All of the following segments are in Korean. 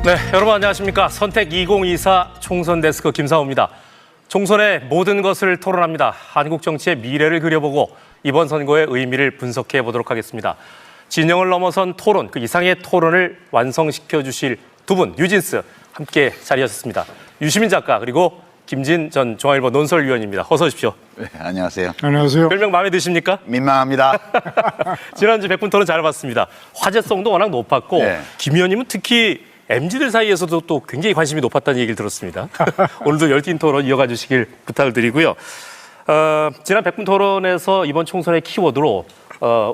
네, 여러분 안녕하십니까. 선택 2024 총선 데스크 김상호입니다. 총선의 모든 것을 토론합니다. 한국 정치의 미래를 그려보고 이번 선거의 의미를 분석해 보도록 하겠습니다. 진영을 넘어선 토론, 그 이상의 토론을 완성시켜 주실 두 분, 뉴진스 함께 자리하셨습니다. 유시민 작가 그리고 김진 전 중앙일보 논설위원입니다. 어서 오십시오. 네, 안녕하세요. 안녕하세요. 별명 마음에 드십니까? 민망합니다. 지난주 100분 토론 잘 봤습니다. 화제성도 워낙 높았고 네. 김 의원님은 특히 MZ들 사이에서도 또 굉장히 관심이 높았다는 얘기를 들었습니다. 오늘도 열띤 토론 이어가 주시길 부탁을 드리고요. 지난 100분 토론에서 이번 총선의 키워드로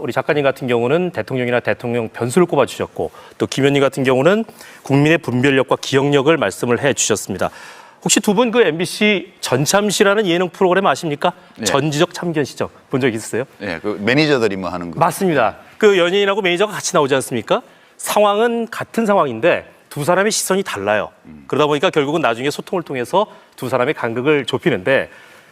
우리 작가님 같은 경우는 대통령이나 대통령 변수를 꼽아주셨고 또 김 의원님 같은 경우는 국민의 분별력과 기억력을 말씀을 해주셨습니다. 혹시 두 분 그 MBC 전참시라는 예능 프로그램 아십니까? 네. 전지적 참견 시점 본 적 있으세요? 네, 그 매니저들이 뭐 하는 거. 맞습니다. 그 연예인하고 매니저가 같이 나오지 않습니까? 상황은 같은 상황인데 두 사람의 시선이 달라요. 그러다 보니까 결국은 나중에 소통을 통해서 두 사람의 간극을 좁히는데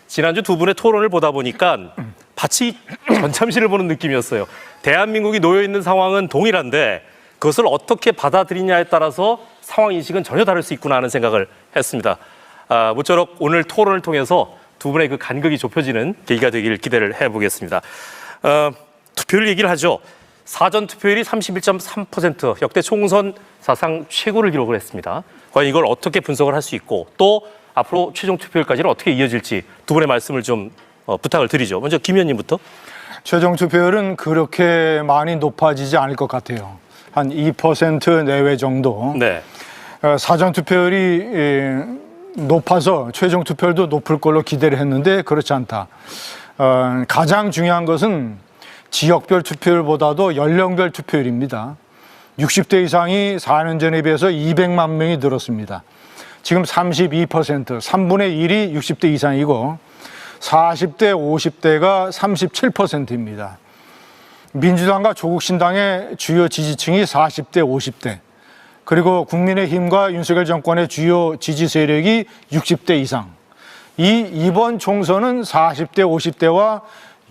지난주 두 분의 토론을 보다 보니까 마치 전참시를 보는 느낌이었어요. 대한민국이 놓여 있는 상황은 동일한데 그것을 어떻게 받아들이냐에 따라서 상황 인식은 전혀 다를 수 있구나 하는 생각을 했습니다. 모쪼록 오늘 토론을 통해서 두 분의 그 간극이 좁혀지는 계기가 되기를 기대를 해보겠습니다. 투표율 얘기를 하죠. 사전 투표율이 31.3%, 역대 총선 사상 최고를 기록을 했습니다. 과연 이걸 어떻게 분석을 할 수 있고 또 앞으로 최종 투표율까지는 어떻게 이어질지 두 분의 말씀을 좀 부탁을 드리죠. 먼저 김 의원님부터. 최종 투표율은 그렇게 많이 높아지지 않을 것 같아요. 한 2% 내외 정도. 네. 사전 투표율이 높아서 최종 투표율도 높을 걸로 기대를 했는데 그렇지 않다. 가장 중요한 것은 지역별 투표율보다도 연령별 투표율입니다. 60대 이상이 4년 전에 비해서 200만 명이 늘었습니다. 지금 32%, 3분의 1이 60대 이상이고 40대, 50대가 37%입니다. 민주당과 조국신당의 주요 지지층이 40대, 50대, 그리고 국민의힘과 윤석열 정권의 주요 지지 세력이 60대 이상. 이번 총선은 40대, 50대와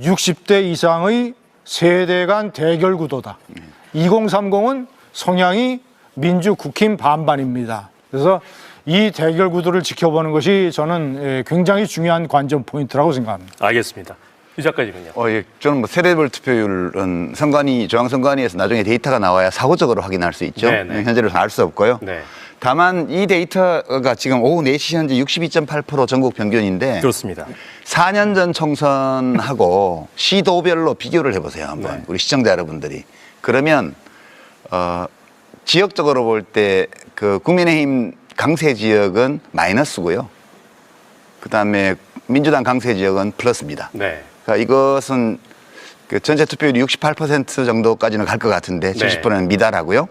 60대 이상의 세대 간 대결 구도다. 2030은 성향이 민주 국힘 반반입니다. 그래서 이 대결 구도를 지켜보는 것이 저는 굉장히 중요한 관전 포인트라고 생각합니다. 알겠습니다. 유 작가님은요? 예. 저는 뭐 세대별 투표율은 중앙선관위에서 나중에 데이터가 나와야 사후적으로 확인할 수 있죠. 네네. 현재로는 알 수 없고요. 네. 다만 이 데이터가 지금 오후 4시 현재 62.8% 전국 평균인데 그렇습니다. 4년 전 총선하고 시도별로 비교를 해보세요. 한번 네. 우리 시청자 여러분들이. 그러면 지역적으로 볼 때 그 국민의힘 강세 지역은 마이너스고요. 그다음에 민주당 강세 지역은 플러스입니다. 네. 그러니까 이것은 그 전체 투표율이 68% 정도까지는 갈 것 같은데 70%는 미달하고요.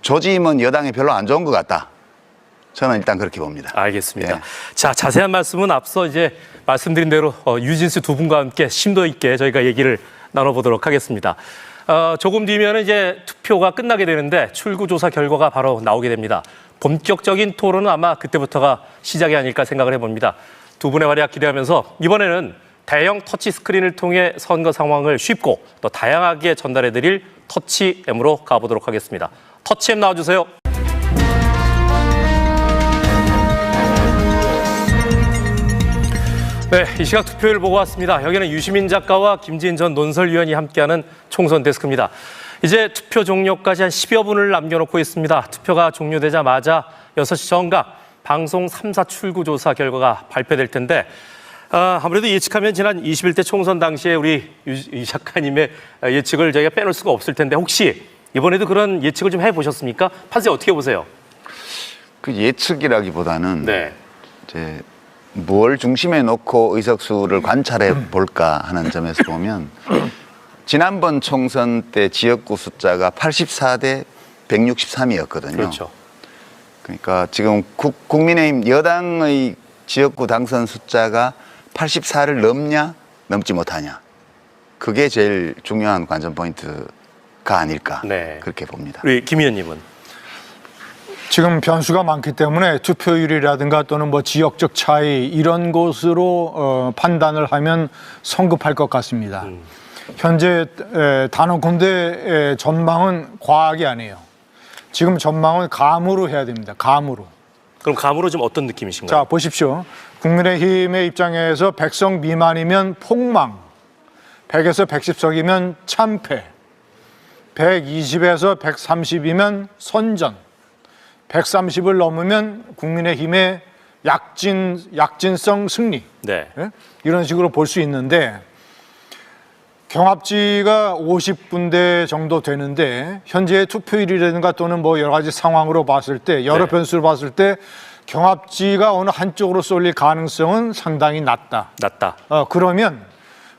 조짐은 여당이 별로 안 좋은 것 같다. 저는 일단 그렇게 봅니다. 알겠습니다. 예. 자, 자세한 말씀은 앞서 이제 말씀드린 대로 유진스 두 분과 함께 심도 있게 저희가 얘기를 나눠보도록 하겠습니다. 조금 뒤면 이제 투표가 끝나게 되는데 출구조사 결과가 바로 나오게 됩니다. 본격적인 토론은 아마 그때부터가 시작이 아닐까 생각을 해봅니다. 두 분의 활약 기대하면서 이번에는 대형 터치 스크린을 통해 선거 상황을 쉽고 또 다양하게 전달해드릴 터치엠으로 가보도록 하겠습니다. 터치엠 나와주세요. 네, 이 시각 투표율 보고 왔습니다. 여기는 유시민 작가와 김지인 전 논설위원이 함께하는 총선 데스크입니다. 이제 투표 종료까지 한 10여 분을 남겨놓고 있습니다. 투표가 종료되자마자 6시 정각 방송 3사 출구조사 결과가 발표될 텐데 아무래도 예측하면 지난 21대 총선 당시에 우리 유 작가님의 예측을 저희가 빼놓을 수가 없을 텐데 혹시 이번에도 그런 예측을 좀 해보셨습니까? 판세 어떻게 보세요? 그 예측이라기보다는 네. 이제 뭘 중심에 놓고 의석수를 관찰해 볼까 하는 점에서 보면 지난번 총선 때 지역구 숫자가 84대 163이었거든요. 그렇죠. 그러니까 지금 국민의힘 여당의 지역구 당선 숫자가 84를 넘냐 넘지 못하냐. 그게 제일 중요한 관전 포인트가 아닐까. 네. 그렇게 봅니다. 우리 김 의원님은? 지금 변수가 많기 때문에 투표율이라든가 또는 뭐 지역적 차이 이런 것으로 판단을 하면 성급할 것 같습니다. 현재 단언컨대 전망은 과학이 아니에요. 지금 전망은 감으로 해야 됩니다. 감으로. 그럼 감으로 좀 어떤 느낌이신가요? 자, 보십시오. 국민의힘의 입장에서 100석 미만이면 폭망, 100에서 110석이면 참패, 120에서 130이면 선전, 130을 넘으면 국민의힘의 약진성 승리. 네. 예? 이런 식으로 볼 수 있는데 경합지가 50군데 정도 되는데 현재 투표율이라든가 또는 뭐 여러 가지 상황으로 봤을 때 여러 네. 변수를 봤을 때 경합지가 어느 한쪽으로 쏠릴 가능성은 상당히 낮다. 낮다. 그러면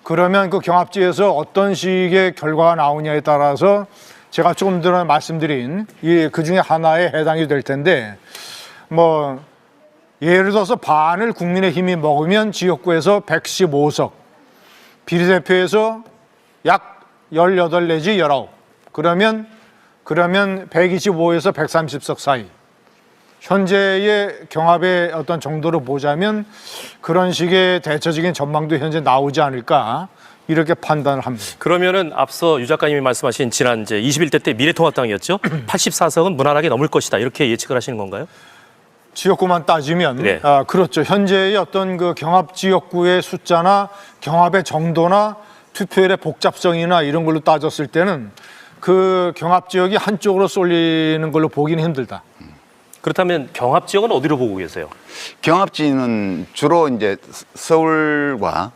그 경합지에서 어떤 식의 결과가 나오냐에 따라서 제가 조금 전에 말씀드린 그 중에 하나에 해당이 될 텐데 뭐 예를 들어서 반을 국민의힘이 먹으면 지역구에서 115석, 비례대표에서 약 18 내지 19. 그러면 125에서 130석 사이. 현재의 경합의 어떤 정도로 보자면 그런 식의 대처적인 전망도 현재 나오지 않을까 이렇게 판단을 합니다. 그러면은 앞서 유 작가님이 말씀하신 지난 이제 21대 때 미래통합당이었죠. 84석은 무난하게 넘을 것이다. 이렇게 예측을 하시는 건가요? 지역구만 따지면 네. 그렇죠. 현재의 어떤 그 경합 지역구의 숫자나 경합의 정도나 투표율의 복잡성이나 이런 걸로 따졌을 때는 그 경합 지역이 한쪽으로 쏠리는 걸로 보기는 힘들다. 그렇다면 경합 지역은 어디로 보고 계세요? 경합지는 주로 이제 서울과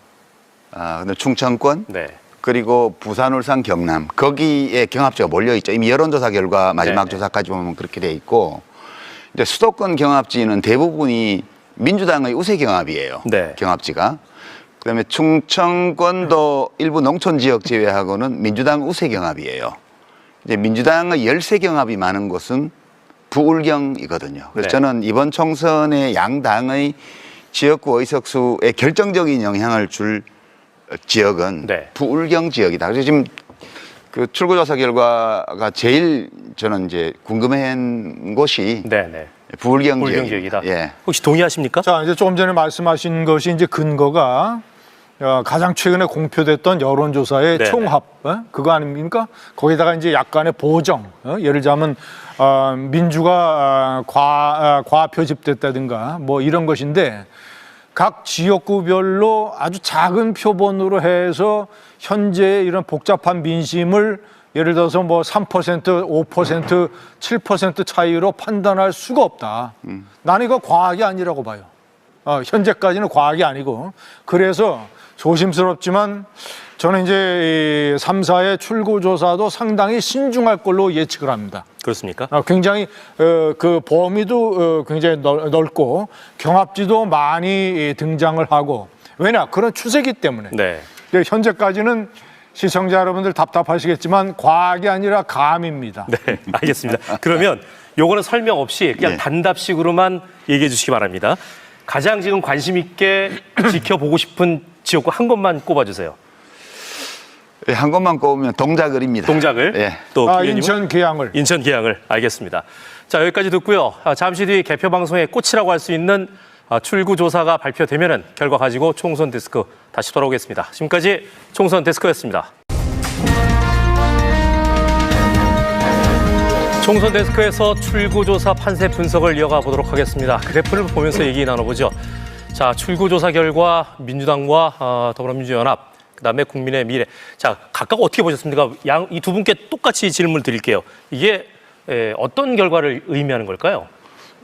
충청권 네. 그리고 부산, 울산, 경남 거기에 경합지가 몰려 있죠. 이미 여론조사 결과 마지막 네. 조사까지 보면 그렇게 돼 있고 이제 수도권 경합지는 대부분이 민주당의 우세 경합이에요. 네. 경합지가. 그다음에 충청권도 일부 농촌 지역 제외하고는 민주당 우세 경합이에요. 이제 민주당의 열세 경합이 많은 곳은 부울경이거든요. 그래서 네. 저는 이번 총선의 양당의 지역구 의석수에 결정적인 영향을 줄 지역은 네. 부울경 지역이다. 그래서 지금 그 출구조사 결과가 제일 저는 이제 궁금한 곳이 네. 부울경 부울경 지역입니다. 지역이다. 예. 혹시 동의하십니까? 자, 이제 조금 전에 말씀하신 것이 이제 근거가 가장 최근에 공표됐던 여론조사의 네네. 총합, 그거 아닙니까? 거기다가 이제 약간의 보정, 예를 들자면 민주가 과표집됐다든가 뭐 이런 것인데 각 지역구별로 아주 작은 표본으로 해서 현재 이런 복잡한 민심을 예를 들어서 뭐 3%, 5%, 7% 차이로 판단할 수가 없다. 나는 이거 과학이 아니라고 봐요. 현재까지는 과학이 아니고. 그래서 조심스럽지만 저는 이제 3, 4의 출구조사도 상당히 신중할 걸로 예측을 합니다. 그렇습니까? 굉장히 그 범위도 굉장히 넓고 경합지도 많이 등장을 하고 왜냐 그런 추세기 때문에 네. 현재까지는 시청자 여러분들 답답하시겠지만 과학이 아니라 감입니다. 네, 알겠습니다. 그러면 요거는 설명 없이 그냥 네. 단답식으로만 얘기해 주시기 바랍니다. 가장 지금 관심 있게 지켜보고 싶은 지역구 한 곳만 꼽아주세요. 예, 한 것만 꼽으면 동작을입니다. 동작을. 예. 또 김 인천 계양을. 인천 계양을. 알겠습니다. 자, 여기까지 듣고요. 잠시 뒤 개표 방송의 꽃이라고 할 수 있는 출구 조사가 발표되면은 결과 가지고 총선 데스크 다시 돌아오겠습니다. 지금까지 총선 데스크였습니다. 총선 데스크에서 출구조사 판세 분석을 이어가 보도록 하겠습니다. 그래프를 보면서 얘기 나눠보죠. 자, 출구조사 결과 민주당과 더불어민주연합, 그다음에 국민의 미래. 자, 각각 어떻게 보셨습니까? 이 두 분께 똑같이 질문 드릴게요. 이게 어떤 결과를 의미하는 걸까요?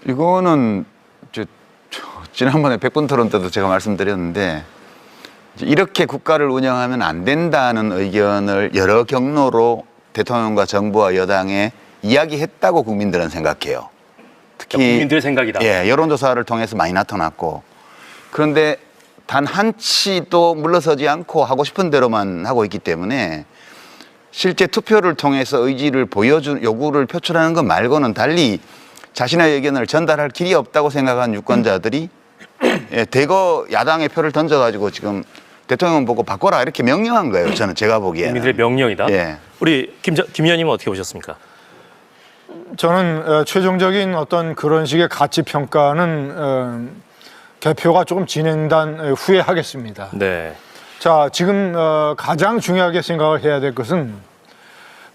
이거는 지난번에 100분 토론 때도 제가 말씀드렸는데 이렇게 국가를 운영하면 안 된다는 의견을 여러 경로로 대통령과 정부와 여당에 이야기했다고 국민들은 생각해요. 특히 국민들의 생각이다. 예, 여론조사를 통해서 많이 나타났고 그런데 단 한치도 물러서지 않고 하고 싶은 대로만 하고 있기 때문에 실제 투표를 통해서 의지를 요구를 표출하는 것 말고는 달리 자신의 의견을 전달할 길이 없다고 생각한 유권자들이 예, 대거 야당의 표를 던져가지고 지금 대통령 보고 바꿔라 이렇게 명령한 거예요. 제가 보기에는. 국민들의 명령이다. 예. 우리 김 의원님은 어떻게 보셨습니까? 저는 최종적인 어떤 그런 식의 가치 평가는 개표가 조금 진행된 후에 하겠습니다. 네. 자, 지금 가장 중요하게 생각을 해야 될 것은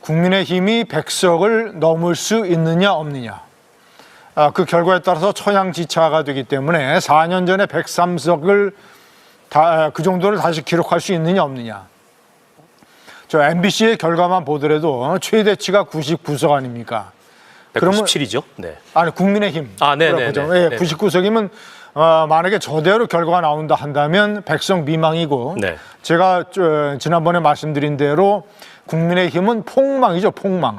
국민의힘이 100석을 넘을 수 있느냐 없느냐. 그 결과에 따라서 처양지차가 되기 때문에 4년 전에 103석을 그 정도를 다시 기록할 수 있느냐 없느냐. 저 MBC의 결과만 보더라도 최대치가 99석 아닙니까? 197이죠. 네. 아니 국민의힘. 네네네. 네, 99석이면 만약에 저대로 결과가 나온다 한다면 100석 미망이고 네. 제가 지난번에 말씀드린 대로 국민의힘은 폭망이죠, 폭망.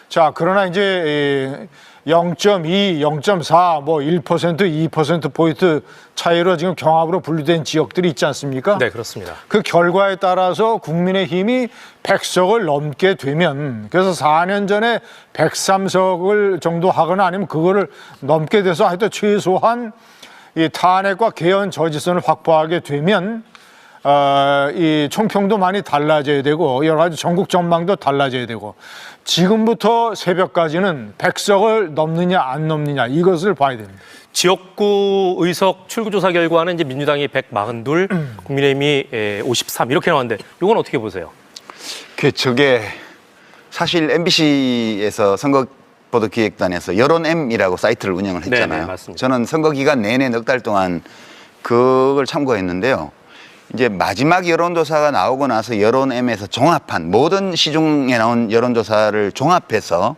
자, 그러나 이제 0.2, 0.4, 뭐 1%, 2%포인트 차이로 지금 경합으로 분류된 지역들이 있지 않습니까? 네, 그렇습니다. 그 결과에 따라서 국민의힘이 100석을 넘게 되면, 그래서 4년 전에 103석을 정도 하거나 아니면 그거를 넘게 돼서 하여튼 최소한 이 탄핵과 개헌 저지선을 확보하게 되면 이 총평도 많이 달라져야 되고 여러 가지 전국 전망도 달라져야 되고 지금부터 새벽까지는 100석을 넘느냐 안 넘느냐 이것을 봐야 됩니다. 지역구 의석 출구조사 결과는 이제 민주당이 142, 국민의힘이 53 이렇게 나왔는데 이건 어떻게 보세요? 저게 사실 MBC에서 선거보도기획단에서 여론M이라고 사이트를 운영을 했잖아요. 네네, 맞습니다. 저는 선거 기간 내내 넉 달 동안 그걸 참고했는데요. 이제 마지막 여론조사가 나오고 나서 여론M에서 종합한 모든 시중에 나온 여론조사를 종합해서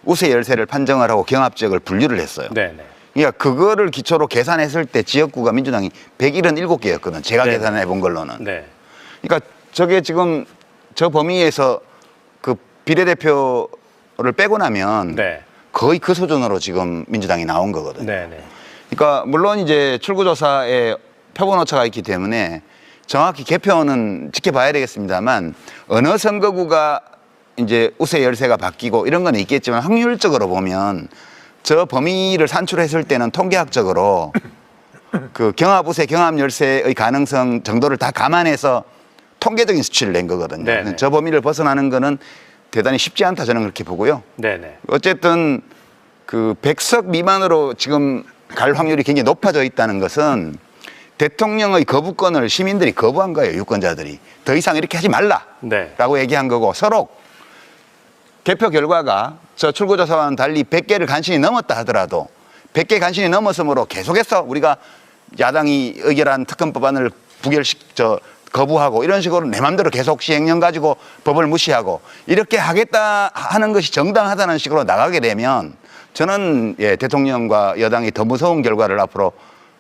우세 열세를 판정을 하고 경합 지역을 분류를 했어요. 네. 그러니까 그거를 기초로 계산했을 때 지역구가 민주당이 177개였거든. 제가 네. 계산해 본 걸로는. 네. 그러니까 저게 지금 저 범위에서 그 비례대표를 빼고 나면 네. 거의 그 수준으로 지금 민주당이 나온 거거든요. 네. 그러니까 물론 이제 출구조사에 표본 오차가 있기 때문에 정확히 개표는 지켜봐야 되겠습니다만 어느 선거구가 이제 우세 열세가 바뀌고 이런 건 있겠지만 확률적으로 보면 저 범위를 산출했을 때는 통계학적으로 그 경합 우세 경합 열세의 가능성 정도를 다 감안해서 통계적인 수치를 낸 거거든요. 네네. 저 범위를 벗어나는 거는 대단히 쉽지 않다 저는 그렇게 보고요. 네. 어쨌든 그 100석 미만으로 지금 갈 확률이 굉장히 높아져 있다는 것은 대통령의 거부권을 시민들이 거부한 거예요. 유권자들이. 더 이상 이렇게 하지 말라라고 네. 얘기한 거고 서로 개표 결과가 저 출구조사와는 달리 100개를 간신히 넘었다 하더라도 100개 간신히 넘었으므로 계속해서 우리가 야당이 의결한 특검법안을 거부하고 이런 식으로 내 맘대로 계속 시행령 가지고 법을 무시하고 이렇게 하겠다 하는 것이 정당하다는 식으로 나가게 되면 저는 대통령과 여당이 더 무서운 결과를 앞으로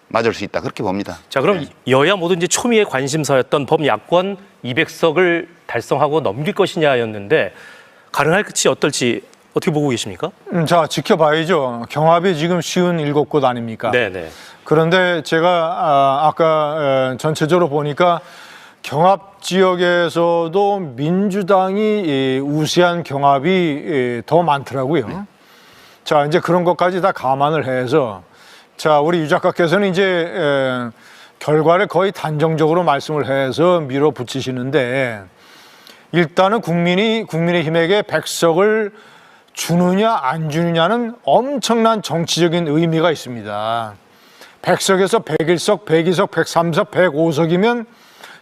맞을 수 있다 그렇게 봅니다. 자, 그럼 여야 모두 이제 초미의 관심사였던 범야권 200석을 달성하고 넘길 것이냐였는데 가능할지 어떨지 어떻게 보고 계십니까? 자, 지켜봐야죠. 경합이 지금 쉬운 7곳 아닙니까? 네. 그런데 제가 아까 전체적으로 보니까 경합 지역에서도 민주당이 우세한 경합이 더 많더라고요. 자, 이제 그런 것까지 다 감안을 해서 자, 우리 유 작가께서는 이제 결과를 거의 단정적으로 말씀을 해서 밀어붙이시는데 일단은 국민의힘에게 100석을 주느냐 안 주느냐는 엄청난 정치적인 의미가 있습니다. 100석에서 101석, 102석, 103석, 105석이면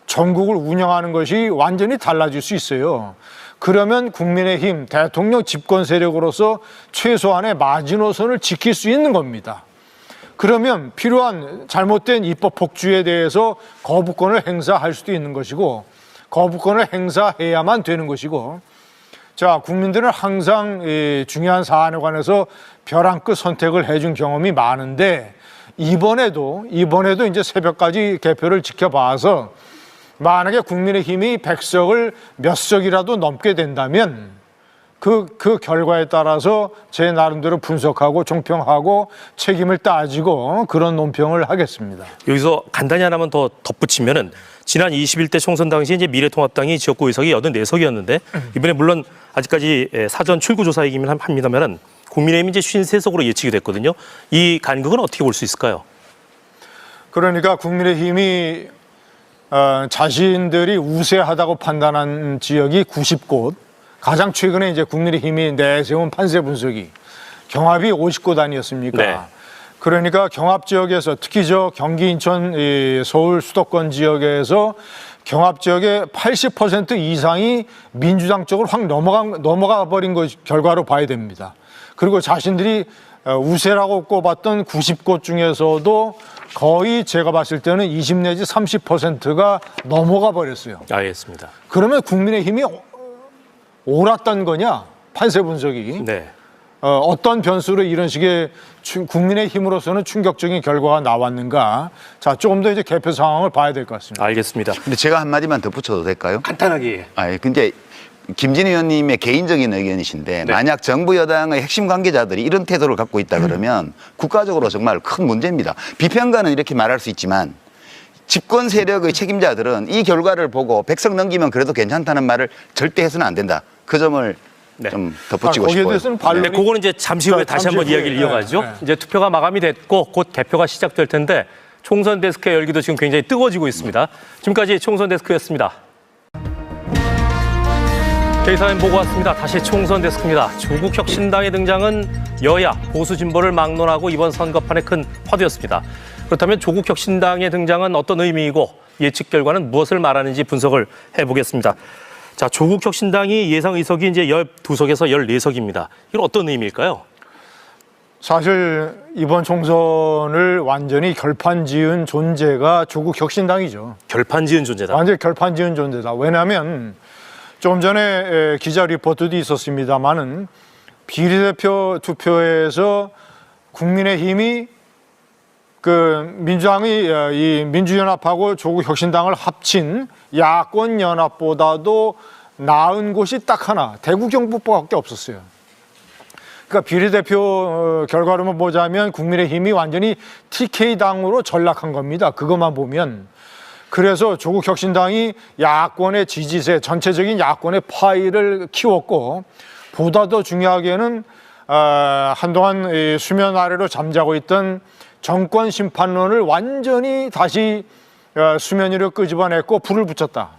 전국을 운영하는 것이 완전히 달라질 수 있어요. 그러면 국민의힘 대통령 집권 세력으로서 최소한의 마지노선을 지킬 수 있는 겁니다. 그러면 필요한 잘못된 입법 폭주에 대해서 거부권을 행사할 수도 있는 것이고 거부권을 행사해야만 되는 것이고 자, 국민들은 항상 중요한 사안에 관해서 벼랑 끝 선택을 해준 경험이 많은데 이번에도 이제 새벽까지 개표를 지켜봐서 만약에 국민의힘이 100석을 몇 석이라도 넘게 된다면 그 결과에 따라서 제 나름대로 분석하고 종평하고 책임을 따지고 그런 논평을 하겠습니다. 여기서 간단히 하나만 더 덧붙이면은 지난 21대 총선 당시 이제 미래통합당이 지역구 의석이 84석이었는데 이번에 물론 아직까지 사전 출구조사이긴 합니다만은 국민의힘이 이제 53석으로 예측이 됐거든요. 이 간극은 어떻게 볼 수 있을까요? 그러니까 국민의힘이 자신들이 우세하다고 판단한 지역이 90곳, 가장 최근에 이제 국민의힘이 내세운 판세 분석이 경합이 50곳 아니었습니까? 네. 그러니까 경합 지역에서 특히 저 경기, 인천, 서울 수도권 지역에서 경합 지역의 80% 이상이 민주당 쪽으로 확 넘어가 버린 것 결과로 봐야 됩니다. 그리고 자신들이 우세라고 꼽았던 90곳 중에서도 거의 제가 봤을 때는 20 내지 30%가 넘어가 버렸어요. 알겠습니다. 그러면 국민의힘이 옳았던 거냐? 판세 분석이. 네. 어떤 변수로 이런 식의 국민의힘으로서는 충격적인 결과가 나왔는가? 자, 조금 더 이제 개표 상황을 봐야 될 것 같습니다. 알겠습니다. 근데 제가 한마디만 덧붙여도 될까요? 간단하게. 근데 김진애 의원님의 개인적인 의견이신데 네. 만약 정부 여당의 핵심 관계자들이 이런 태도를 갖고 있다 그러면 국가적으로 정말 큰 문제입니다. 비평가는 이렇게 말할 수 있지만 집권 세력의 책임자들은 이 결과를 보고 백석 넘기면 그래도 괜찮다는 말을 절대 해서는 안 된다. 그 점을 네. 좀 덧붙이고 거기에 싶어요. 대해서는 반론이- 네, 그거는 이제 잠시 후에 자, 다시 한번 잠시 후에. 이야기를 이어가죠. 네. 이제 투표가 마감이 됐고 곧 개표가 시작될 텐데 총선 데스크 열기도 지금 굉장히 뜨거워지고 있습니다. 지금까지 총선 데스크였습니다. K4M 보고 왔습니다. 다시 총선 데스크입니다. 조국 혁신당의 등장은 여야 보수 진보를 막론하고 이번 선거판의 큰 화두였습니다. 그렇다면 조국 혁신당의 등장은 어떤 의미이고 예측 결과는 무엇을 말하는지 분석을 해보겠습니다. 자, 조국 혁신당이 예상 의석이 이제 12석에서 14석입니다. 이건 어떤 의미일까요? 사실 이번 총선을 완전히 결판지은 존재가 조국 혁신당이죠. 결판지은 존재다. 완전히 결판지은 존재다. 왜냐하면 조금 전에 기자 리포트도 있었습니다마는 비례대표 투표에서 국민의힘이 민주당이 이 민주연합하고 조국혁신당을 합친 야권연합보다도 나은 곳이 딱 하나, 대구 경북밖에 없었어요. 그러니까 비례대표 결과로만 보자면 국민의힘이 완전히 TK당으로 전락한 겁니다. 그것만 보면. 그래서 조국혁신당이 야권의 지지세, 전체적인 야권의 파이를 키웠고 보다 더 중요하게는 한동안 이 수면 아래로 잠자고 있던 정권 심판론을 완전히 다시 수면 위로 끄집어냈고 불을 붙였다.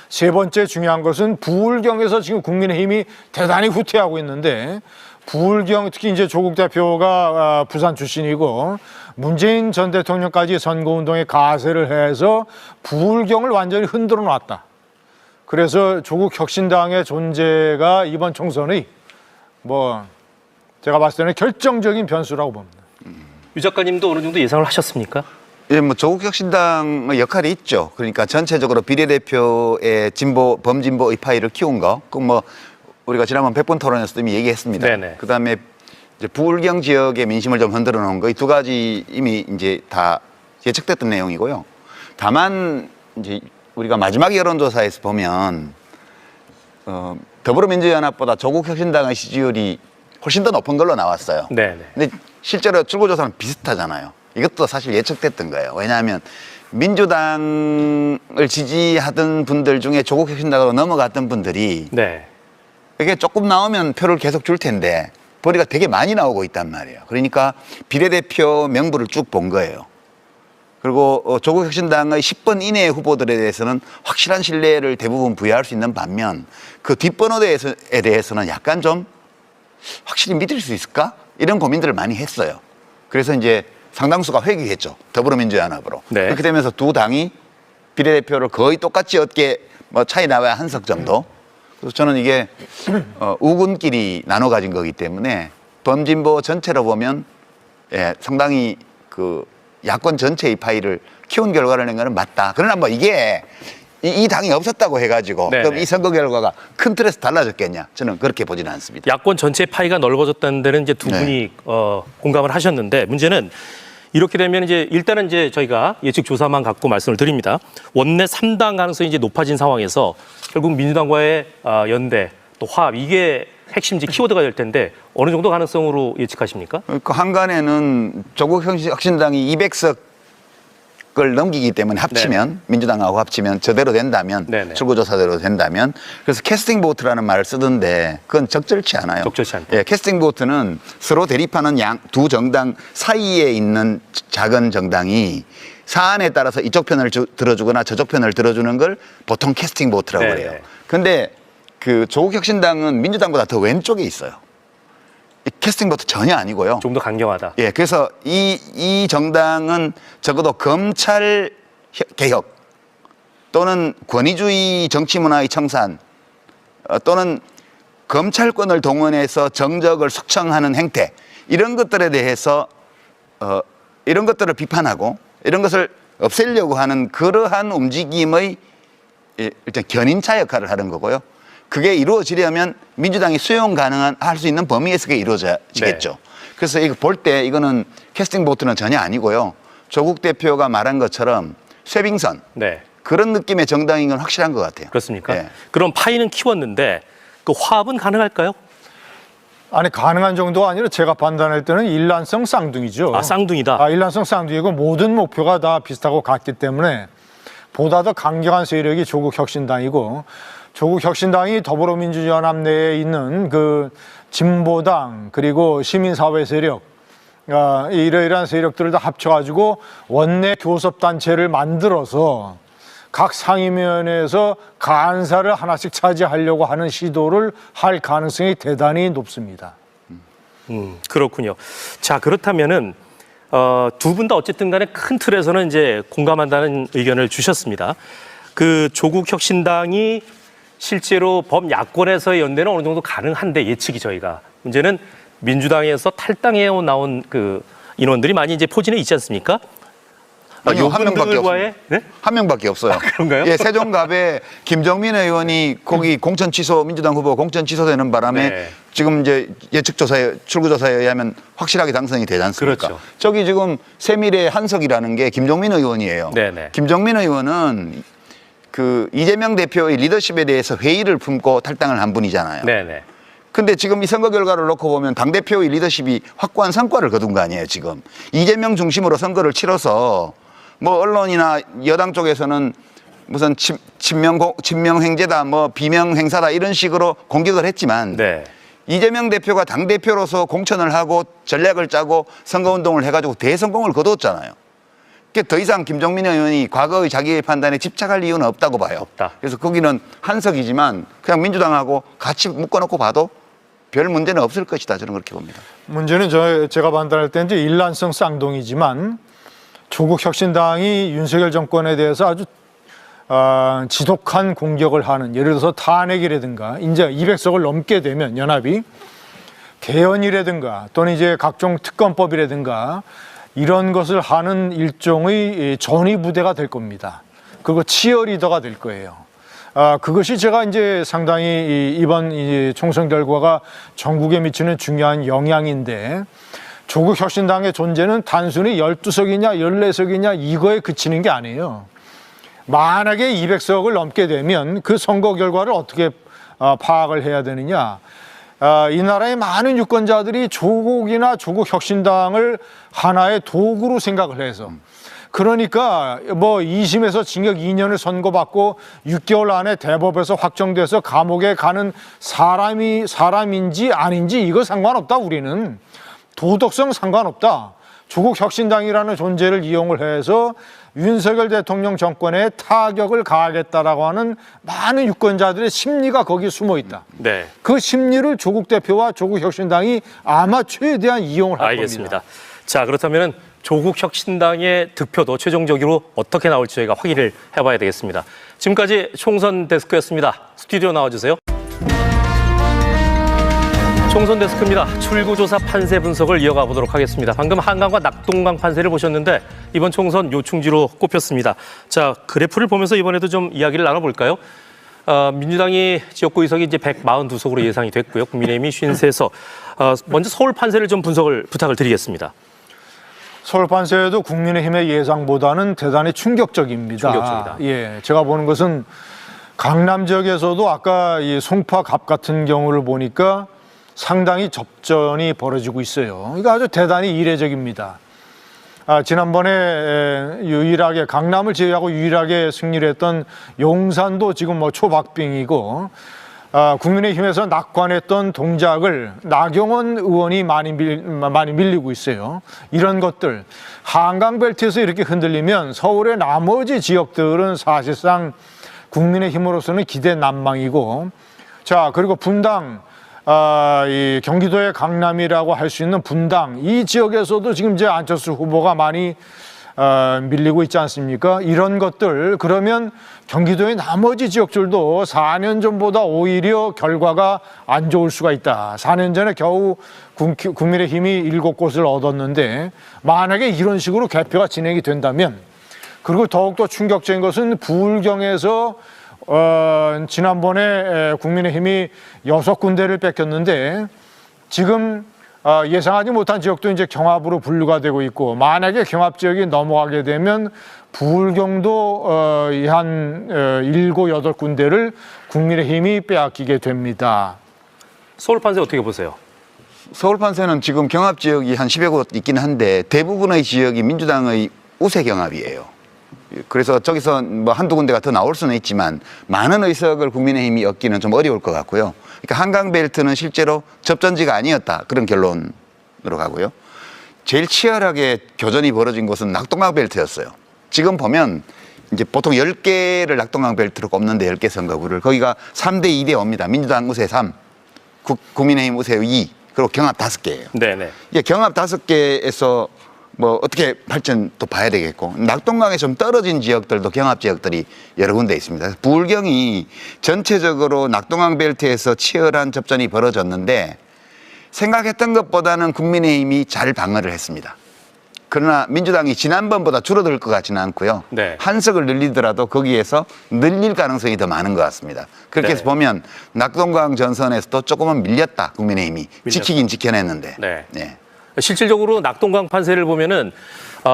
세 번째 중요한 것은 부울경에서 지금 국민의힘이 대단히 후퇴하고 있는데 부울경 특히 이제 조국 대표가 부산 출신이고 문재인 전 대통령까지 선거운동에 가세를 해서 부울경을 완전히 흔들어 놨다. 그래서 조국 혁신당의 존재가 이번 총선의 제가 봤을 때는 결정적인 변수라고 봅니다. 유 작가님도 어느 정도 예상을 하셨습니까? 예, 조국 혁신당의 역할이 있죠. 그러니까 전체적으로 비례대표의 범진보의 파이를 키운 거, 우리가 지난번 100번 토론에서도 이미 얘기했습니다. 네네. 그다음에 이제 부울경 지역의 민심을 좀 흔들어 놓은 거, 이 두 가지 이미 이제 다 예측됐던 내용이고요. 다만 이제 우리가 마지막 여론조사에서 보면 더불어민주연합보다 조국 혁신당의 지지율이 훨씬 더 높은 걸로 나왔어요. 네네. 근데 실제로 출구조사는 비슷하잖아요. 이것도 사실 예측됐던 거예요. 왜냐하면 민주당을 지지하던 분들 중에 조국 혁신당으로 넘어갔던 분들이 네. 이게 조금 나오면 표를 계속 줄 텐데 벌이가 되게 많이 나오고 있단 말이에요. 그러니까 비례대표 명부를 쭉 본 거예요. 그리고 조국 혁신당의 10번 이내의 후보들에 대해서는 확실한 신뢰를 대부분 부여할 수 있는 반면 그 뒷번호에 대해서는 약간 좀 확실히 믿을 수 있을까? 이런 고민들을 많이 했어요. 그래서 이제 상당수가 회귀했죠. 더불어민주연합으로. 네. 그렇게 되면서 두 당이 비례대표를 거의 똑같이 얻게 차이 나와야 한 석 정도. 그래서 저는 이게 우군끼리 나눠 가진 거기 때문에 범진보 전체로 보면 상당히 야권 전체의 파이를 키운 결과를 낸 거는 맞다. 그러나 이게 이 당이 없었다고 해가지고 네네. 그럼 이 선거 결과가 큰 틀에서 달라졌겠냐? 저는 그렇게 보지는 않습니다. 야권 전체 파이가 넓어졌다는 데는 이제 두 네. 분이 공감을 하셨는데 문제는 이렇게 되면 이제 일단은 이제 저희가 예측 조사만 갖고 말씀을 드립니다. 원내 3당 가능성이 이제 높아진 상황에서 결국 민주당과의 연대 또 화합 이게 핵심 키워드가 될 텐데 어느 정도 가능성으로 예측하십니까? 그 한간에는 조국 혁신당이 200석을 넘기기 때문에 합치면 민주당하고 합치면 저대로 된다면 네네. 출구조사대로 된다면 그래서 캐스팅 보트라는 말을 쓰던데 그건 적절치 않아요. 적절치 않다. 예, 캐스팅 보트는 서로 대립하는 두 정당 사이에 있는 작은 정당이 사안에 따라서 이쪽 편을 들어주거나 저쪽 편을 들어주는 걸 보통 캐스팅 보트라고 네네. 그래요. 그런데 그 조국 혁신당은 민주당보다 더 왼쪽에 있어요. 이 캐스팅 보트 전혀 아니고요. 좀 더 강경하다. 예, 그래서 이 정당은 적어도 검찰 개혁 또는 권위주의 정치 문화의 청산 또는 검찰권을 동원해서 정적을 숙청하는 행태 이런 것들에 대해서 이런 것들을 비판하고 이런 것을 없애려고 하는 그러한 움직임의 일단 견인차 역할을 하는 거고요. 그게 이루어지려면 민주당이 수용 가능한 할 수 있는 범위에서 그게 이루어지겠죠. 네. 그래서 이거 볼 때 이거는 캐스팅 보트는 전혀 아니고요. 조국 대표가 말한 것처럼 쇄빙선 네. 그런 느낌의 정당인 건 확실한 것 같아요. 그렇습니까? 예. 그럼 파이는 키웠는데 그 화합은 가능할까요? 아니 가능한 정도가 아니라 제가 판단할 때는 일란성 쌍둥이죠. 아, 쌍둥이다. 일란성 쌍둥이고 모든 목표가 다 비슷하고 같기 때문에 보다 더 강경한 세력이 조국혁신당이고 조국혁신당이 더불어민주연합 내에 있는 그 진보당 그리고 시민사회 세력 이러이러한 세력들을 다 합쳐가지고 원내 교섭단체를 만들어서 각 상임위원회에서 간사를 하나씩 차지하려고 하는 시도를 할 가능성이 대단히 높습니다. 그렇군요. 자, 그렇다면은 두 분 다 어쨌든 간에 큰 틀에서는 이제 공감한다는 의견을 주셨습니다. 그 조국혁신당이 실제로 범야권에서의 연대는 어느 정도 가능한데 예측이 저희가 문제는 민주당에서 탈당해 나온 그 인원들이 많이 이제 포진해 있지 않습니까? 아니요, 한 명밖에 없어요. 네? 한 명밖에 없어요. 그런가요? 예, 세종갑에 김정민 의원이 거기 공천 취소, 민주당 후보 공천 취소되는 바람에 네. 지금 이제 예측조사에, 출구조사에 의하면 확실하게 당선이 되지 않습니까? 그렇죠. 저기 지금 세밀의 한석이라는 게 김종민 의원이에요. 네네. 김종민 의원은 그 이재명 대표의 리더십에 대해서 회의를 품고 탈당을 한 분이잖아요. 네네. 근데 지금 이 선거 결과를 놓고 보면 당대표의 리더십이 확고한 성과를 거둔 거 아니에요, 지금. 이재명 중심으로 선거를 치러서 뭐 언론이나 여당 쪽에서는 무슨 친명행제다, 뭐 비명행사다 이런 식으로 공격을 했지만 네. 이재명 대표가 당대표로서 공천을 하고 전략을 짜고 선거운동을 해가지고 대성공을 거뒀잖아요. 그러니까 더 이상 김종민 의원이 과거의 자기의 판단에 집착할 이유는 없다고 봐요. 없다. 그래서 거기는 한석이지만 그냥 민주당하고 같이 묶어놓고 봐도 별 문제는 없을 것이다. 저는 그렇게 봅니다. 문제는 제가 판단할 때 이제 일란성 쌍둥이지만 조국혁신당이 윤석열 정권에 대해서 아주 지독한 공격을 하는 예를 들어서 탄핵이라든가 이제 200석을 넘게 되면 연합이 개헌이라든가 또는 이제 각종 특검법이라든가 이런 것을 하는 일종의 전위부대가 될 겁니다. 그거 치어리더가 될 거예요. 그것이 제가 이제 상당히 이번 총선 결과가 전국에 미치는 중요한 영향인데 조국혁신당의 존재는 단순히 12석이냐 14석이냐 이거에 그치는 게 아니에요. 만약에 200석을 넘게 되면 그 선거 결과를 어떻게 파악을 해야 되느냐. 이 나라의 많은 유권자들이 조국이나 조국혁신당을 하나의 도구로 생각을 해서 그러니까 뭐 2심에서 징역 2년을 선고받고 6개월 안에 대법에서 확정돼서 감옥에 가는 사람인지 아닌지 이거 상관없다. 우리는 도덕성 상관없다. 조국혁신당이라는 존재를 이용을 해서 윤석열 대통령 정권에 타격을 가하겠다라고 하는 많은 유권자들의 심리가 거기에 숨어 있다. 네. 그 심리를 조국 대표와 조국혁신당이 아마 최대한 이용을 할 알겠습니다. 겁니다. 자, 그렇다면 조국혁신당의 득표도 최종적으로 어떻게 나올지 저희가 확인을 해봐야 되겠습니다. 지금까지 총선 데스크였습니다. 스튜디오 나와주세요. 총선 데스크입니다. 출구조사 판세 분석을 이어가 보도록 하겠습니다. 방금 한강과 낙동강 판세를 보셨는데 이번 총선 요충지로 꼽혔습니다. 자, 그래프를 보면서 이번에도 좀 이야기를 나눠볼까요? 민주당이 지역구 의석이 이제 142석으로 예상이 됐고요. 국민의힘이 53석. 먼저 서울 판세를 좀 분석을 부탁을 드리겠습니다. 서울 판세도 국민의힘의 예상보다는 대단히 충격적입니다. 충격적이다. 예, 제가 보는 것은 강남 지역에서도 아까 이 송파갑 같은 경우를 보니까 상당히 접전이 벌어지고 있어요. 이거 아주 대단히 이례적입니다. 지난번에 유일하게 강남을 제외하고 유일하게 승리를 했던 용산도 지금 뭐 초박빙이고 국민의힘에서 낙관했던 동작을 나경원 의원이 많이 밀리고 있어요. 이런 것들 한강벨트에서 이렇게 흔들리면 서울의 나머지 지역들은 사실상 국민의힘으로서는 기대 난망이고 자 그리고 분당 이 경기도의 강남이라고 할 수 있는 분당 이 지역에서도 지금 이제 안철수 후보가 많이 밀리고 있지 않습니까? 이런 것들 그러면 경기도의 나머지 지역들도 4년 전보다 오히려 결과가 안 좋을 수가 있다. 4년 전에 겨우 국민의힘이 7곳을 얻었는데 만약에 이런 식으로 개표가 진행이 된다면 그리고 더욱더 충격적인 것은 부울경에서 지난번에 국민의힘이 6군데를 뺏겼는데 지금 예상하지 못한 지역도 이제 경합으로 분류가 되고 있고 만약에 경합 지역이 넘어가게 되면 부울경도 한 7, 8군데를 국민의힘이 빼앗기게 됩니다. 서울 판세 어떻게 보세요? 서울 판세는 지금 경합 지역이 한 10여 곳 있긴 한데 대부분의 지역이 민주당의 우세 경합이에요. 그래서 저기서 뭐 한두 군데가 더 나올 수는 있지만 많은 의석을 국민의힘이 얻기는 좀 어려울 것 같고요. 그러니까 한강벨트는 실제로 접전지가 아니었다. 그런 결론으로 가고요. 제일 치열하게 교전이 벌어진 곳은 낙동강벨트였어요. 지금 보면 이제 보통 10개를 낙동강벨트로 꼽는데 10개 선거구를 거기가 3대 2대 5입니다. 민주당 우세 3, 국민의힘 우세 2, 그리고 경합 5개예요. 네네. 이게 경합 5개에서 뭐 어떻게 발전 또 봐야 되겠고 낙동강에 좀 떨어진 지역들도 경합 지역들이 여러 군데 있습니다. 부울경이 전체적으로 낙동강 벨트에서 치열한 접전이 벌어졌는데 생각했던 것보다는 국민의힘이 잘 방어를 했습니다. 그러나 민주당이 지난번보다 줄어들 것 같지는 않고요. 네. 한 석을 늘리더라도 거기에서 늘릴 가능성이 더 많은 것 같습니다. 그렇게 해서 네. 보면 낙동강 전선에서도 조금은 밀렸다 국민의힘이. 지키긴 지켜냈는데. 네. 네. 실질적으로 낙동강 판세를 보면은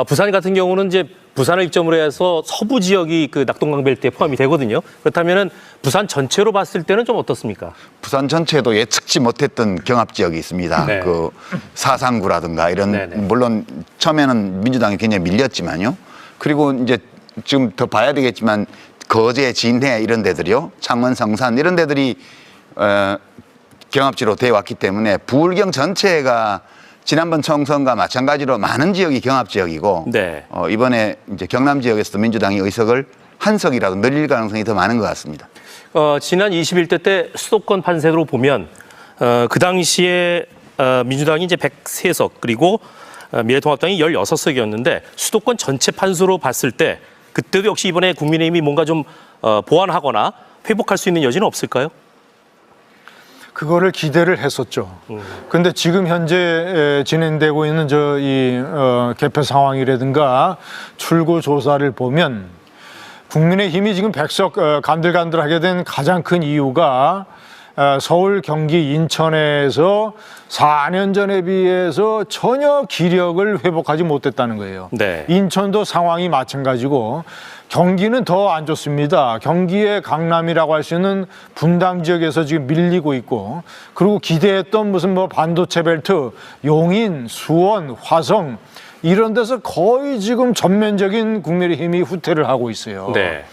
부산 같은 경우는 이제 부산을 입점으로 해서 서부 지역이 그 낙동강 벨트에 포함이 되거든요. 그렇다면은 부산 전체로 봤을 때는 좀 어떻습니까? 부산 전체도 예측지 못했던 경합 지역이 있습니다. 네. 그 사상구라든가 이런 네네. 물론 처음에는 민주당이 굉장히 밀렸지만요. 그리고 이제 지금 더 봐야 되겠지만 거제, 진해 이런 데들이요, 창원, 성산 이런 데들이 경합지로 돼 왔기 때문에 부울경 전체가 지난번 총선과 마찬가지로 많은 지역이 경합 지역이고 네. 이번에 이제 경남 지역에서도 민주당이 의석을 한 석이라도 늘릴 가능성이 더 많은 것 같습니다. 지난 21대 때 수도권 판세로 보면 그 당시에 민주당이 이제 103석 그리고 미래통합당이 16석이었는데 수도권 전체 판수로 봤을 때 그때도 역시 이번에 국민의힘이 뭔가 좀 보완하거나 회복할 수 있는 여지는 없을까요? 그거를 기대를 했었죠. 근데 지금 현재 진행되고 있는 개표 상황이라든가 출구 조사를 보면 국민의힘이 지금 100석 간들간들하게 된 가장 큰 이유가 서울, 경기, 인천에서 4년 전에 비해서 전혀 기력을 회복하지 못했다는 거예요. 네. 인천도 상황이 마찬가지고 경기는 더 안 좋습니다. 경기의 강남이라고 할 수 있는 분당 지역에서 지금 밀리고 있고 그리고 기대했던 무슨 뭐 반도체 벨트, 용인, 수원, 화성 이런 데서 거의 지금 전면적인 국민의힘이 후퇴를 하고 있어요. 네.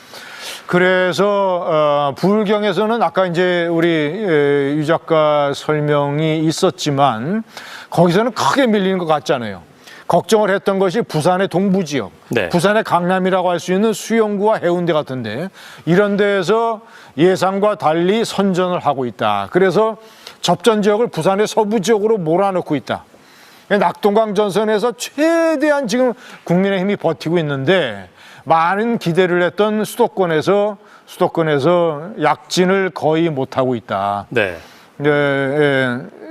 그래서 부울경에서는 아까 이제 우리 유 작가 설명이 있었지만 거기서는 크게 밀리는 것 같잖아요. 걱정을 했던 것이 부산의 동부 지역, 네. 부산의 강남이라고 할 수 있는 수영구와 해운대 같은데 이런 데에서 예상과 달리 선전을 하고 있다. 그래서 접전 지역을 부산의 서부 지역으로 몰아넣고 있다. 낙동강 전선에서 최대한 지금 국민의힘이 버티고 있는데 많은 기대를 했던 수도권에서 약진을 거의 못하고 있다. 네.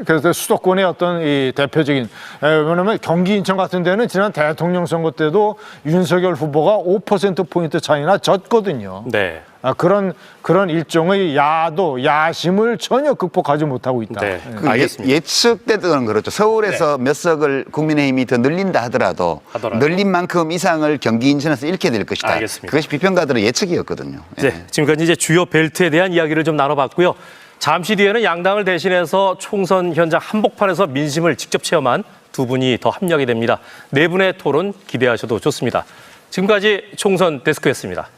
그래서 수도권의 어떤 이 대표적인 왜냐하면 경기 인천 같은 데는 지난 대통령 선거 때도 윤석열 후보가 5%포인트 차이나 졌거든요. 네. 그런 일종의 야심을 전혀 극복하지 못하고 있다. 네. 그 알겠습니다. 예측되던 그렇죠. 서울에서 몇 석을 국민의힘이 더 늘린다 하더라도 늘린 만큼 이상을 경기 인천에서 잃게 될 것이다. 알겠습니다. 그것이 비평가들의 예측이었거든요. 네, 지금까지 이제 주요 벨트에 대한 이야기를 좀 나눠봤고요. 잠시 뒤에는 양당을 대신해서 총선 현장 한복판에서 민심을 직접 체험한 두 분이 더 합류하게 됩니다. 네 분의 토론 기대하셔도 좋습니다. 지금까지 총선 데스크였습니다.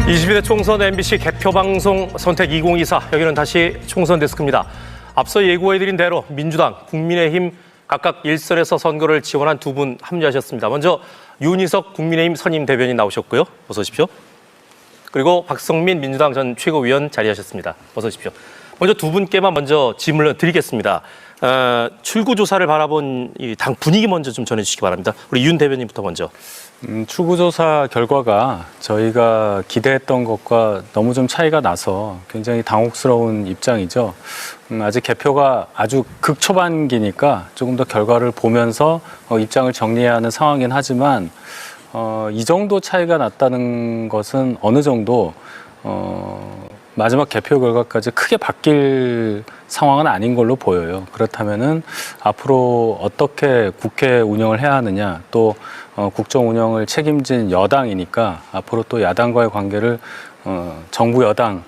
22대 총선 MBC 개표방송 선택 2024 여기는 다시 총선 데스크입니다. 앞서 예고해드린 대로 민주당, 국민의힘 각각 1선에서 선거를 지원한 두 분 합류하셨습니다. 먼저 윤희석 국민의힘 선임 대변인 나오셨고요. 어서 오십시오. 그리고 박성민 민주당 전 최고위원 자리하셨습니다. 어서 오십시오. 먼저 두 분께만 먼저 질문을 드리겠습니다. 출구 조사를 바라본 이 당 분위기 먼저 좀 전해주시기 바랍니다. 우리 윤 대변인부터 먼저. 출구조사 결과가 저희가 기대했던 것과 너무 좀 차이가 나서 굉장히 당혹스러운 입장이죠. 아직 개표가 아주 극초반기니까 조금 더 결과를 보면서 입장을 정리해야 하는 상황이긴 하지만 이 정도 차이가 났다는 것은 어느 정도 마지막 개표 결과까지 크게 바뀔 상황은 아닌 걸로 보여요. 그렇다면은 앞으로 어떻게 국회 운영을 해야 하느냐, 또 국정 운영을 책임진 여당이니까 앞으로 또 야당과의 관계를 정부 여당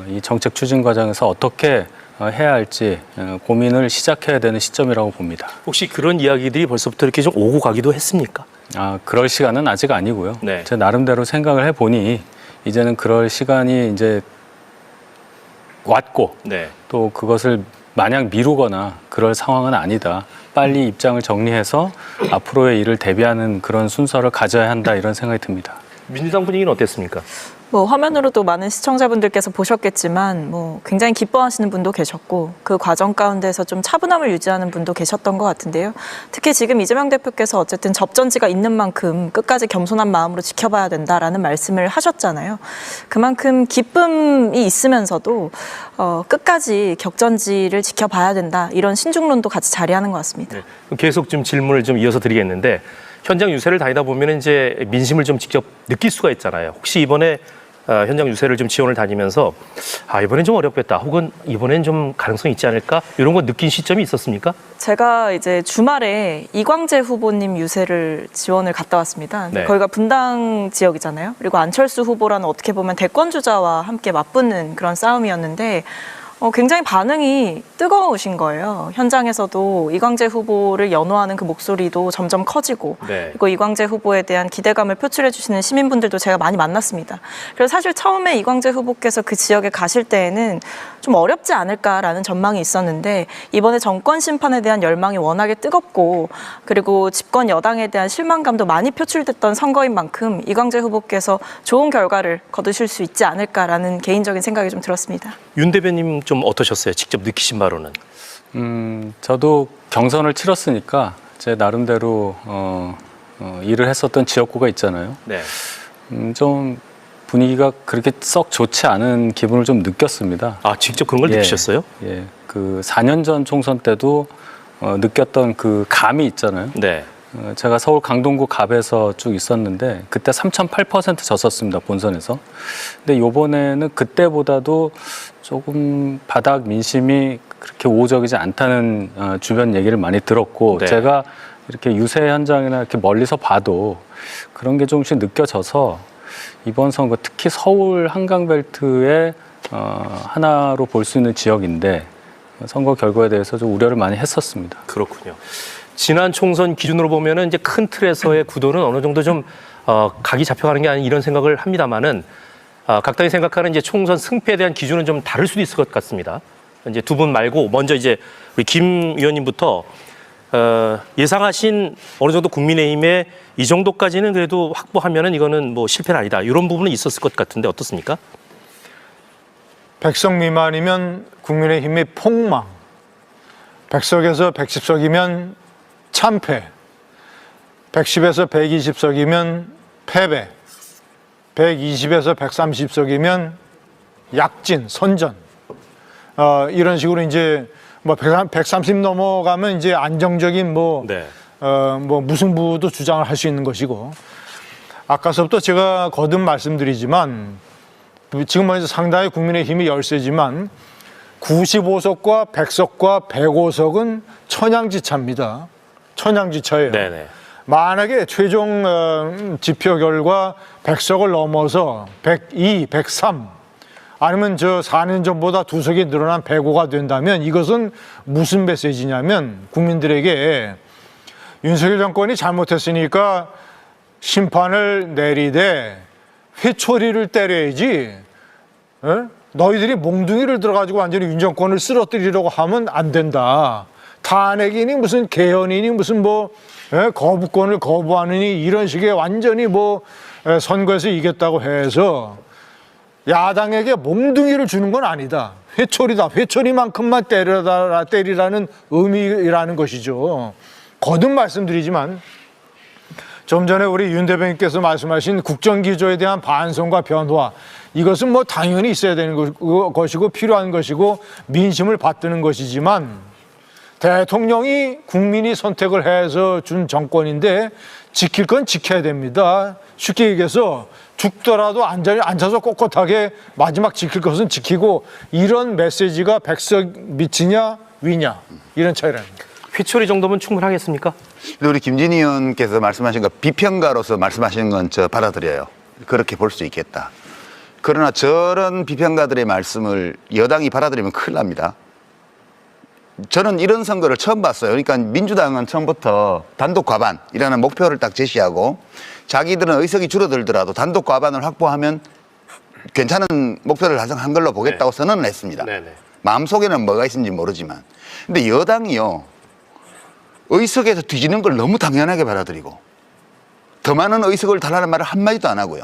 이 정책 추진 과정에서 어떻게 해야 할지 고민을 시작해야 되는 시점이라고 봅니다. 혹시 그런 이야기들이 벌써부터 이렇게 좀 오고 가기도 했습니까? 그럴 시간은 아직 아니고요. 네. 제 나름대로 생각을 해보니 이제는 그럴 시간이 이제 왔고 네. 또 그것을 마냥 미루거나 그럴 상황은 아니다. 빨리 입장을 정리해서 앞으로의 일을 대비하는 그런 순서를 가져야 한다 이런 생각이 듭니다. 민주당 분위기는 어땠습니까? 뭐 화면으로도 많은 시청자분들께서 보셨겠지만 뭐 굉장히 기뻐하시는 분도 계셨고 그 과정 가운데서 좀 차분함을 유지하는 분도 계셨던 것 같은데요. 특히 지금 이재명 대표께서 어쨌든 접전지가 있는 만큼 끝까지 겸손한 마음으로 지켜봐야 된다라는 말씀을 하셨잖아요. 그만큼 기쁨이 있으면서도 끝까지 격전지를 지켜봐야 된다 이런 신중론도 같이 자리하는 것 같습니다. 네. 계속 좀 질문을 좀 이어서 드리겠는데 현장 유세를 다니다 보면 이제 민심을 좀 직접 느낄 수가 있잖아요. 혹시 이번에 현장 유세를 좀 지원을 다니면서 이번엔 좀 어렵겠다 혹은 이번엔 좀 가능성이 있지 않을까 이런 거 느낀 시점이 있었습니까? 제가 이제 주말에 이광재 후보님 유세를 지원을 갔다 왔습니다. 네. 거기가 분당 지역이잖아요. 그리고 안철수 후보라는 어떻게 보면 대권 주자와 함께 맞붙는 그런 싸움이었는데 굉장히 반응이 뜨거우신 거예요. 현장에서도 이광재 후보를 연호하는 그 목소리도 점점 커지고 네. 그리고 이광재 후보에 대한 기대감을 표출해 주시는 시민분들도 제가 많이 만났습니다. 그래서 사실 처음에 이광재 후보께서 그 지역에 가실 때에는 좀 어렵지 않을까라는 전망이 있었는데 이번에 정권 심판에 대한 열망이 워낙에 뜨겁고 그리고 집권 여당에 대한 실망감도 많이 표출됐던 선거인 만큼 이광재 후보께서 좋은 결과를 거두실 수 있지 않을까라는 개인적인 생각이 좀 들었습니다. 윤 대변인 좀 어떠셨어요? 직접 느끼신 바로는? 저도 경선을 치렀으니까 제 나름대로 일을 했었던 지역구가 있잖아요. 네. 좀 분위기가 그렇게 썩 좋지 않은 기분을 좀 느꼈습니다. 직접 그런 걸 느끼셨어요? 예, 그 4년 전 총선 때도 느꼈던 그 감이 있잖아요. 네. 제가 서울 강동구 갑에서 쭉 있었는데 그때 3.8% 졌었습니다, 본선에서. 근데 이번에는 그때보다도 조금 바닥 민심이 그렇게 우호적이지 않다는 주변 얘기를 많이 들었고 네. 제가 이렇게 유세 현장이나 이렇게 멀리서 봐도 그런 게 조금씩 느껴져서 이번 선거 특히 서울 한강벨트의 하나로 볼 수 있는 지역인데 선거 결과에 대해서 좀 우려를 많이 했었습니다. 그렇군요. 지난 총선 기준으로 보면은 이제 큰 틀에서의 구도는 어느 정도 좀 각이 잡혀가는 게 아닌 이런 생각을 합니다만은 각 당이 생각하는 이제 총선 승패에 대한 기준은 좀 다를 수도 있을 것 같습니다. 이제 두 분 말고 먼저 이제 우리 김 의원님부터 예상하신 어느 정도 국민의힘의 이 정도까지는 그래도 확보하면은 이거는 뭐 실패는 아니다 이런 부분은 있었을 것 같은데 어떻습니까? 100석 미만이면 국민의힘이 폭망, 100석에서 110석이면 참패, 110에서 120석이면 패배, 120에서 130석이면 약진, 선전. 이런 식으로 이제 뭐 130 넘어가면 이제 안정적인 뭐 무승부도 주장을 할 수 있는 것이고 아까서부터 제가 거듭 말씀드리지만 지금 먼저 상당히 국민의힘이 열세지만 95석과 100석과 105석은 천양지차입니다. 천양지차예요. 네네. 만약에 최종 지표 결과 100석을 넘어서 102, 103 아니면 저 4년 전보다 2석이 늘어난 105가 된다면 이것은 무슨 메시지냐면 국민들에게 윤석열 정권이 잘못했으니까 심판을 내리되 회초리를 때려야지 너희들이 몽둥이를 들어가지고 완전히 윤 정권을 쓰러뜨리려고 하면 안 된다. 탄핵이니 무슨 개헌이니 무슨 뭐 거부권을 거부하느니 이런 식의 완전히 뭐 선거에서 이겼다고 해서 야당에게 몽둥이를 주는 건 아니다. 회초리다. 회초리만큼만 때리라는 의미라는 것이죠. 거듭 말씀드리지만 좀 전에 우리 윤 대변인께서 말씀하신 국정기조에 대한 반성과 변화, 이것은 뭐 당연히 있어야 되는 것이고 필요한 것이고 민심을 받드는 것이지만 대통령이 국민이 선택을 해서 준 정권인데 지킬 건 지켜야 됩니다. 쉽게 얘기해서 죽더라도 앉아서 꼿꼿하게 마지막 지킬 것은 지키고, 이런 메시지가 백석 미치냐 위냐, 이런 차이랍니다. 회초리 정도면 충분하겠습니까? 근데 우리 김진희 의원께서 말씀하신 거 비평가로서 말씀하시는 건 저 받아들여요. 그렇게 볼 수 있겠다. 그러나 저런 비평가들의 말씀을 여당이 받아들이면 큰일 납니다. 저는 이런 선거를 처음 봤어요. 그러니까 민주당은 처음부터 단독 과반이라는 목표를 딱 제시하고 자기들은 의석이 줄어들더라도 단독 과반을 확보하면 괜찮은 목표를 달성한 걸로 보겠다고 선언을 했습니다. 네네. 마음속에는 뭐가 있는지 모르지만. 근데 여당이요, 의석에서 뒤지는 걸 너무 당연하게 받아들이고 더 많은 의석을 달라는 말을 한마디도 안 하고요.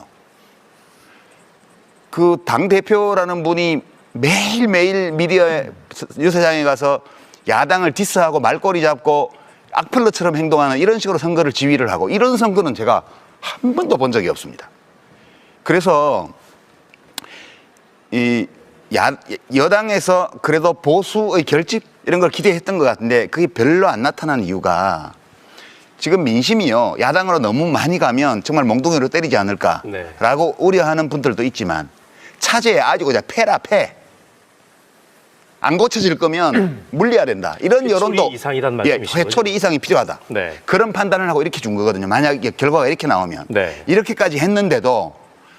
그 당대표라는 분이 매일매일 미디어에 뉴스장에 가서 야당을 디스하고 말꼬리 잡고 악플러처럼 행동하는 이런 식으로 선거를 지휘를 하고, 이런 선거는 제가 한 번도 본 적이 없습니다. 그래서 이 여당에서 그래도 보수의 결집 이런 걸 기대했던 것 같은데 그게 별로 안 나타난 이유가 지금 민심이요, 야당으로 너무 많이 가면 정말 몽둥이로 때리지 않을까라고 네. 우려하는 분들도 있지만 차제에 아주 그냥 패라 패. 안 고쳐질 거면 물려야 된다. 이런 여론도 회초리 이상이란 말씀이신 거죠? 회초리 이상이 필요하다. 네. 그런 판단을 하고 이렇게 준 거거든요. 만약에 결과가 이렇게 나오면. 네. 이렇게까지 했는데도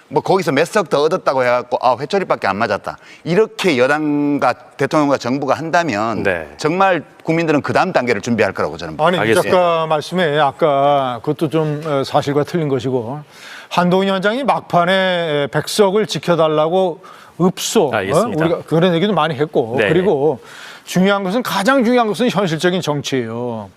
뭐 거기서 몇 석 더 얻었다고 해갖고 회초리밖에 안 맞았다. 이렇게 여당과 대통령과 정부가 한다면 네. 정말 국민들은 그 다음 단계를 준비할 거라고 저는 아니, 이 알겠습니다. 작가 말씀에 아까 그것도 좀 사실과 틀린 것이고, 한동훈 위원장이 막판에 백석을 지켜달라고 읍소, 알겠습니다. 우리가 그런 얘기도 많이 했고, 네. 그리고 가장 중요한 것은 현실적인 정치예요.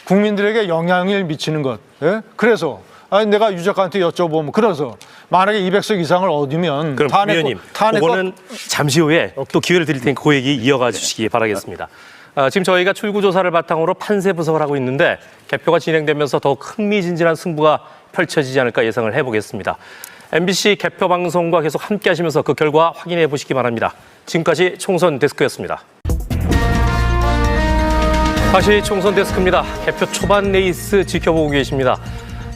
국민들에게 영향을 미치는 것. 예? 그래서 내가 유 작가한테 여쭤보면, 그래서 만약에 200석 이상을 얻으면 그럼 김 의원님, 그거는 잠시 후에 또 기회를 드릴 테니까 그 얘기 이어가 주시기 바라겠습니다. 지금 저희가 출구조사를 바탕으로 판세 분석을 하고 있는데 개표가 진행되면서 더욱 흥미진진한 승부가 펼쳐지지 않을까 예상을 해보겠습니다. MBC 개표 방송과 계속 함께 하시면서 그 결과 확인해 보시기 바랍니다. 지금까지 총선 데스크였습니다. 다시 총선 데스크입니다. 개표 초반 레이스 지켜보고 계십니다.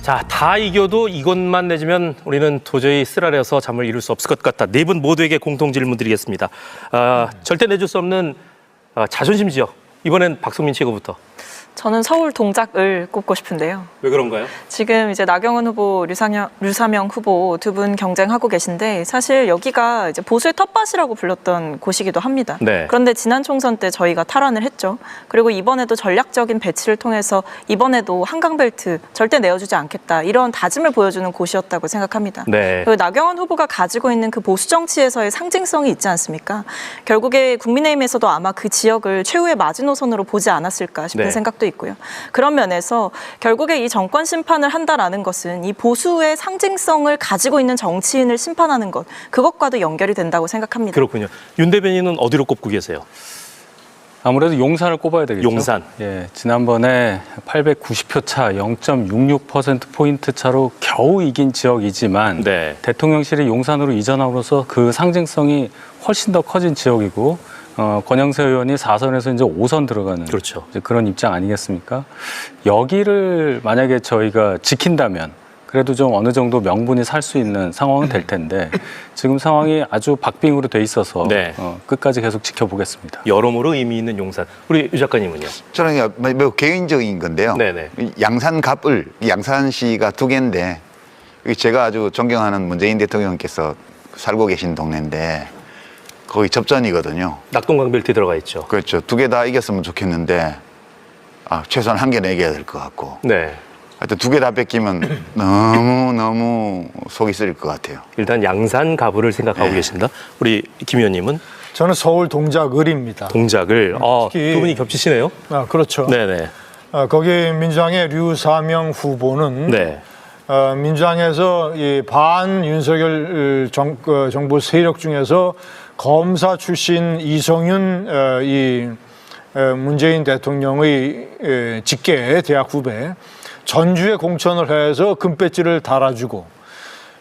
자, 다 이겨도 이것만 내주면 우리는 도저히 쓰라려서 잠을 이룰 수 없을 것 같다. 네 분 모두에게 공통 질문 드리겠습니다. 절대 내줄 수 없는 자존심 지역. 이번엔 박성민 최고부터. 저는 서울 동작을 꼽고 싶은데요. 왜 그런가요? 지금 이제 나경원 후보, 류사명 후보 두 분 경쟁하고 계신데 사실 여기가 이제 보수의 텃밭이라고 불렸던 곳이기도 합니다. 네. 그런데 지난 총선 때 저희가 탈환을 했죠. 그리고 이번에도 전략적인 배치를 통해서 이번에도 한강벨트 절대 내어주지 않겠다, 이런 다짐을 보여주는 곳이었다고 생각합니다. 네. 그 나경원 후보가 가지고 있는 그 보수 정치에서의 상징성이 있지 않습니까? 결국에 국민의힘에서도 아마 그 지역을 최후의 마지노선으로 보지 않았을까 싶은 네. 생각도 있고요. 그런 면에서 결국에 이 정권 심판을 한다라는 것은 이 보수의 상징성을 가지고 있는 정치인을 심판하는 것, 그것과도 연결이 된다고 생각합니다. 그렇군요. 윤 대변인은 어디로 꼽고 계세요? 아무래도 용산을 꼽아야 되겠죠. 용산. 예, 지난번에 890표 차 0.66%포인트 차로 겨우 이긴 지역이지만 네. 대통령실이 용산으로 이전함으로써 그 상징성이 훨씬 더 커진 지역이고, 권영세 의원이 4선에서 이제 5선 들어가는 그렇죠. 이제 그런 입장 아니겠습니까? 여기를 만약에 저희가 지킨다면 그래도 좀 어느 정도 명분이 살 수 있는 상황은 될 텐데 지금 상황이 아주 박빙으로 돼 있어서 네. 끝까지 계속 지켜보겠습니다. 여러모로 의미 있는 용산. 우리 유 작가님은요? 저는 매우 개인적인 건데요. 네네. 양산갑을, 양산시가 두 개인데 제가 아주 존경하는 문재인 대통령께서 살고 계신 동네인데 거기 접전이거든요. 낙동강벨트에 들어가 있죠. 그렇죠. 두 개 다 이겼으면 좋겠는데 최소한 한 개는 이겨야 될 것 같고. 네. 하여튼 두 개 다 뺏기면 너무 속이 쓰릴 것 같아요. 일단 양산 가부를 생각하고 계신다. 우리 김 의원님은 저는 서울 동작을입니다. 동작을. 특히- 두 분이 겹치시네요. 그렇죠. 네네. 거기 민주당의 류사명 후보는 네. 민주당에서 이 반윤석열 정부 세력 중에서 검사 출신 이성윤 문재인 대통령의 직계 대학 후배 전주에 공천을 해서 금배지를 달아주고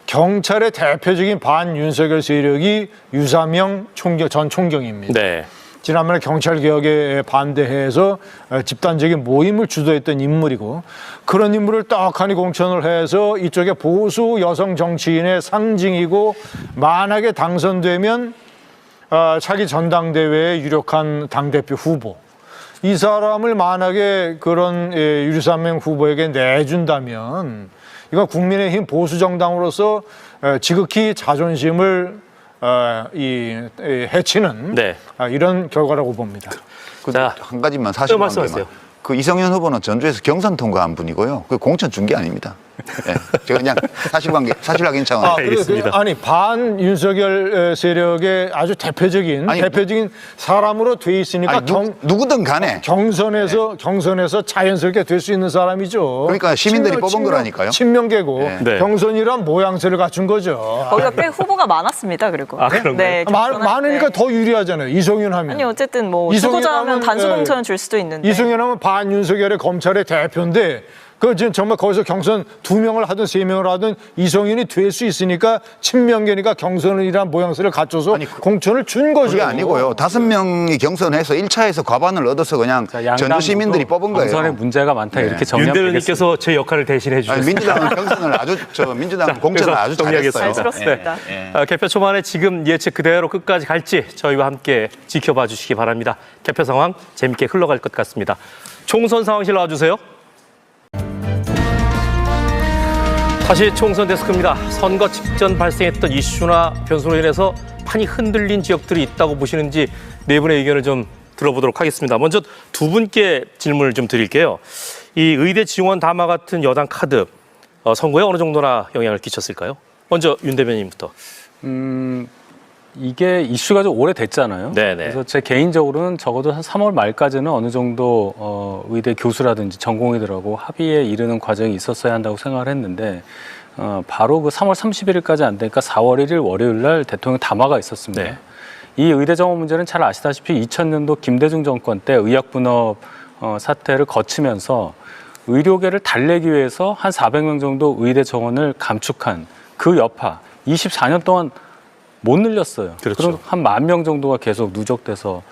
경찰의 대표적인 반윤석열 세력이 유사명 전 총경입니다. 네. 지난번에 경찰개혁에 반대해서 집단적인 모임을 주도했던 인물이고 그런 인물을 떡하니 공천을 해서 이쪽에 보수 여성 정치인의 상징이고 만약에 당선되면 차기 전당대회에 유력한 당대표 후보 이 사람을 만약에 그런 유사명 후보에게 내준다면 이건 국민의힘 보수정당으로서 지극히 자존심을 해치는 네. 이런 결과라고 봅니다. 자, 한 가지만 사실 말씀하세요. 그 이성윤 후보는 전주에서 경선 통과한 분이고요. 그 공천 준 게 아닙니다. 네. 제가 그냥 사실 확인 차원. 알겠습니다. 아니 반윤석열 세력의 아주 대표적인 사람으로 돼 있으니까 누구든 간에 경선에서 자연스럽게 될 수 있는 사람이죠. 그러니까 시민들이 뽑은 거라니까요. 친명계고 네. 경선이란 모양새를 갖춘 거죠. 거기가 꽤 후보가 많았습니다. 그리고 그런가요? 네, 많으니까 더 유리하잖아요. 이성윤 하면. 아니 어쨌든 뭐 이성윤 주고자 하면 하면, 단수 공천을 줄 수도 있는데. 이성윤 하면 반윤석열의 검찰의 대표인데 그 지금 정말 거기서 경선 2명을 하든 3명을 하든 이성윤이 될 수 있으니까 친명계니까 경선이란 모양새를 갖춰서 공천을 준 거죠. 그게 아니고요. 5명이 경선해서 1차에서 과반을 얻어서 그냥 전주 시민들이 뽑은 거예요. 경선에 문제가 많다 네. 이렇게 정리하면 되겠습니다. 윤대변님께서 제 역할을 대신해 주셨습니다. 민주당은 공천을 아주 잘했어요. 잘 들었습니다. 개표 초반에 지금 예측 그대로 끝까지 갈지 저희와 함께 지켜봐 주시기 바랍니다. 개표 상황 재밌게 흘러갈 것 같습니다. 총선 상황실 나와주세요. 다시 총선 데스크입니다. 선거 직전 발생했던 이슈나 변수로 인해서 판이 흔들린 지역들이 있다고 보시는지 네 분의 의견을 좀 들어보도록 하겠습니다. 먼저 두 분께 질문을 좀 드릴게요. 이 의대 지원 담화 같은 여당 카드 선거에 어느 정도나 영향을 끼쳤을까요? 먼저 윤 대변인부터. 이게 이슈가 좀 오래됐잖아요. 네네. 그래서 제 개인적으로는 적어도 한 3월 말까지는 어느 정도 의대 교수라든지 전공의들하고 합의에 이르는 과정이 있었어야 한다고 생각을 했는데 바로 그 3월 31일까지 안 되니까 4월 1일 월요일 날 대통령 담화가 있었습니다. 네. 이 의대 정원 문제는 잘 아시다시피 2000년도 김대중 정권 때 의학분업 사태를 거치면서 의료계를 달래기 위해서 한 400명 정도 의대 정원을 감축한 그 여파 24년 동안 못 늘렸어요. 그렇죠. 그럼 한 10,000명 정도가 계속 누적돼서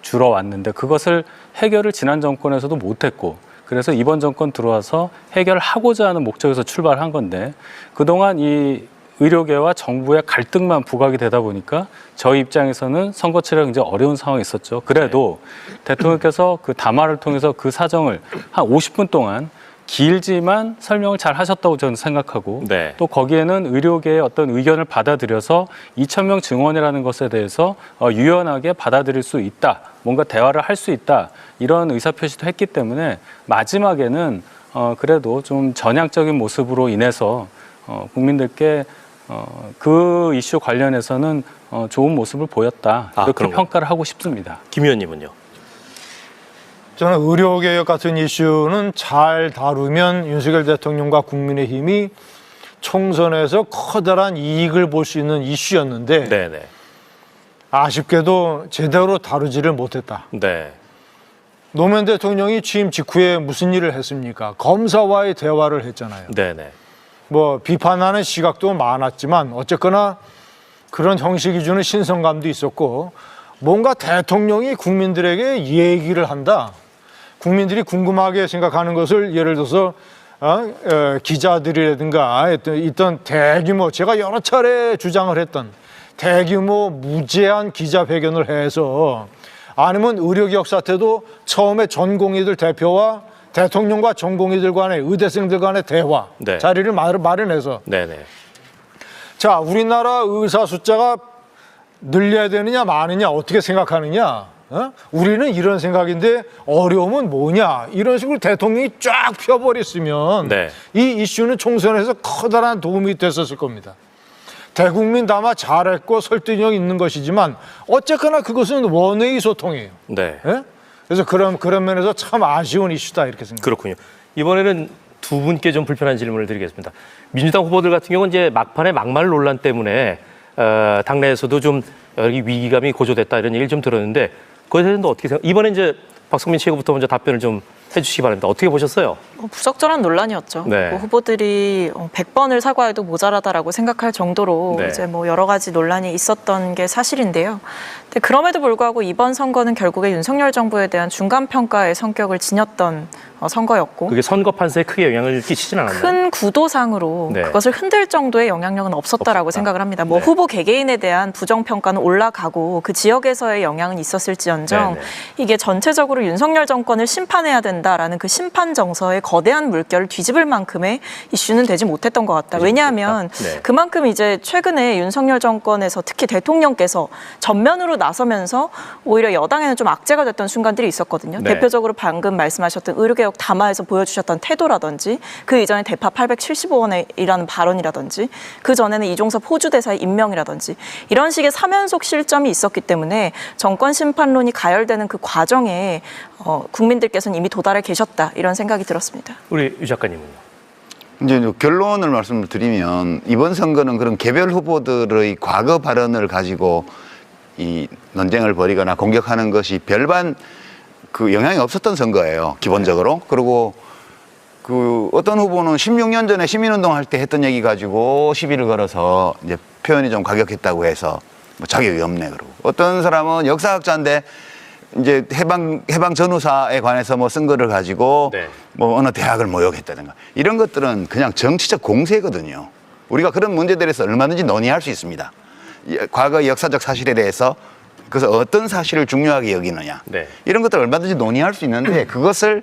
줄어왔는데 그것을 해결을 지난 정권에서도 못했고 그래서 이번 정권 들어와서 해결하고자 하는 목적에서 출발한 건데 그동안 이 의료계와 정부의 갈등만 부각이 되다 보니까 저희 입장에서는 선거 치르기가 굉장히 어려운 상황이 있었죠. 그래도 대통령께서 그 담화를 통해서 그 사정을 한 50분 동안 길지만 설명을 잘 하셨다고 저는 생각하고 네. 또 거기에는 의료계의 어떤 의견을 받아들여서 2,000명 증원이라는 것에 대해서 유연하게 받아들일 수 있다. 뭔가 대화를 할 수 있다. 이런 의사표시도 했기 때문에 마지막에는 그래도 좀 전향적인 모습으로 인해서 국민들께 그 이슈 관련해서는 좋은 모습을 보였다. 이렇게 그런가요? 평가를 하고 싶습니다. 김 의원님은요? 저는 의료개혁 같은 이슈는 잘 다루면 윤석열 대통령과 국민의힘이 총선에서 커다란 이익을 볼 수 있는 이슈였는데 네네. 아쉽게도 제대로 다루지를 못했다. 네. 노무현 대통령이 취임 직후에 무슨 일을 했습니까? 검사와의 대화를 했잖아요. 네네. 뭐 비판하는 시각도 많았지만 어쨌거나 그런 형식 기준은 신선감도 있었고 뭔가 대통령이 국민들에게 얘기를 한다. 국민들이 궁금하게 생각하는 것을 예를 들어서 기자들이라든가 있던 대규모 제가 여러 차례 주장을 했던 대규모 무제한 기자회견을 해서 아니면 의료개혁 사태도 처음에 전공의들 대표와 대통령과 전공의들 간의 의대생들 간의 대화 네. 자리를 마련해서 네네. 자 우리나라 의사 숫자가 늘려야 되느냐 마느냐 어떻게 생각하느냐 우리는 이런 생각인데 어려움은 뭐냐 이런 식으로 대통령이 쫙 펴버렸으면 네. 이 이슈는 총선에서 커다란 도움이 됐었을 겁니다. 대국민 담화 잘했고 설득력 있는 것이지만 어쨌거나 그것은 원웨이 소통이에요. 네. 예? 그래서 그런 면에서 참 아쉬운 이슈다 이렇게 생각합니다. 그렇군요. 이번에는 두 분께 좀 불편한 질문을 드리겠습니다. 민주당 후보들 같은 경우는 이제 막판에 막말 논란 때문에 당내에서도 좀 여기 위기감이 고조됐다 이런 얘기를 좀 들었는데 그것에 대해서는 어떻게 생각? 이번에 이제 박성민 최고부터 먼저 답변을 좀 해주시기 바랍니다. 어떻게 보셨어요? 부적절한 논란이었죠. 네. 뭐 후보들이 100번을 사과해도 모자라다라고 생각할 정도로 네. 이제 뭐 여러 가지 논란이 있었던 게 사실인데요. 근데 그럼에도 불구하고 이번 선거는 결국에 윤석열 정부에 대한 중간 평가의 성격을 지녔던 선거였고 그게 선거 판세에 크게 영향을 끼치진 않았나요? 큰 구도상으로 네. 그것을 흔들 정도의 영향력은 없었다라고 없었다. 생각을 합니다. 뭐 네. 후보 개개인에 대한 부정 평가는 올라가고 그 지역에서의 영향은 있었을지언정 네, 네. 이게 전체적으로 윤석열 정권을 심판해야 된다라는 그 심판 정서의 거대한 물결을 뒤집을 만큼의 이슈는 되지 못했던 것 같다. 왜냐하면 네. 그만큼 이제 최근에 윤석열 정권에서 특히 대통령께서 전면으로 나서면서 오히려 여당에는 좀 악재가 됐던 순간들이 있었거든요. 네. 대표적으로 방금 말씀하셨던 의료개혁 담화에서 보여주셨던 태도라든지 그 이전에 대파 875원이라는 발언이라든지 그 전에는 이종섭 호주 대사의 임명이라든지 이런 식의 3연속 실점이 있었기 때문에 정권 심판론이 가열되는 그 과정에 국민들께서는 이미 도달해 계셨다 이런 생각이 들었습니다. 우리 유 작가님은요? 이제 결론을 말씀을 드리면 이번 선거는 그런 개별 후보들의 과거 발언을 가지고 이 논쟁을 벌이거나 공격하는 것이 별반 그 영향이 없었던 선거예요, 기본적으로. 그리고 그 어떤 후보는 16년 전에 시민운동 할 때 했던 얘기 가지고 시비를 걸어서 이제 표현이 좀 과격했다고 해서 뭐 자격이 없네 그러고, 어떤 사람은 역사학자인데 이제 해방 전후사에 관해서 뭐 쓴 거를 가지고 네. 뭐 어느 대학을 모욕했다든가 이런 것들은 그냥 정치적 공세거든요. 우리가 그런 문제들에 대해서 얼마든지 논의할 수 있습니다. 과거의 역사적 사실에 대해서 그래서 어떤 사실을 중요하게 여기느냐 네. 이런 것들 얼마든지 논의할 수 있는데 그것을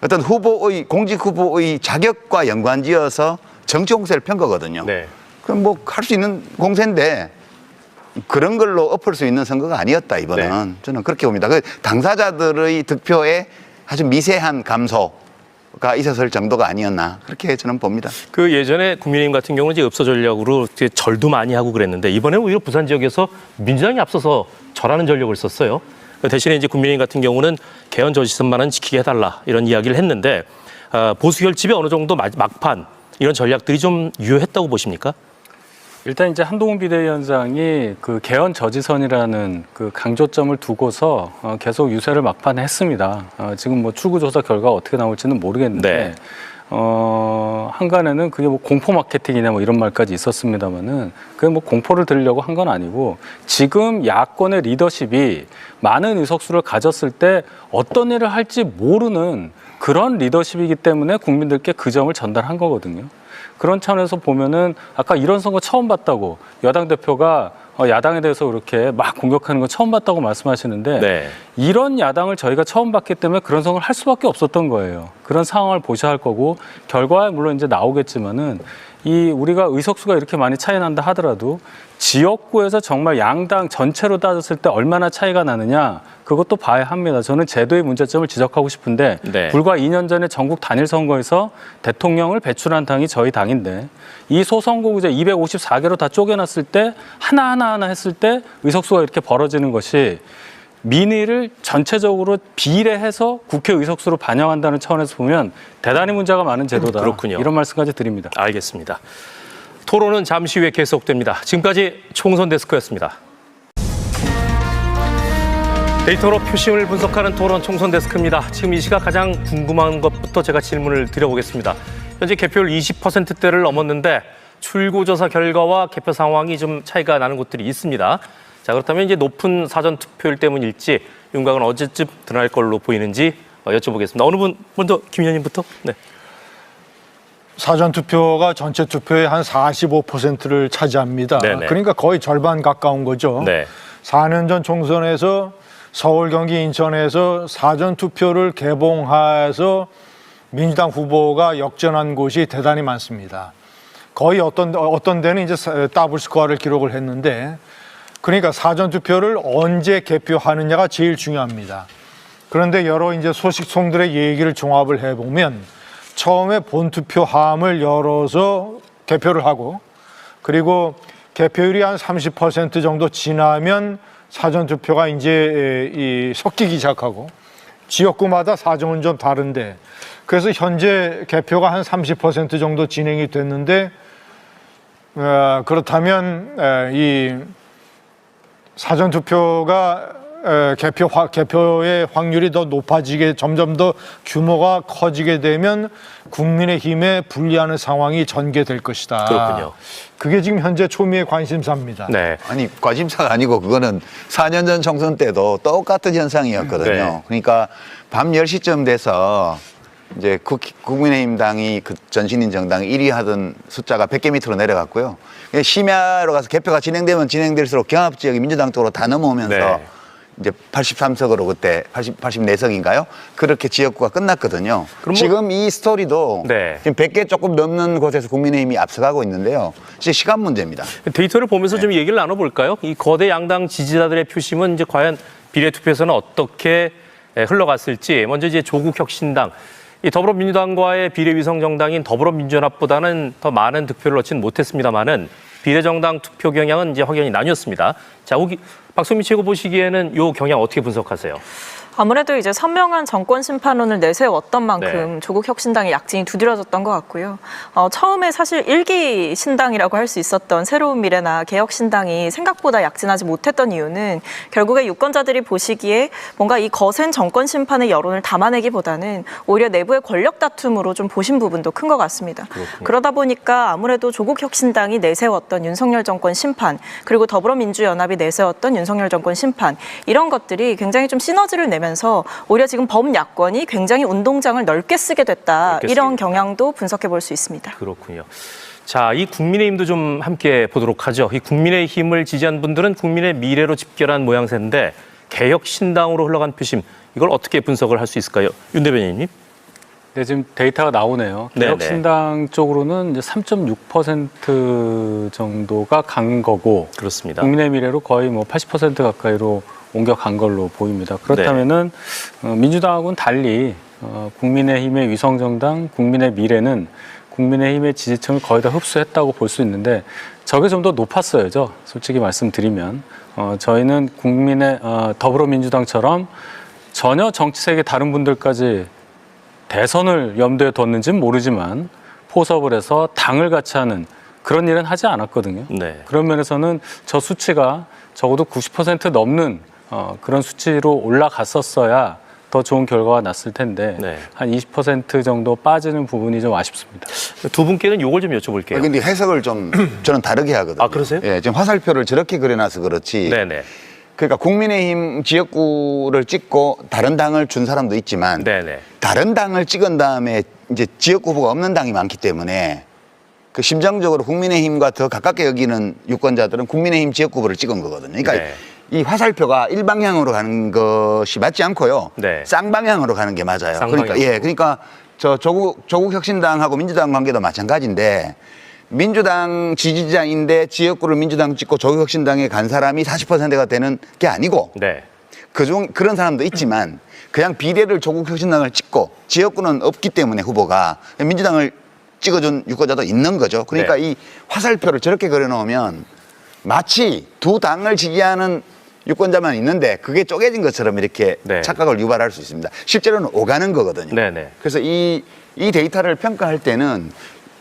어떤 후보의 공직 후보의 자격과 연관지어서 정치 공세를 편 거거든요. 네. 그럼 뭐 할 수 있는 공세인데 그런 걸로 엎을 수 있는 선거가 아니었다 이번은. 네. 저는 그렇게 봅니다. 그 당사자들의 득표에 아주 미세한 감소가 있었을 정도가 아니었나 그렇게 저는 봅니다. 그 예전에 국민의힘 같은 경우는 이제 읍소 전략으로 이렇게 절도 많이 하고 그랬는데 이번에는 오히려 부산 지역에서 민주당이 앞서서 절하는 전략을 썼어요. 대신에 이제 국민의힘 같은 경우는 개헌 저지선만은 지키게 해달라 이런 이야기를 했는데 보수 결집에 어느 정도 막판 이런 전략들이 좀 유효했다고 보십니까? 일단 이제 한동훈 비대위원장이 그 개헌 저지선이라는 그 강조점을 두고서 계속 유세를 막판에 했습니다. 지금 뭐 출구조사 결과가 어떻게 나올지는 모르겠는데 네. 한간에는 그게 뭐 공포 마케팅이냐 뭐 이런 말까지 있었습니다만은 그게 뭐 공포를 들으려고 한 건 아니고 지금 야권의 리더십이 많은 의석수를 가졌을 때 어떤 일을 할지 모르는 그런 리더십이기 때문에 국민들께 그 점을 전달한 거거든요. 그런 차원에서 보면은 아까 이런 선거 처음 봤다고 여당 대표가 야당에 대해서 그렇게 막 공격하는 거 처음 봤다고 말씀하시는데 네. 이런 야당을 저희가 처음 봤기 때문에 그런 선거를 할 수밖에 없었던 거예요. 그런 상황을 보셔야 할 거고 결과에 물론 이제 나오겠지만은 이 우리가 의석수가 이렇게 많이 차이 난다 하더라도 지역구에서 정말 양당 전체로 따졌을 때 얼마나 차이가 나느냐 그것도 봐야 합니다. 저는 제도의 문제점을 지적하고 싶은데 네. 불과 2년 전에 전국 단일 선거에서 대통령을 배출한 당이 저희 당인데 이 소선거구제 254개로 다 쪼개놨을 때 하나하나 했을 때 의석수가 이렇게 벌어지는 것이 민의를 전체적으로 비례해서 국회 의석수로 반영한다는 차원에서 보면 대단히 문제가 많은 제도다. 그렇군요. 이런 말씀까지 드립니다. 알겠습니다. 토론은 잠시 후에 계속됩니다. 지금까지 총선 데스크였습니다. 데이터로 표심을 분석하는 토론 총선 데스크입니다. 지금 이 시각 가장 궁금한 것부터 제가 질문을 드려보겠습니다. 현재 개표율 20%대를 넘었는데 출구조사 결과와 개표 상황이 좀 차이가 나는 곳들이 있습니다. 자, 그렇다면 이제 높은 사전 투표율 때문일지 윤곽은 언제쯤 드러날 걸로 보이는지 여쭤보겠습니다. 어느 분 먼저 김 의원님부터? 네. 사전 투표가 전체 투표의 한 45%를 차지합니다. 네네. 그러니까 거의 절반 가까운 거죠. 네. 4년 전 총선에서 서울, 경기, 인천에서 사전 투표를 개봉해서 민주당 후보가 역전한 곳이 대단히 많습니다. 거의 어떤 데는 이제 더블 스코어를 기록을 했는데, 그러니까 사전 투표를 언제 개표하느냐가 제일 중요합니다. 그런데 여러 이제 소식통들의 얘기를 종합을 해보면 처음에 본투표함을 열어서 개표를 하고, 그리고 개표율이 한 30% 정도 지나면 사전투표가 이제 섞이기 시작하고, 지역구마다 사정은 좀 다른데 그래서 현재 개표가 한 30% 정도 진행이 됐는데 그렇다면 이 사전투표가 개표의 확률이 더 높아지게 점점 더 규모가 커지게 되면 국민의힘에 불리하는 상황이 전개될 것이다. 그렇군요. 그게 지금 현재 초미의 관심사입니다. 네. 아니 관심사가 아니고 그거는 4년 전 총선 때도 똑같은 현상이었거든요. 네. 그러니까 밤 10시쯤 돼서 이제 국민의힘당이 그 전신인 정당이 1위 하던 숫자가 100개 밑으로 내려갔고요. 심야로 가서 개표가 진행되면 진행될수록 경합 지역이 민주당 쪽으로 다 넘어오면서 네. 이제 83석으로 그때 84석인가요? 그렇게 지역구가 끝났거든요. 그럼 뭐- 지금 이 스토리도 네. 지금 100개 조금 넘는 곳에서 국민의힘이 앞서가고 있는데요. 이제 시간 문제입니다. 데이터를 보면서 좀 얘기를 나눠볼까요? 이 거대 양당 지지자들의 표심은 이제 과연 비례투표에서는 어떻게 흘러갔을지. 먼저 이제 조국혁신당, 이 더불어민주당과의 비례위성 정당인 더불어민주연합보다는 더 많은 득표를 얻지는 못했습니다만은 비례정당 투표 경향은 이제 확연히 나뉘었습니다. 자, 박소민 최고 보시기에는 이 경향 어떻게 분석하세요? 아무래도 이제 선명한 정권 심판론을 내세웠던 만큼 네. 조국 혁신당의 약진이 두드러졌던 것 같고요. 처음에 사실 일기 신당이라고 할 수 있었던 새로운 미래나 개혁 신당이 생각보다 약진하지 못했던 이유는 결국에 유권자들이 보시기에 뭔가 이 거센 정권 심판의 여론을 담아내기보다는 오히려 내부의 권력 다툼으로 좀 보신 부분도 큰 것 같습니다. 그렇군요. 그러다 보니까 아무래도 조국 혁신당이 내세웠던 윤석열 정권 심판, 그리고 더불어민주연합이 내세웠던 윤석열 정권 심판, 이런 것들이 굉장히 좀 시너지를 내면서 오히려 지금 범야권이 굉장히 운동장을 넓게 쓰게 됐다. 넓게 이런 쓰게 경향도 분석해 볼 수 있습니다. 그렇군요. 자, 이 국민의힘도 좀 함께 보도록 하죠. 이 국민의힘을 지지한 분들은 국민의 미래로 집결한 모양새인데 개혁신당으로 흘러간 표심, 이걸 어떻게 분석을 할 수 있을까요? 윤 대변인님? 네, 지금 데이터가 나오네요. 네네. 개혁신당 쪽으로는 이제 3.6% 정도가 간 거고 그렇습니다. 국민의 미래로 거의 뭐 80% 가까이로 옮겨간 걸로 보입니다. 그렇다면은 민주당하고는 달리 국민의힘의 위성정당 국민의 미래는 국민의힘의 지지층을 거의 다 흡수했다고 볼 수 있는데 저게 좀 더 높았어야죠. 솔직히 말씀드리면 저희는 더불어민주당처럼 전혀 정치색이 다른 분들까지 대선을 염두에 뒀는지는 모르지만 포섭을 해서 당을 같이 하는 그런 일은 하지 않았거든요. 네. 그런 면에서는 저 수치가 적어도 90% 넘는 그런 수치로 올라갔었어야 더 좋은 결과가 났을 텐데 네. 한 20% 정도 빠지는 부분이 좀 아쉽습니다. 두 분께는 요걸 좀 여쭤볼게요. 근데 해석을 좀 저는 다르게 하거든요. 아, 그러세요? 예, 지금 화살표를 저렇게 그려놔서 그렇지. 네네. 그러니까 국민의힘 지역구를 찍고 다른 당을 준 사람도 있지만 네네. 다른 당을 찍은 다음에 이제 지역구 후보가 없는 당이 많기 때문에 그 심정적으로 국민의힘과 더 가깝게 여기는 유권자들은 국민의힘 지역구 후보를 찍은 거거든요. 그러니까 네. 이 화살표가 일방향으로 가는 것이 맞지 않고요. 네. 쌍방향으로 가는 게 맞아요. 쌍방향으로. 그러니까 저 조국 혁신당하고 민주당 관계도 마찬가지인데 민주당 지지자인데 지역구를 민주당 찍고 조국 혁신당에 간 사람이 40%가 되는 게 아니고 네. 그런 사람도 있지만 그냥 비례를 조국 혁신당을 찍고 지역구는 없기 때문에 후보가 민주당을 찍어준 유권자도 있는 거죠. 그러니까 네. 이 화살표를 저렇게 그려놓으면 마치 두 당을 지지하는 유권자만 있는데 그게 쪼개진 것처럼 이렇게 네. 착각을 유발할 수 있습니다. 실제로는 오가는 거거든요. 네네. 그래서 이 데이터를 평가할 때는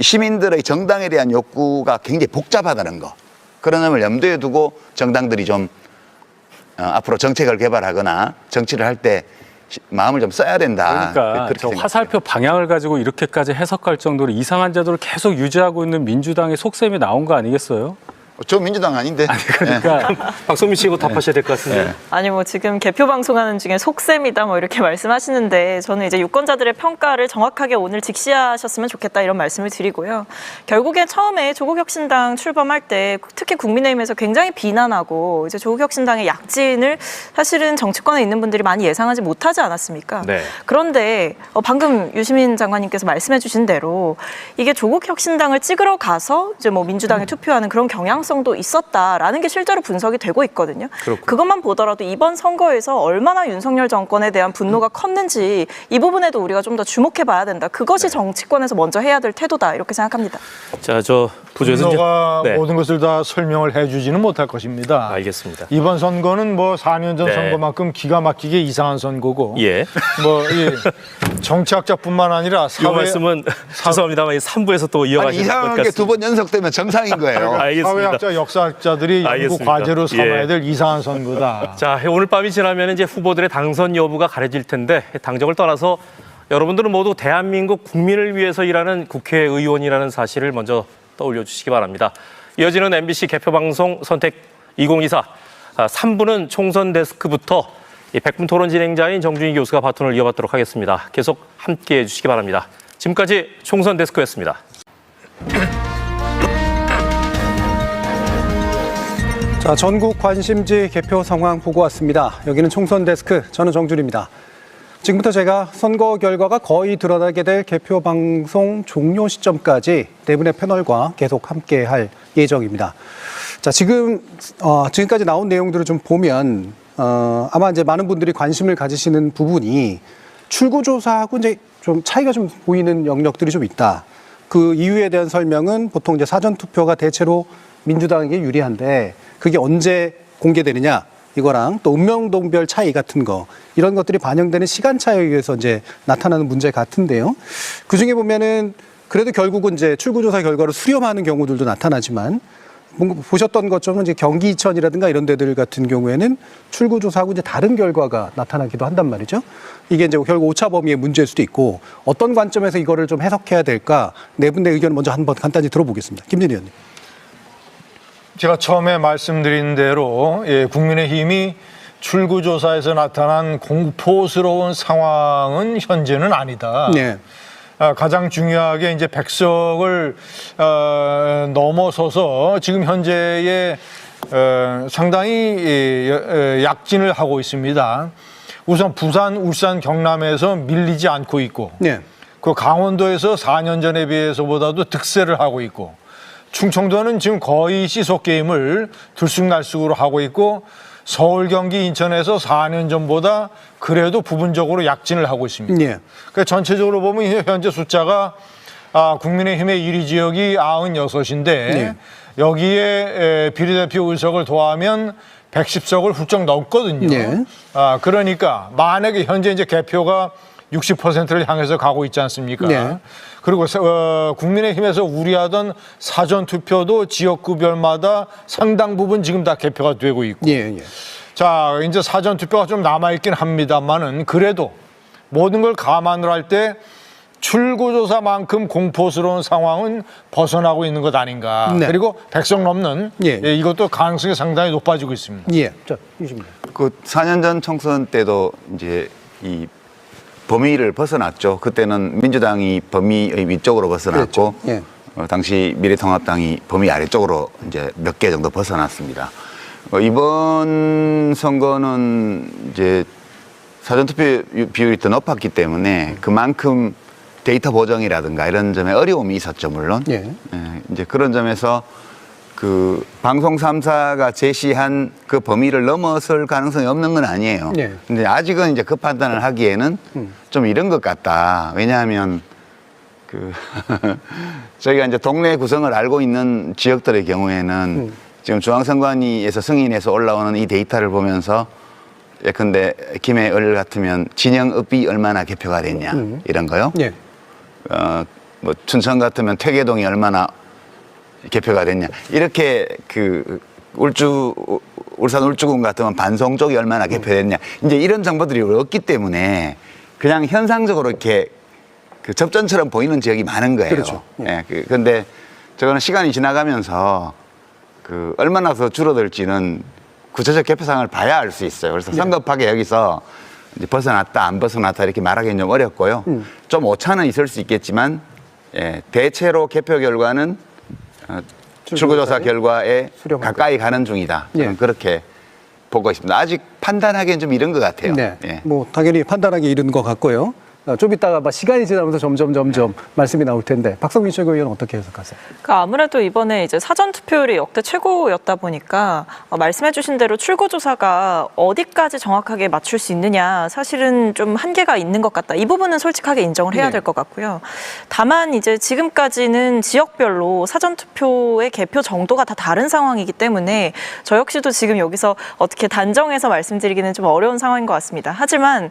시민들의 정당에 대한 욕구가 굉장히 복잡하다는 거, 그런 점을 염두에 두고 정당들이 좀 앞으로 정책을 개발하거나 정치를 할 때 마음을 좀 써야 된다. 그러니까 그렇게 저 생각해요. 화살표 방향을 가지고 이렇게까지 해석할 정도로 이상한 제도를 계속 유지하고 있는 민주당의 속셈이 나온 거 아니겠어요? 저 민주당 아닌데. 그러니까 박소민 씨 이거 답하셔야 될 것 같은데. 아니 뭐 지금 개표 방송하는 중에 속셈이다 뭐 이렇게 말씀하시는데 저는 이제 유권자들의 평가를 정확하게 오늘 직시하셨으면 좋겠다 이런 말씀을 드리고요. 결국에 처음에 조국혁신당 출범할 때 특히 국민의힘에서 굉장히 비난하고 이제 조국혁신당의 약진을 사실은 정치권에 있는 분들이 많이 예상하지 못하지 않았습니까? 네. 그런데 방금 유시민 장관님께서 말씀해주신 대로 이게 조국혁신당을 찍으러 가서 이제 뭐 민주당에 투표하는 그런 경향 가능성도 있었다라는 게 실제로 분석이 되고 있거든요. 그렇군요. 그것만 보더라도 이번 선거에서 얼마나 윤석열 정권에 대한 분노가 컸는지 이 부분에도 우리가 좀 더 주목해 봐야 된다. 그것이 정치권에서 먼저 해야 될 태도다. 이렇게 생각합니다. 자, 저 부조에서 분노가 네. 모든 것을 다 설명을 해주지는 못할 것입니다. 알겠습니다. 이번 선거는 뭐 4년 전 네. 선거만큼 기가 막히게 이상한 선거고 예. 뭐 이 정치학자뿐만 아니라 이 사회 말씀은 죄송합니다만 이 3부에서 또 아니, 이어가실 것 이상한 게 같습니다. 두 번 연속되면 정상인 거예요. 알겠습니다. 사회학자, 역사학자들이 연구 알겠습니다. 과제로 삼아야 예. 될 이상한 선거다. 자, 오늘 밤이 지나면 이제 후보들의 당선 여부가 가려질 텐데 당정을 떠나서 여러분들은 모두 대한민국 국민을 위해서 일하는 국회의원이라는 사실을 먼저 떠올려 주시기 바랍니다. 이어지는 MBC 개표방송 선택 2024 3부는 총선 데스크부터 이 백분 토론 진행자인 정준희 교수가 바톤을 이어받도록 하겠습니다. 계속 함께해 주시기 바랍니다. 지금까지 총선 데스크였습니다. 자, 전국 관심지 개표 상황 보고 왔습니다. 여기는 총선 데스크, 저는 정준입니다. 지금부터 제가 선거 결과가 거의 드러나게 될 개표 방송 종료 시점까지 네 분의 패널과 계속 함께할 예정입니다. 자, 지금까지 나온 내용들을 좀 보면 아마 이제 많은 분들이 관심을 가지시는 부분이 출구조사하고 이제 좀 차이가 좀 보이는 영역들이 좀 있다. 그 이유에 대한 설명은 보통 이제 사전투표가 대체로 민주당에게 유리한데 그게 언제 공개되느냐 이거랑 또 운명동별 차이 같은 거 이런 것들이 반영되는 시간차에 의해서 이제 나타나는 문제 같은데요. 그 중에 보면은 그래도 결국은 이제 출구조사 결과를 수렴하는 경우들도 나타나지만 보셨던 것처럼 이제 경기천이라든가 이런 데들 같은 경우에는 출구조사하고 이제 다른 결과가 나타나기도 한단 말이죠. 이게 이제 결국 오차 범위의 문제일 수도 있고 어떤 관점에서 이거를 좀 해석해야 될까 네 분의 의견을 먼저 한번 간단히 들어보겠습니다. 김진희 의원님. 제가 처음에 말씀드린 대로 국민의힘이 출구조사에서 나타난 공포스러운 상황은 현재는 아니다. 네. 가장 중요하게 이제 100석을 넘어서서 지금 현재의 상당히 약진을 하고 있습니다. 우선 부산, 울산, 경남에서 밀리지 않고 있고 네. 그 강원도에서 4년 전에 비해서보다도 득세를 하고 있고 충청도는 지금 거의 시속 게임을 들쑥날쑥으로 하고 있고 서울, 경기, 인천에서 4년 전보다 그래도 부분적으로 약진을 하고 있습니다. 예. 그러니까 전체적으로 보면 현재 숫자가 국민의힘의 1위 지역이 96인데 네. 여기에 비례대표 의석을 더하면 110석을 훌쩍 넘거든요. 네. 그러니까 만약에 현재 이제 개표가 60%를 향해서 가고 있지 않습니까? 네. 그리고 국민의힘에서 우려하던 사전투표도 지역구별마다 상당 부분 지금 다 개표가 되고 있고. 예, 예. 자, 이제 사전투표가 좀 남아있긴 합니다만은 그래도 모든 걸 감안을 할 때 출구조사만큼 공포스러운 상황은 벗어나고 있는 것 아닌가. 네. 그리고 100석 넘는 예. 이것도 가능성이 상당히 높아지고 있습니다. 예. 자, 이십니다. 그 4년 전 총선 때도 이제 이 범위를 벗어났죠. 그때는 민주당이 범위의 위쪽으로 벗어났고, 그렇죠. 예. 당시 미래통합당이 범위 아래쪽으로 이제 몇 개 정도 벗어났습니다. 이번 선거는 이제 사전투표 비율이 더 높았기 때문에 그만큼 데이터 보정이라든가 이런 점에 어려움이 있었죠, 물론. 예. 이제 그런 점에서 그 방송 3사가 제시한 그 범위를 넘어설 가능성이 없는 건 아니에요. 네. 근데 아직은 이제 그 판단을 하기에는 좀 이런 것 같다. 왜냐하면 그 저희가 이제 동네 구성을 알고 있는 지역들의 경우에는 지금 중앙선관위에서 승인해서 올라오는 이 데이터를 보면서 예컨대 김해을 같으면 진영읍이 얼마나 개표가 됐냐 이런 거요. 예. 뭐 춘천 같으면 퇴계동이 얼마나 개표가 됐냐 이렇게 그 울산 울주군 같으면 반송 쪽이 얼마나 개표됐냐 이제 이런 정보들이 없기 때문에 그냥 현상적으로 이렇게 그 접전처럼 보이는 지역이 많은 거예요. 그렇죠. 예. 근데 저거는 시간이 지나가면서 그 얼마나 더 줄어들지는 구체적 개표상을 봐야 알 수 있어요. 그래서 성급하게 여기서 이제 벗어났다 안 벗어났다 이렇게 말하기는 좀 어렵고요. 좀 오차는 있을 수 있겠지만 대체로 개표 결과는 출구조사 결과에 수렴하고. 가까이 가는 중이다. 예. 저는 그렇게 보고 있습니다. 아직 판단하기엔 좀 이른 것 같아요. 네. 예. 뭐 당연히 판단하기 이른 것 같고요. 좀 이따가 막 시간이 지나면서 점점 말씀이 나올 텐데 박성민 최고위원 어떻게 해석하세요? 그러니까 아무래도 이번에 이제 사전 투표율이 역대 최고였다 보니까 말씀해주신 대로 출구조사가 어디까지 정확하게 맞출 수 있느냐 사실은 좀 한계가 있는 것 같다. 이 부분은 솔직하게 인정을 해야 될 것 같고요. 다만 이제 지금까지는 지역별로 사전 투표의 개표 정도가 다 다른 상황이기 때문에 저 역시도 지금 여기서 어떻게 단정해서 말씀드리기는 좀 어려운 상황인 것 같습니다. 하지만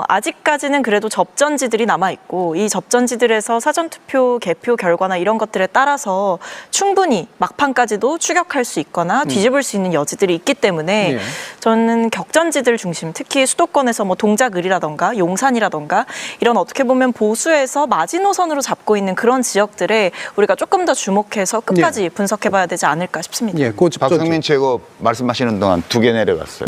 아직까지는 그래도 접전지들이 남아 있고 이 접전지들에서 사전 투표 개표 결과나 이런 것들에 따라서 충분히 막판까지도 추격할 수 있거나 뒤집을 수 있는 여지들이 있기 때문에 저는 격전지들 중심, 특히 수도권에서 뭐 동작을이라던가 용산이라던가 이런 어떻게 보면 보수에서 마지노선으로 잡고 있는 그런 지역들에 우리가 조금 더 주목해서 끝까지 분석해봐야 되지 않을까 싶습니다. 예, 그 집전지. 박성민 최고 말씀하시는 동안 2개 내려갔어요.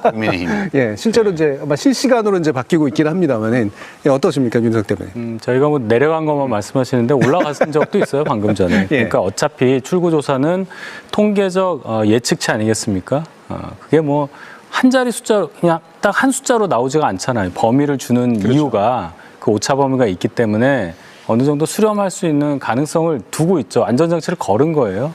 국민의힘. 예, 실제로 이제 아마 실시간으로 이제 바뀌고 있긴 합니다만은 어떠십니까, 윤석 대변인? 저희가 뭐 내려간 것만 말씀하시는데 올라갔은 적도 있어요, 방금 전에. 그러니까 어차피 출구조사는 통계적 예측치 아니겠습니까? 그게 뭐 한 자리 숫자, 그냥 딱 한 숫자로 나오지가 않잖아요. 범위를 주는 이유가 그 오차 범위가 있기 때문에 어느 정도 수렴할 수 있는 가능성을 두고 있죠. 안전장치를 걸은 거예요.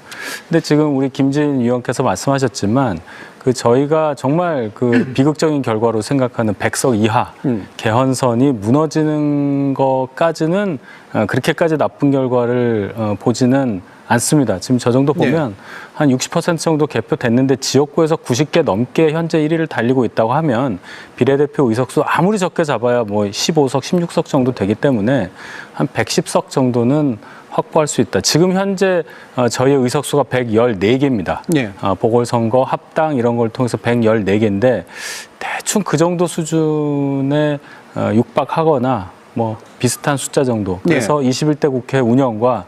근데 지금 우리 김진 의원께서 말씀하셨지만 그 저희가 정말 그 비극적인 결과로 생각하는 100석 이하 개헌선이 무너지는 것까지는 그렇게까지 나쁜 결과를 보지는 않습니다. 지금 저 정도 보면 한 60% 정도 개표됐는데 지역구에서 90개 넘게 현재 1위를 달리고 있다고 하면 비례대표 의석수 아무리 적게 잡아야 뭐 15석, 16석 정도 되기 때문에 한 110석 정도는 확보할 수 있다. 지금 현재 저희의 의석수가 114개입니다. 보궐선거, 합당 이런 걸 통해서 114개인데 대충 그 정도 수준에 육박하거나 뭐 비슷한 숫자 정도. 그래서 21대 국회 운영과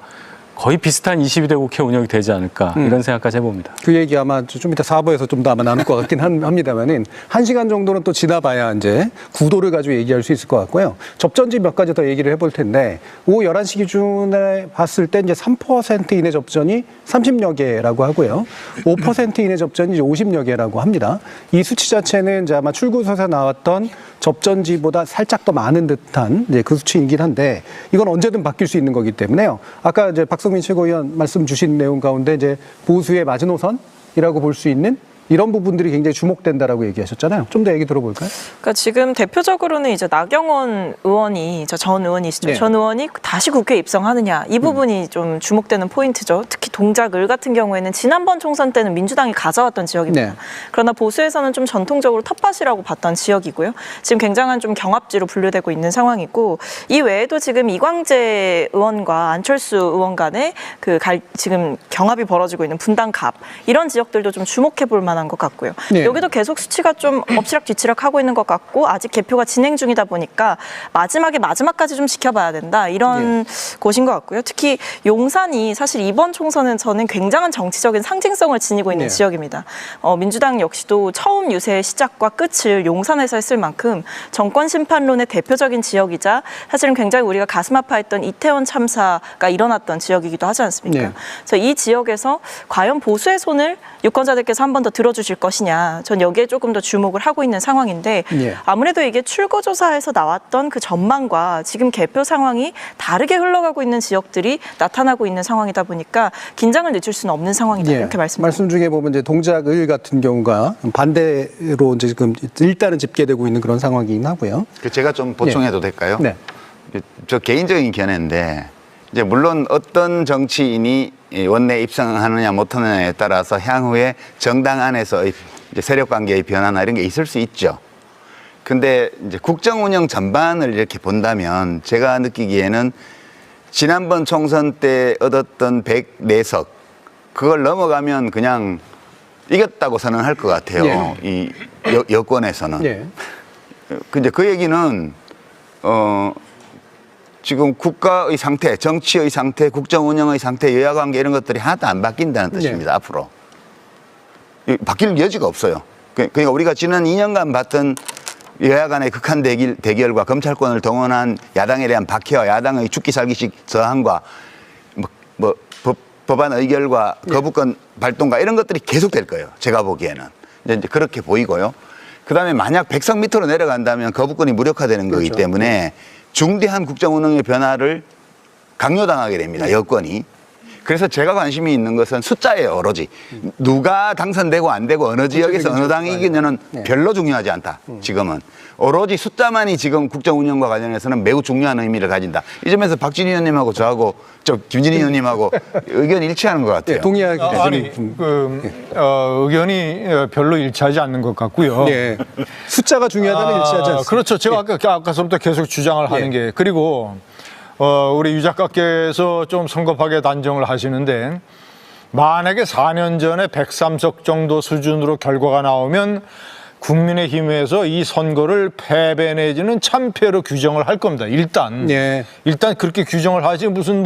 거의 비슷한 22대 국회 운영이 되지 않을까 이런 생각까지 해봅니다. 그 얘기 아마 좀 이따 4부에서 좀 더 아마 나눌 것 같긴 합니다만은 1시간 정도는 또 지나봐야 이제 구도를 가지고 얘기할 수 있을 것 같고요. 접전지 몇 가지 더 얘기를 해볼 텐데 오후 11시 기준에 봤을 때 이제 3% 이내 접전이 30여 개라고 하고요. 5% 이내 접전이 이제 50여 개라고 합니다. 이 수치 자체는 이제 아마 출구조사에 나왔던 접전지보다 살짝 더 많은 듯한 이제 그 수치이긴 한데 이건 언제든 바뀔 수 있는 거기 때문에요. 아까 이제 박성민 최고위원 말씀 주신 내용 가운데 이제 보수의 마지노선이라고 볼 수 있는 이런 부분들이 굉장히 주목된다라고 얘기하셨잖아요. 좀 더 얘기 들어볼까요? 그러니까 지금 대표적으로는 이제 나경원 의원이 전 의원이시죠. 전 의원이 다시 국회에 입성하느냐 이 부분이 좀 주목되는 포인트죠. 특히 동작을 같은 경우에는 지난번 총선 때는 민주당이 가져왔던 지역입니다. 그러나 보수에서는 좀 전통적으로 텃밭이라고 봤던 지역이고요. 지금 굉장한 좀 경합지로 분류되고 있는 상황이고 이 외에도 지금 이광재 의원과 안철수 의원 간에 지금 경합이 벌어지고 있는 분당갑 이런 지역들도 좀 주목해 볼 만한 것 같고요. 여기도 계속 수치가 좀 엎치락뒤치락 하고 있는 것 같고 아직 개표가 진행 중이다 보니까 마지막까지 좀 지켜봐야 된다 이런 곳인 것 같고요. 특히 용산이 사실 이번 총선은 저는 굉장한 정치적인 상징성을 지니고 있는 지역입니다. 민주당 역시도 처음 유세의 시작과 끝을 용산에서 했을 만큼 정권 심판론의 대표적인 지역이자 사실은 굉장히 우리가 가슴 아파했던 이태원 참사가 일어났던 지역이기도 하지 않습니까? 그래서 이 지역에서 과연 보수의 손을 유권자들께서 한 번 더 들어주실 것이냐. 전 여기에 조금 더 주목을 하고 있는 상황인데 아무래도 이게 출구조사에서 나왔던 그 전망과 지금 개표 상황이 다르게 흘러가고 있는 지역들이 나타나고 있는 상황이다 보니까 긴장을 늦출 수는 없는 상황이다. 이렇게 말씀 중에 보면 이제 동작을 같은 경우가 반대로 이제 지금 일단은 집계되고 있는 그런 상황이긴 하고요. 제가 좀 보충해도 될까요? 네. 저 개인적인 견해인데 이제 물론 어떤 정치인이 원내 입성하느냐 못하느냐에 따라서 향후에 정당 안에서 이제 세력 관계의 변화나 이런 게 있을 수 있죠. 근데 이제 국정 운영 전반을 이렇게 본다면 제가 느끼기에는 지난번 총선 때 얻었던 104석 그걸 넘어가면 그냥 이겼다고 선언할 것 같아요. 이 여권에서는. 근데 그 얘기는 지금 국가의 상태, 정치의 상태, 국정 운영의 상태, 여야 관계 이런 것들이 하나도 안 바뀐다는 뜻입니다. 앞으로. 바뀔 여지가 없어요. 그러니까 우리가 지난 2년간 봤던 여야 간의 극한 대결과 검찰권을 동원한 야당에 대한 박해와 야당의 죽기 살기식 저항과 법안 의결과 거부권 발동과 이런 것들이 계속될 거예요. 제가 보기에는. 이제 그렇게 보이고요. 그다음에 만약 100석 밑으로 내려간다면 거부권이 무력화되는 거기 때문에 중대한 국정 운영의 변화를 강요당하게 됩니다. 여권이. 그래서 제가 관심이 있는 것은 숫자예요, 오로지. 누가 당선되고 안 되고 어느 지역에서 어느 당이 이기냐는 별로 중요하지 않다. 지금은. 오로지 숫자만이 지금 국정 운영과 관련해서는 매우 중요한 의미를 가진다. 이 점에서 박진희 의원님하고 저하고 김진희 의원님하고 의견이 일치하는 것 같아요. 동의하기 아니, 의견이 별로 일치하지 않는 것 같고요. 네. 숫자가 중요하다는 일치하지 않습니다. 그렇죠. 제가 아까부터 계속 주장을 하는 게 그리고 우리 유 작가께서 좀 성급하게 단정을 하시는데 만약에 4년 전에 103석 정도 수준으로 결과가 나오면 국민의힘에서 이 선거를 패배 내지는 참패로 규정을 할 겁니다. 일단 그렇게 규정을 하지 무슨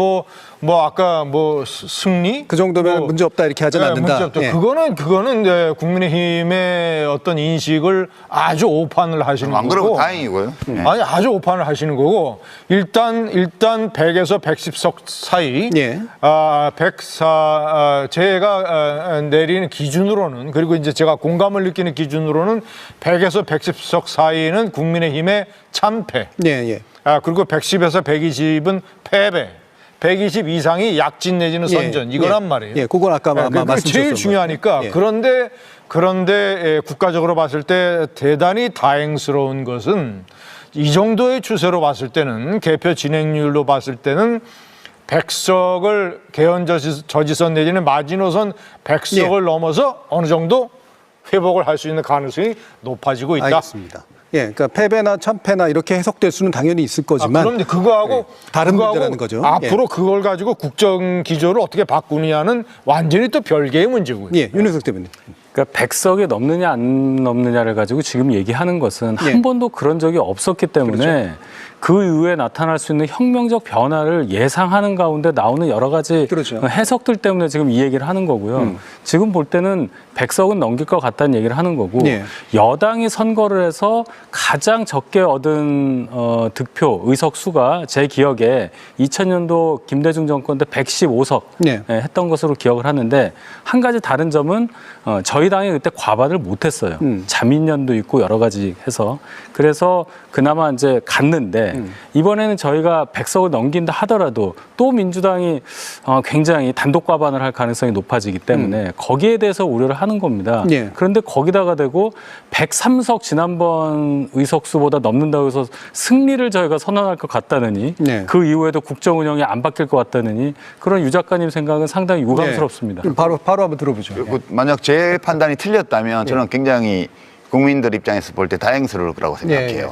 아까 승리 그 정도면 문제 없다 이렇게 하진 않는다. 문제 없다. 그거는 국민의힘의 어떤 인식을 아주 오판을 하시는 안 거고. 그러면 다행이고요. 아니 아주 오판을 하시는 거고 일단 100에서 110석 사이 제가 내리는 기준으로는 그리고 이제 제가 공감을 느끼는 기준으로는 100에서 110석 사이는 국민의힘의 참패. 그리고 110에서 120은 패배. 120 이상이 약진 내지는 선전 이거란 말이에요. 그건 아까 말씀드렸던 제일 중요하니까 그런데 국가적으로 봤을 때 대단히 다행스러운 것은 이 정도의 추세로 봤을 때는 개표 진행률로 봤을 때는 100석을 개헌 저지선 내지는 마지노선 100석을 넘어서 어느 정도 회복을 할 수 있는 가능성이 높아지고 있다. 알겠습니다. 그러니까 패배나 참패나 이렇게 해석될 수는 당연히 있을 거지만 그런데 그거하고 다른 문제라는 거죠. 앞으로 그걸 가지고 국정 기조를 어떻게 바꾸느냐는 완전히 또 별개의 문제고요. 윤혜석 대변인. 그러니까 100석이 넘느냐 안 넘느냐를 가지고 지금 얘기하는 것은 한 번도 그런 적이 없었기 때문에 그 이후에 나타날 수 있는 혁명적 변화를 예상하는 가운데 나오는 여러 가지 해석들 때문에 지금 이 얘기를 하는 거고요. 지금 볼 때는 100석은 넘길 것 같다는 얘기를 하는 거고 여당이 선거를 해서 가장 적게 얻은 득표 의석 수가 제 기억에 2000년도 김대중 정권 때 115석 했던 것으로 기억을 하는데 한 가지 다른 점은 저희 당이 그때 과반을 못했어요. 자민련도 있고 여러 가지 해서 그래서 그나마 이제 갔는데 이번에는 저희가 100석을 넘긴다 하더라도 또 민주당이 굉장히 단독 과반을 할 가능성이 높아지기 때문에 거기에 대해서 우려를 하는 겁니다. 그런데 거기다가 대고 103석 지난번 의석수보다 넘는다고 해서 승리를 저희가 선언할 것 같다느니 그 이후에도 국정 운영이 안 바뀔 것 같다느니 그런 유 작가님 생각은 상당히 유감스럽습니다. 바로 한번 들어보죠. 만약 제 판단이 틀렸다면 저는 굉장히 국민들 입장에서 볼 때 다행스러울 거라고 생각해요.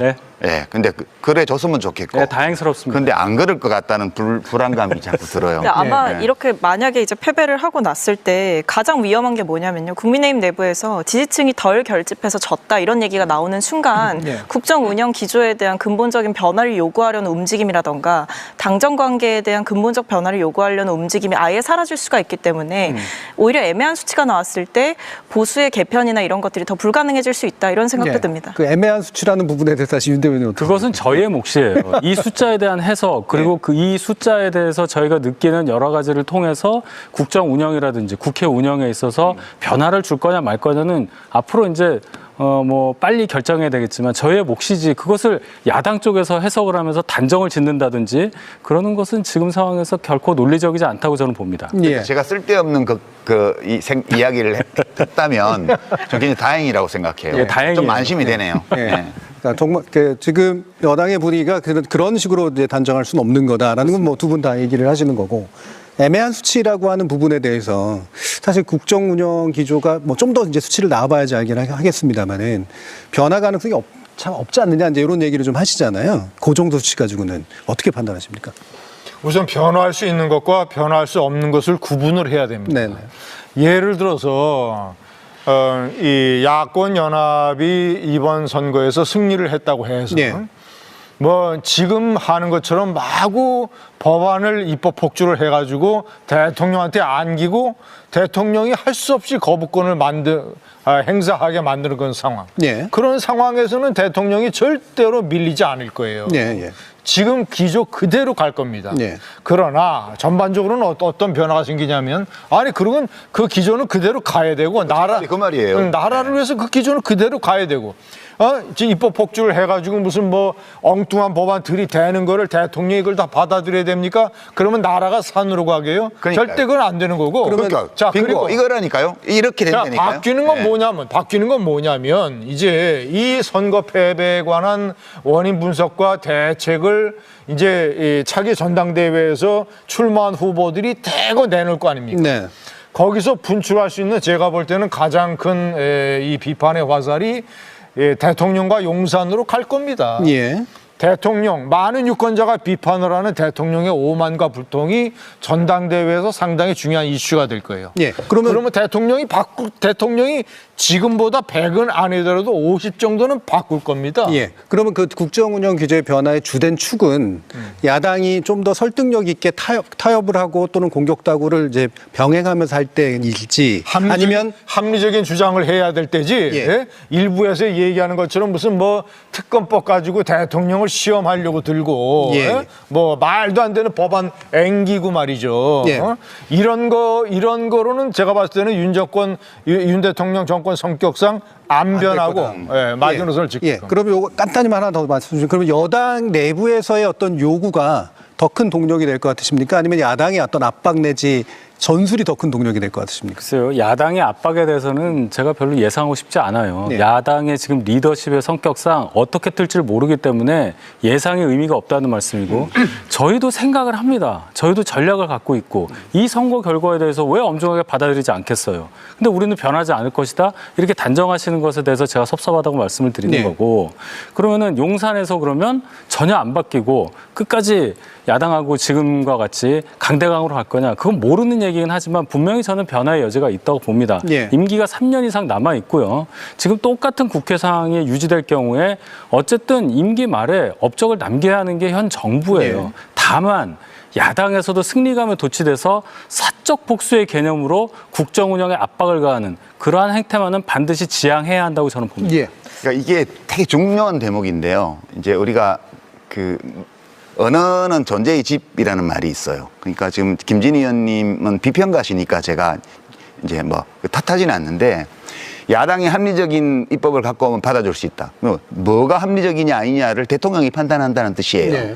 근데 그래 줬으면 좋겠고. 다행스럽습니다. 근데 안 그럴 것 같다는 불안감이 자꾸 들어요. 아마 이렇게 만약에 이제 패배를 하고 났을 때 가장 위험한 게 뭐냐면요. 국민의힘 내부에서 지지층이 덜 결집해서 졌다 이런 얘기가 나오는 순간 국정 운영 기조에 대한 근본적인 변화를 요구하려는 움직임이라던가 당정 관계에 대한 근본적 변화를 요구하려는 움직임이 아예 사라질 수가 있기 때문에 오히려 애매한 수치가 나왔을 때 보수의 개편이나 이런 것들이 더 불가능해질 수 있다 이런 생각도 듭니다. 그 애매한 수치라는 부분에 대해서 다시 윤 대변인 그것은 저희의 몫이에요. 이 숫자에 대한 해석 그리고 이 숫자에 대해서 저희가 느끼는 여러 가지를 통해서 국정 운영이라든지 국회 운영에 있어서 변화를 줄 거냐 말 거냐는 앞으로 이제 빨리 결정해야 되겠지만 저희의 몫이지 그것을 야당 쪽에서 해석을 하면서 단정을 짓는다든지 그러는 것은 지금 상황에서 결코 논리적이지 않다고 저는 봅니다. 제가 쓸데없는 이야기를 했다면 저는 굉장히 다행이라고 생각해요. 좀 안심이 되네요. 그러니까 정말 지금 여당의 분위기가 그런 식으로 이제 단정할 수는 없는 거다라는 건 두 분 다 얘기를 하시는 거고 애매한 수치라고 하는 부분에 대해서 사실 국정 운영 기조가 좀 더 이제 수치를 나와봐야지 알긴 하겠습니다만은 변화 가능성이 참 없지 않느냐 이제 이런 얘기를 좀 하시잖아요. 그 정도 수치 가지고는 어떻게 판단하십니까? 우선 변화할 수 있는 것과 변화할 수 없는 것을 구분을 해야 됩니다. 예를 들어서 이 야권 연합이 이번 선거에서 승리를 했다고 해서 지금 하는 것처럼 마구 법안을 입법 폭주를 해가지고 대통령한테 안기고 대통령이 할 수 없이 거부권을 행사하게 만드는 그런 상황. 그런 상황에서는 대통령이 절대로 밀리지 않을 거예요. 지금 기조 그대로 갈 겁니다. 네. 그러나 전반적으로는 어떤 변화가 생기냐면 아니 그러면 그 기조는 그대로 가야 되고 그 말이에요. 나라를 위해서 그 기조는 그대로 가야 되고 지금 입법 폭주를 해가지고 무슨 뭐 엉뚱한 법안 들이대는 거를 대통령이 이걸 다 받아들여야 됩니까? 그러면 나라가 산으로 가게요? 그러니까요. 절대 그건 안 되는 거고. 그러니까 자, 빙고 그리고 이거라니까요. 이렇게 자, 된다니까요. 바뀌는 건 뭐냐면 이제 이 선거 패배에 관한 원인 분석과 대책을 이제 이 차기 전당대회에서 출마한 후보들이 대거 내놓을 거 아닙니까? 네. 거기서 분출할 수 있는 제가 볼 때는 가장 큰 이 비판의 화살이 대통령과 용산으로 갈 겁니다. 예. 대통령, 많은 유권자가 비판을 하는 대통령의 오만과 불통이 전당대회에서 상당히 중요한 이슈가 될 거예요. 예. 그러면 대통령이 지금보다 100은 아니더라도 50 정도는 바꿀 겁니다. 예. 그러면 그 국정운영 규제의 변화의 주된 축은 야당이 좀 더 설득력 있게 타협을 하고 또는 공격다구를 이제 병행하면서 할 때일지 아니면 합리적인 주장을 해야 될 때지. 예. 예? 일부에서 얘기하는 것처럼 무슨 뭐 특검법 가지고 대통령을 시험하려고 들고 예. 뭐 말도 안 되는 법안 앵기고 말이죠. 예. 이런 거로는 제가 봤을 때는 윤 대통령 정권 성격상 안 변하고 마지노선을 지킬 예. 겁니다. 그러면 요거 간단히만 하나 더 말씀 주시면 그러면 여당 내부에서의 어떤 요구가 더 큰 동력이 될 것 같으십니까? 아니면 야당의 어떤 압박 내지 전술이 더 큰 동력이 될 것 같으십니까? 글쎄요. 야당의 압박에 대해서는 제가 별로 예상하고 싶지 않아요. 네. 야당의 지금 리더십의 성격상 어떻게 틀지를 모르기 때문에 예상의 의미가 없다는 말씀이고 저희도 생각을 합니다. 저희도 전략을 갖고 있고 이 선거 결과에 대해서 왜 엄중하게 받아들이지 않겠어요. 근데 우리는 변하지 않을 것이다. 이렇게 단정하시는 것에 대해서 제가 섭섭하다고 말씀을 드리는 네. 거고 그러면은 용산에서 그러면 전혀 안 바뀌고 끝까지 야당하고 지금과 같이 강대강으로 갈 거냐. 그건 모르는 얘기긴 하지만 분명히 저는 변화의 여지가 있다고 봅니다. 예. 임기가 3년 이상 남아 있고요. 지금 똑같은 국회 상황이 유지될 경우에 어쨌든 임기 말에 업적을 남겨야 하는 게 현 정부예요. 예. 다만 야당에서도 승리감에 도취돼서 사적 복수의 개념으로 국정 운영에 압박을 가하는 그러한 행태만은 반드시 지양해야 한다고 저는 봅니다. 예. 그러니까 이게 되게 중요한 대목인데요. 이제 우리가 그 언어는 존재의 집이라는 말이 있어요. 그러니까 지금 김진희 의원님은 비평가시니까 제가 이제 뭐 탓하지는 않는데 야당이 합리적인 입법을 갖고 오면 받아줄 수 있다. 뭐가 합리적이냐 아니냐를 대통령이 판단한다는 뜻이에요. 네.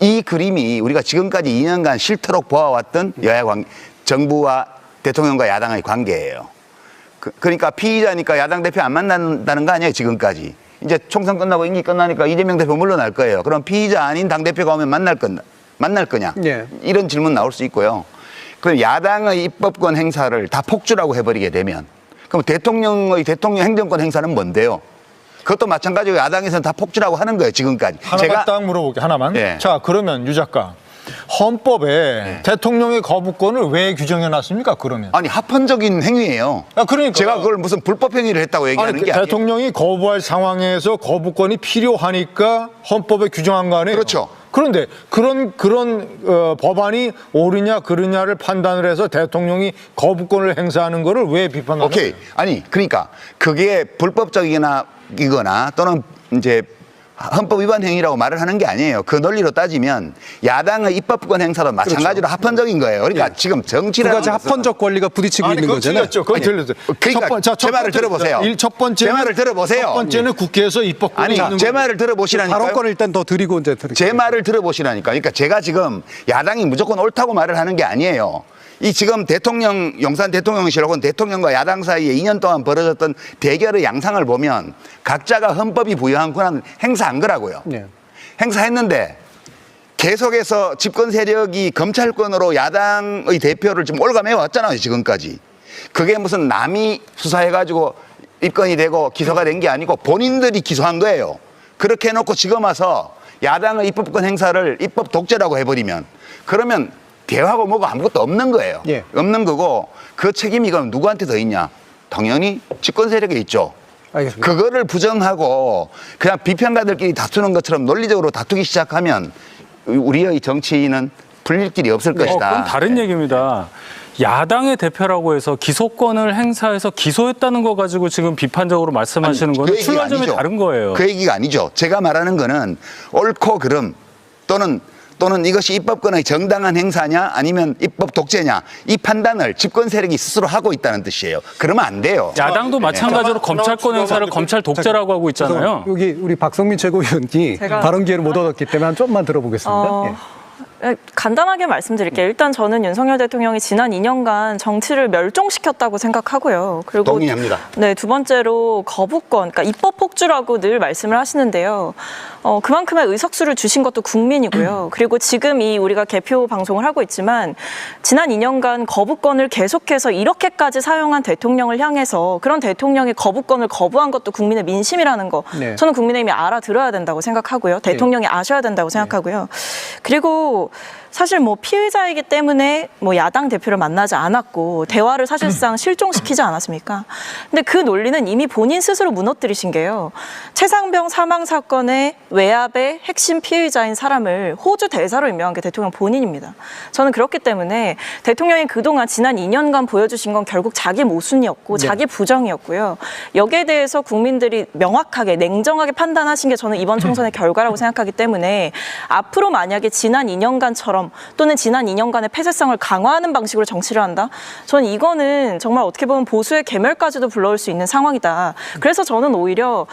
이 그림이 우리가 지금까지 2년간 싫도록 보아왔던 정부와 대통령과 야당의 관계예요. 그러니까 피의자니까 야당 대표 안 만난다는 거 아니에요, 지금까지. 이제 총선 끝나고 임기 끝나니까 이재명 대표 물러날 거예요. 그럼 피의자 아닌 당대표가 오면 만날 거냐? 네. 이런 질문 나올 수 있고요. 그럼 야당의 입법권 행사를 다 폭주라고 해버리게 되면 그럼 대통령 행정권 행사는 뭔데요? 그것도 마찬가지로 야당에서는 다 폭주라고 하는 거예요, 지금까지. 하나만 딱 물어볼게요. 하나만. 네. 자, 그러면 유 작가. 헌법에 대통령의 거부권을 왜 규정해 놨습니까? 그러면. 아니 합헌적인 행위예요. 그러니까 제가 그걸 무슨 불법 행위를 했다고 얘기하는 게 아니에요. 대통령이 거부할 상황에서 거부권이 필요하니까 헌법에 규정한 거 아니에요? 그렇죠. 그런데 그런 법안이 옳으냐 그르냐를 판단을 해서 대통령이 거부권을 행사하는 거를 왜 비판하는 오케이. 거예요? 아니 그러니까 그게 불법적이거나 또는 이제 헌법 위반 행위라고 말을 하는 게 아니에요. 그 논리로 따지면 야당의 입법권 행사도 마찬가지로 합헌적인 거예요. 그러니까 지금 두 정치라는 가지 합헌적 권리가 부딪히고 있는 그건 거잖아요. 틀렸죠. 그건 틀렸죠. 그러니까 제 말을 들어보세요. 첫 번째는, 제 말을 들어보세요. 첫 번째는 국회에서 입법권이 아니 있는 제 거고. 말을 들어보시라니까요. 발언권을 일단 더 드리고 이제 제 말을 들어보시라니까. 그러니까 제가 지금 야당이 무조건 옳다고 말을 하는 게 아니에요. 이 지금 용산 대통령실하고는 대통령과 야당 사이에 2년 동안 벌어졌던 대결의 양상을 보면 각자가 헌법이 부여한 권한을 행사한 거라고요. 네. 행사했는데 계속해서 집권 세력이 검찰권으로 야당의 대표를 지금 올가매 왔잖아요, 지금까지. 그게 무슨 남이 수사해가지고 입건이 되고 기소가 된 게 아니고 본인들이 기소한 거예요. 그렇게 해놓고 지금 와서 야당의 입법권 행사를 입법 독재라고 해버리면 그러면 대화고 뭐고 아무것도 없는 거예요. 예. 없는 거고 그 책임이 그럼 누구한테 더 있냐? 당연히 집권 세력에 있죠. 알겠습니다. 그거를 부정하고 그냥 비평가들끼리 다투는 것처럼 논리적으로 다투기 시작하면 우리의 정치인은 풀릴 길이 없을 것이다. 그건 다른 얘기입니다. 야당의 대표라고 해서 기소권을 행사해서 기소했다는 거 가지고 지금 비판적으로 말씀하시는 아니, 거는 그 얘기가 출발점이 아니죠. 다른 거예요. 그 얘기가 아니죠. 제가 말하는 거는 옳고 그름 또는 이것이 입법권의 정당한 행사냐 아니면 입법 독재냐 이 판단을 집권 세력이 스스로 하고 있다는 뜻이에요. 그러면 안 돼요. 야당도 마찬가지로 검찰권 행사를 검찰 독재라고 하고 있잖아요. 여기 우리 박성민 최고위원이 제가- 발언 기회를 못 얻었기 때문에 좀만 들어보겠습니다. 예. 간단하게 말씀드릴게요. 일단 저는 윤석열 대통령이 지난 2년간 정치를 멸종시켰다고 생각하고요. 그리고 동의합니다. 네, 두 번째로 거부권, 그러니까 입법 폭주라고 늘 말씀을 하시는데요. 그만큼의 의석수를 주신 것도 국민이고요. 그리고 지금 이 우리가 개표 방송을 하고 있지만 지난 2년간 거부권을 계속해서 이렇게까지 사용한 대통령을 향해서 그런 대통령의 거부권을 거부한 것도 국민의 민심이라는 거 네. 저는 국민의힘이 알아들어야 된다고 생각하고요. 대통령이 아셔야 된다고 생각하고요. 그리고 사실 뭐 피의자이기 때문에 뭐 야당 대표를 만나지 않았고 대화를 사실상 실종시키지 않았습니까? 근데 그 논리는 이미 본인 스스로 무너뜨리신 게요. 최상병 사망 사건의 외압의 핵심 피의자인 사람을 호주 대사로 임명한 게 대통령 본인입니다. 저는 그렇기 때문에 대통령이 그동안 지난 2년간 보여주신 건 결국 자기 모순이었고 자기 부정이었고요. 여기에 대해서 국민들이 명확하게 냉정하게 판단하신 게 저는 이번 총선의 결과라고 생각하기 때문에 앞으로 만약에 지난 2년간처럼 또는 지난 2년간의 폐쇄성을 강화하는 방식으로 정치를 한다? 저는 이거는 정말 어떻게 보면 보수의 괴멸까지도 불러올 수 있는 상황이다. 그래서 저는 오히려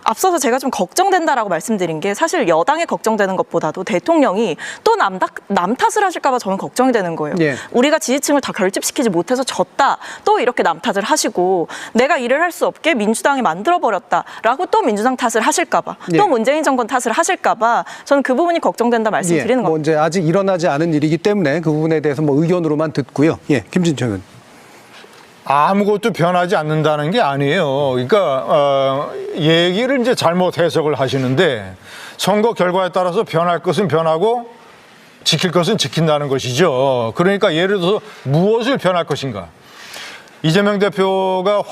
앞서서 제가 좀 걱정된다라고 말씀드린 게 사실 여당에 걱정되는 것보다도 대통령이 또 남 탓을 하실까 봐 저는 걱정이 되는 거예요. 예. 우리가 지지층을 다 결집시키지 못해서 졌다. 또 이렇게 남 탓을 하시고 내가 일을 할 수 없게 민주당이 만들어버렸다라고 또 민주당 탓을 하실까 봐. 예. 또 문재인 정권 탓을 하실까 봐 저는 그 부분이 걱정된다 말씀드리는 겁니다. 뭐 이제 아직 일어나지 않은 일이기 때문에 그 부분에 대해서 뭐 의견으로만 듣고요. 예, 김진철 의원. 아무것도 변하지 않는다는 게 아니에요. 그러니까 얘기를 이제 잘못 해석을 하시는데 선거 결과에 따라서 변할 것은 변하고 지킬 것은 지킨다는 것이죠. 그러니까 예를 들어서 무엇을 변할 것인가. 이재명 대표가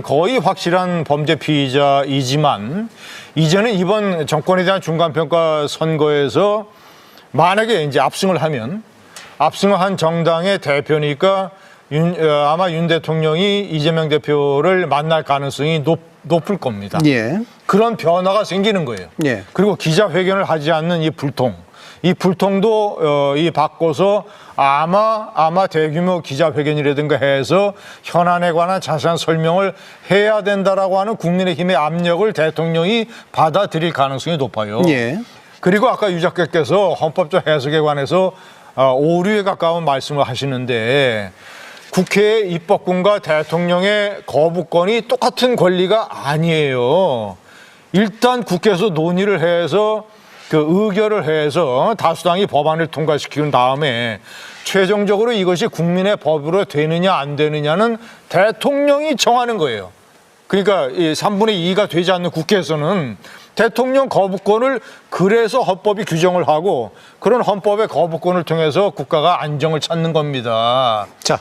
거의 확실한 범죄 피의자이지만 이제는 이번 정권에 대한 중간평가 선거에서 만약에 이제 압승을 한 정당의 대표니까 아마 윤 대통령이 이재명 대표를 만날 가능성이 높을 겁니다. 예. 그런 변화가 생기는 거예요. 예. 그리고 기자회견을 하지 않는 이 불통도 바꿔서 아마 대규모 기자회견이라든가 해서 현안에 관한 자세한 설명을 해야 된다라고 하는 국민의힘의 압력을 대통령이 받아들일 가능성이 높아요. 예. 그리고 아까 유 작가께서 헌법적 해석에 관해서 오류에 가까운 말씀을 하시는데 국회의 입법권과 대통령의 거부권이 똑같은 권리가 아니에요. 일단 국회에서 논의를 해서 의결을 해서 다수당이 법안을 통과시킨 다음에 최종적으로 이것이 국민의 법으로 되느냐 안 되느냐는 대통령이 정하는 거예요. 그러니까 3분의 2가 되지 않는 국회에서는 대통령 거부권을 그래서 헌법이 규정을 하고 그런 헌법의 거부권을 통해서 국가가 안정을 찾는 겁니다. 자,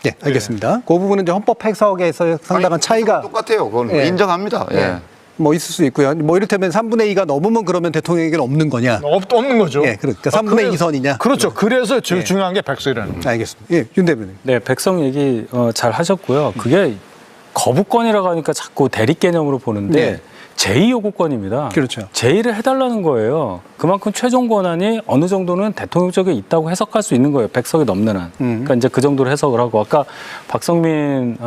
예, 알겠습니다. 그 부분은 이제 헌법 해석에서 상당한 차이가 똑같아요. 그건 예. 인정합니다. 예. 뭐 있을 수 있고요. 뭐 이를테면 3분의 2가 넘으면 그러면 대통령에게는 없는 거냐? 없는 거죠. 예, 그러니까 3분의 2 선이냐? 그렇죠. 그래서 중요한 게 백서라는 거예요. 알겠습니다. 예, 윤 대변인. 네, 백성 얘기 잘 하셨고요. 그게 거부권이라고 하니까 자꾸 대립 개념으로 보는데 네. 제2요구권입니다. 그렇죠. 제2를 해달라는 거예요. 그만큼 최종 권한이 어느 정도는 대통령 쪽에 있다고 해석할 수 있는 거예요. 100석이 넘는 한. 그러니까 이제 그 정도로 해석을 하고 아까 박성민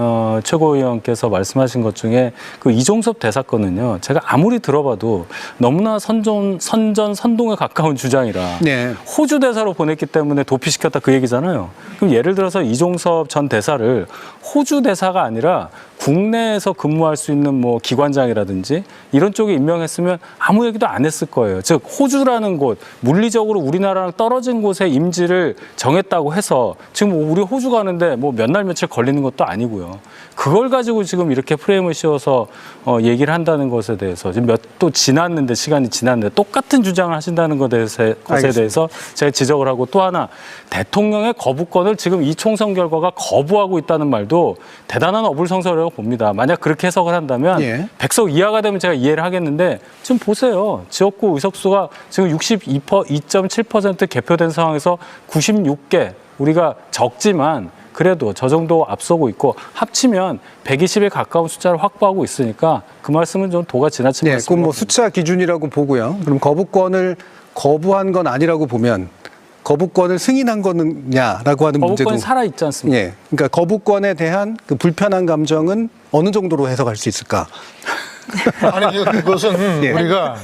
최고위원께서 말씀하신 것 중에 그 이종섭 대사건은요. 제가 아무리 들어봐도 너무나 선동에 가까운 주장이라 네. 호주 대사로 보냈기 때문에 도피시켰다 그 얘기잖아요. 그럼 예를 들어서 이종섭 전 대사를 호주 대사가 아니라 국내에서 근무할 수 있는 뭐 기관장이라든지 이런 쪽에 임명했으면 아무 얘기도 안 했을 거예요. 즉 호주라는 곳, 물리적으로 우리나라랑 떨어진 곳에 임지를 정했다고 해서 지금 우리 호주 가는데 뭐 몇 날 며칠 걸리는 것도 아니고요. 그걸 가지고 지금 이렇게 프레임을 씌워서 얘기를 한다는 것에 대해서 지금 시간이 지났는데 똑같은 주장을 하신다는 것에 대해서 제가 지적을 하고 또 하나 대통령의 거부권을 지금 이 총선 결과가 거부하고 있다는 말도 대단한 어불성설이라고 봅니다. 만약 그렇게 해석을 한다면 예. 100석 이하가 되면 제가 이해를 하겠는데 지금 보세요. 지역구 의석수가 지금 62.7% 개표된 상황에서 96개 우리가 적지만 그래도 저 정도 앞서고 있고 합치면 120에 가까운 숫자를 확보하고 있으니까 그 말씀은 좀 도가 지나친 네, 말씀. 그건 뭐 숫자 기준이라고 보고요. 그럼 거부권을 거부한 건 아니라고 보면 거부권을 승인한 거느냐라고 하는 문제도 거부권이 살아 있지 않습니까? 예, 그러니까 거부권에 대한 그 불편한 감정은 어느 정도로 해석할 수 있을까? 아니 그것은 예. 우리가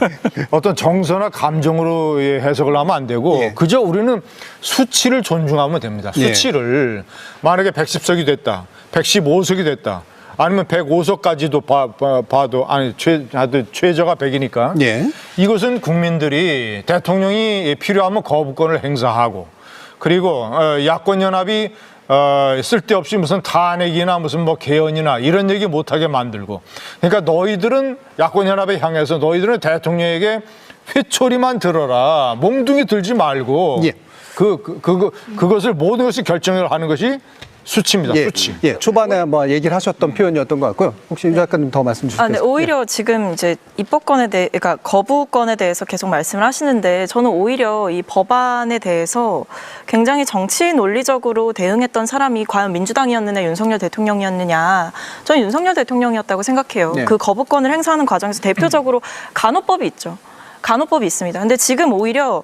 어떤 정서나 감정으로 해석을 하면 안 되고 예. 그저 우리는 수치를 존중하면 됩니다. 예. 수치를 만약에 110석이 됐다, 115석이 됐다, 아니면 105석까지도 봐도 아니 최저가 100이니까 예. 이것은 국민들이 대통령이 필요하면 거부권을 행사하고 그리고 야권 연합이 쓸데없이 무슨 탄핵이나 무슨 뭐 개헌이나 이런 얘기 못하게 만들고 그러니까 너희들은 야권 연합에 향해서 너희들은 대통령에게 회초리만 들어라 몽둥이 들지 말고 예. 그것을 모든 것을 결정을 하는 것이 수치입니다. 예, 수치. 예, 초반에 뭐 얘기를 하셨던 표현이었던 것 같고요. 혹시 임 작가님 더 말씀 주시겠어요? 네, 오히려 지금 이제 입법권에 대해, 그러니까 거부권에 대해서 계속 말씀을 하시는데 저는 오히려 이 법안에 대해서 굉장히 정치 논리적으로 대응했던 사람이 과연 민주당이었느냐 윤석열 대통령이었느냐 저는 윤석열 대통령이었다고 생각해요. 네. 그 거부권을 행사하는 과정에서 대표적으로 간호법이 있죠. 간호법이 있습니다. 근데 지금 오히려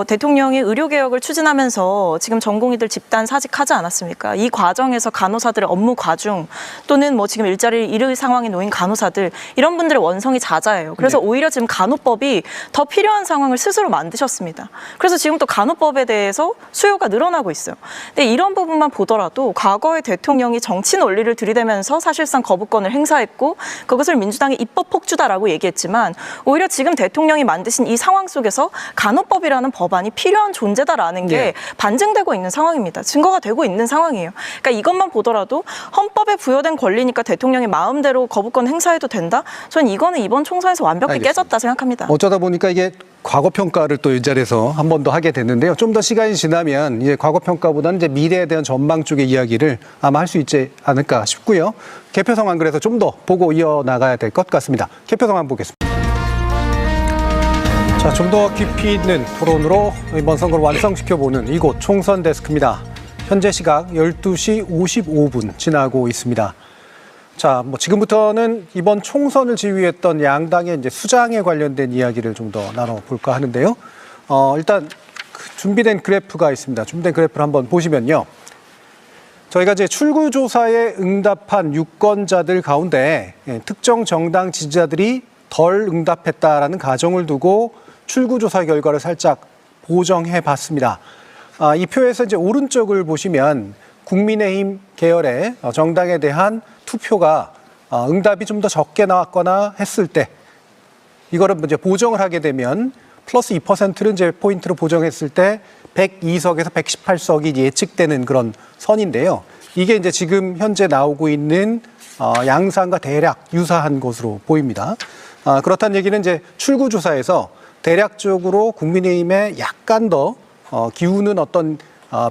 대통령이 의료개혁을 추진하면서 지금 전공의들 집단 사직하지 않았습니까? 이 과정에서 간호사들의 업무 과중 또는 뭐 지금 일자리를 잃을 상황에 놓인 간호사들 이런 분들의 원성이 잦아요. 그래서 오히려 지금 간호법이 더 필요한 상황을 스스로 만드셨습니다. 그래서 지금 또 간호법에 대해서 수요가 늘어나고 있어요. 근데 이런 부분만 보더라도 과거에 대통령이 정치 논리를 들이대면서 사실상 거부권을 행사했고 그것을 민주당이 입법 폭주다라고 얘기했지만 오히려 지금 대통령이 만드신 이 상황 속에서 간호법이라는 법안이 필요한 존재다라는 게 네. 반증되고 있는 상황입니다. 증거가 되고 있는 상황이에요. 그러니까 이것만 보더라도 헌법에 부여된 권리니까 대통령이 마음대로 거부권 행사해도 된다? 저는 이거는 이번 총선에서 완벽히 알겠습니다. 깨졌다 생각합니다. 어쩌다 보니까 이게 과거 평가를 또 이 자리에서 한 번 더 하게 됐는데요. 좀 더 시간이 지나면 이제 과거 평가보다는 이제 미래에 대한 전망 쪽의 이야기를 아마 할 수 있지 않을까 싶고요. 개표 상황 그래서 좀 더 보고 이어나가야 될 것 같습니다. 개표 상황 보겠습니다. 자, 좀 더 깊이 있는 토론으로 이번 선거를 완성시켜보는 이곳 총선 데스크입니다. 현재 시각 12시 55분 지나고 있습니다. 자, 뭐 지금부터는 이번 총선을 지휘했던 양당의 이제 수장에 관련된 이야기를 좀 더 나눠볼까 하는데요. 일단 준비된 그래프가 있습니다. 준비된 그래프를 한번 보시면요. 저희가 이제 출구조사에 응답한 유권자들 가운데 특정 정당 지지자들이 덜 응답했다라는 가정을 두고 출구조사 결과를 살짝 보정해 봤습니다. 이 표에서 이제 오른쪽을 보시면 국민의힘 계열의 정당에 대한 투표가 응답이 좀 더 적게 나왔거나 했을 때 이거를 이제 보정을 하게 되면 플러스 2%를 이제 포인트로 보정했을 때 102석에서 118석이 예측되는 그런 선인데요. 이게 이제 지금 현재 나오고 있는 양상과 대략 유사한 것으로 보입니다. 그렇다는 얘기는 이제 출구조사에서 대략적으로 국민의힘에 약간 더 기우는 어떤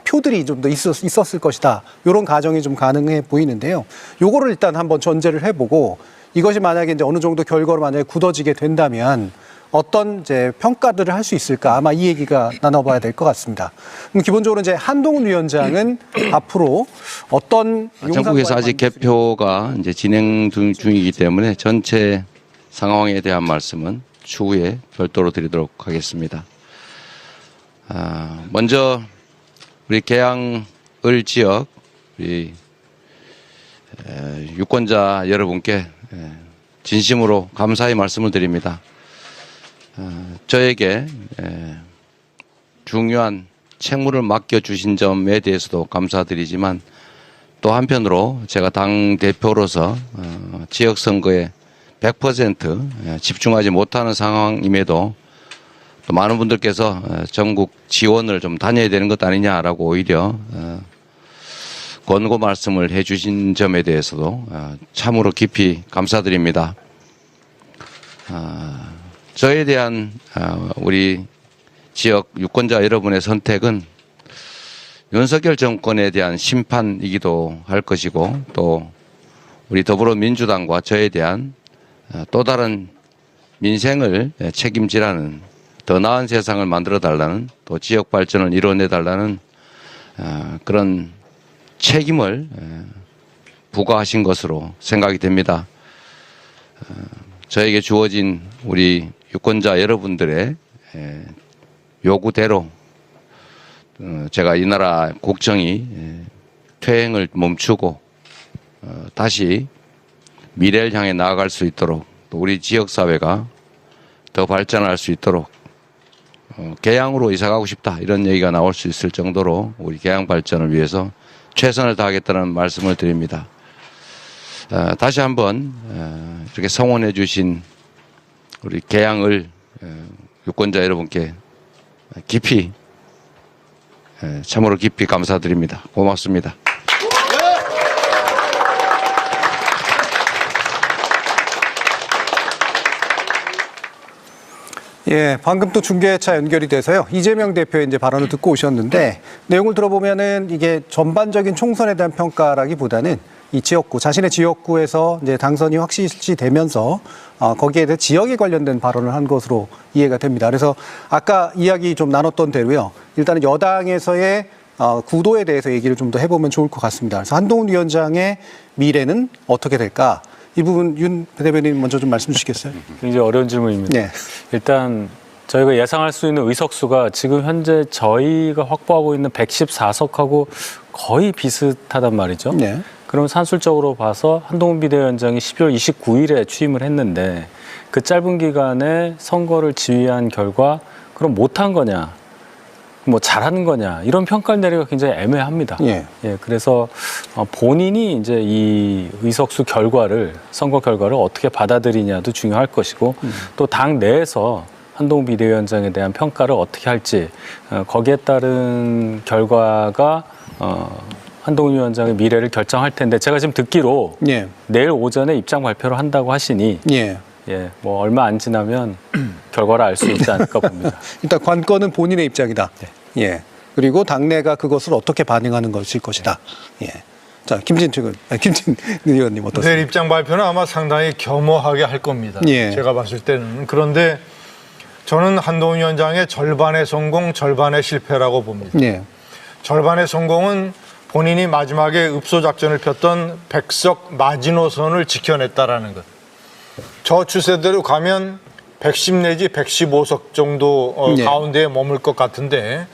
표들이 좀 더 있었을 것이다. 이런 가정이 좀 가능해 보이는데요. 요거를 일단 한번 전제를 해보고 이것이 만약에 이제 어느 정도 결과로 만약에 굳어지게 된다면 어떤 이제 평가들을 할 수 있을까? 아마 이 얘기가 나눠봐야 될 것 같습니다. 그럼 기본적으로 이제 한동훈 위원장은 앞으로 어떤 전국에서 아직 개표가 이제 진행 중이기 때문에 전체 상황에 대한 말씀은 추후에 별도로 드리도록 하겠습니다. 먼저 우리 계양을 지역 우리 유권자 여러분께 진심으로 감사의 말씀을 드립니다. 저에게 중요한 책무를 맡겨주신 점에 대해서도 감사드리지만 또 한편으로 제가 당 대표로서 지역선거에 100% 집중하지 못하는 상황임에도 또 많은 분들께서 전국 지원을 좀 다녀야 되는 것 아니냐라고 오히려 권고 말씀을 해주신 점에 대해서도 참으로 깊이 감사드립니다. 저에 대한 우리 지역 유권자 여러분의 선택은 윤석열 정권에 대한 심판이기도 할 것이고 또 우리 더불어민주당과 저에 대한 또 다른 민생을 책임지라는 더 나은 세상을 만들어 달라는 또 지역 발전을 이뤄내 달라는 그런 책임을 부과하신 것으로 생각이 됩니다. 저에게 주어진 우리 유권자 여러분들의 요구대로 제가 이 나라 국정이 퇴행을 멈추고 다시 미래를 향해 나아갈 수 있도록 또 우리 지역사회가 더 발전할 수 있도록 개항으로 이사가고 싶다 이런 얘기가 나올 수 있을 정도로 우리 개항 발전을 위해서 최선을 다하겠다는 말씀을 드립니다. 다시 한번 이렇게 성원해 주신 우리 개항을 유권자 여러분께 깊이 참으로 깊이 감사드립니다. 고맙습니다. 예, 방금 또 중계차 연결이 돼서요. 이재명 대표의 이제 발언을 듣고 오셨는데 내용을 들어보면은 이게 전반적인 총선에 대한 평가라기보다는 이 지역구, 자신의 지역구에서 이제 당선이 확실시되면서 거기에 대해 지역에 관련된 발언을 한 것으로 이해가 됩니다. 그래서 아까 이야기 좀 나눴던 대로요. 일단은 여당에서의 구도에 대해서 얘기를 좀 더 해보면 좋을 것 같습니다. 그래서 한동훈 위원장의 미래는 어떻게 될까? 이 부분 윤 대변인 먼저 좀 말씀 주시겠어요? 굉장히 어려운 질문입니다. 네. 일단 저희가 예상할 수 있는 의석수가 지금 현재 저희가 확보하고 있는 114석하고 거의 비슷하단 말이죠. 네. 그럼 산술적으로 봐서 한동훈 비대위원장이 12월 29일에 취임을 했는데 그 짧은 기간에 선거를 지휘한 결과 그럼 못한 거냐, 뭐 잘하는 거냐 이런 평가를 내리기가 굉장히 애매합니다. 예. 그래서 본인이 이제 이 의석수 결과를 선거 결과를 어떻게 받아들이냐도 중요할 것이고 또 당 내에서 한동훈 비대위원장에 대한 평가를 어떻게 할지 거기에 따른 결과가 한동훈 위원장의 미래를 결정할 텐데 제가 지금 듣기로 예. 내일 오전에 입장 발표를 한다고 하시니 예. 뭐 얼마 안 지나면 결과를 알 수 있지 않을까 봅니다. 일단 관건은 본인의 입장이다. 예. 그리고 당내가 그것을 어떻게 반응하는 것일 것이다. 예. 자, 김진 의원님 어떠세요? 내일 입장 발표는 아마 상당히 겸허하게 할 겁니다. 예. 제가 봤을 때는. 그런데 저는 한동훈 위원장의 절반의 성공, 절반의 실패라고 봅니다. 예. 절반의 성공은 본인이 마지막에 읍소작전을 폈던 백석 마지노선을 지켜냈다라는 것. 저 추세대로 가면 110 내지 115석 정도 네. 가운데에 머물 것 같은데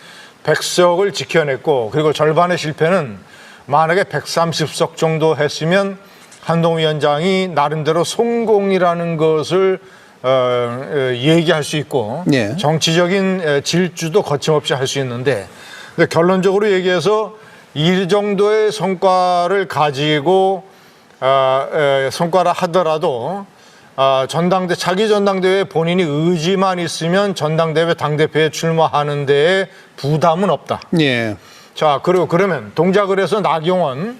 100석을 지켜냈고 그리고 절반의 실패는 만약에 130석 정도 했으면 한동훈 위원장이 나름대로 성공이라는 것을 얘기할 수 있고 네. 정치적인 질주도 거침없이 할 수 있는데 근데 결론적으로 얘기해서 이 정도의 성과를 가지고 성과를 하더라도 자기 전당대회에 본인이 의지만 있으면 전당대회 당대표에 출마하는 데에 부담은 없다. 예. 자, 그리고 그러면 동작을 해서 나경원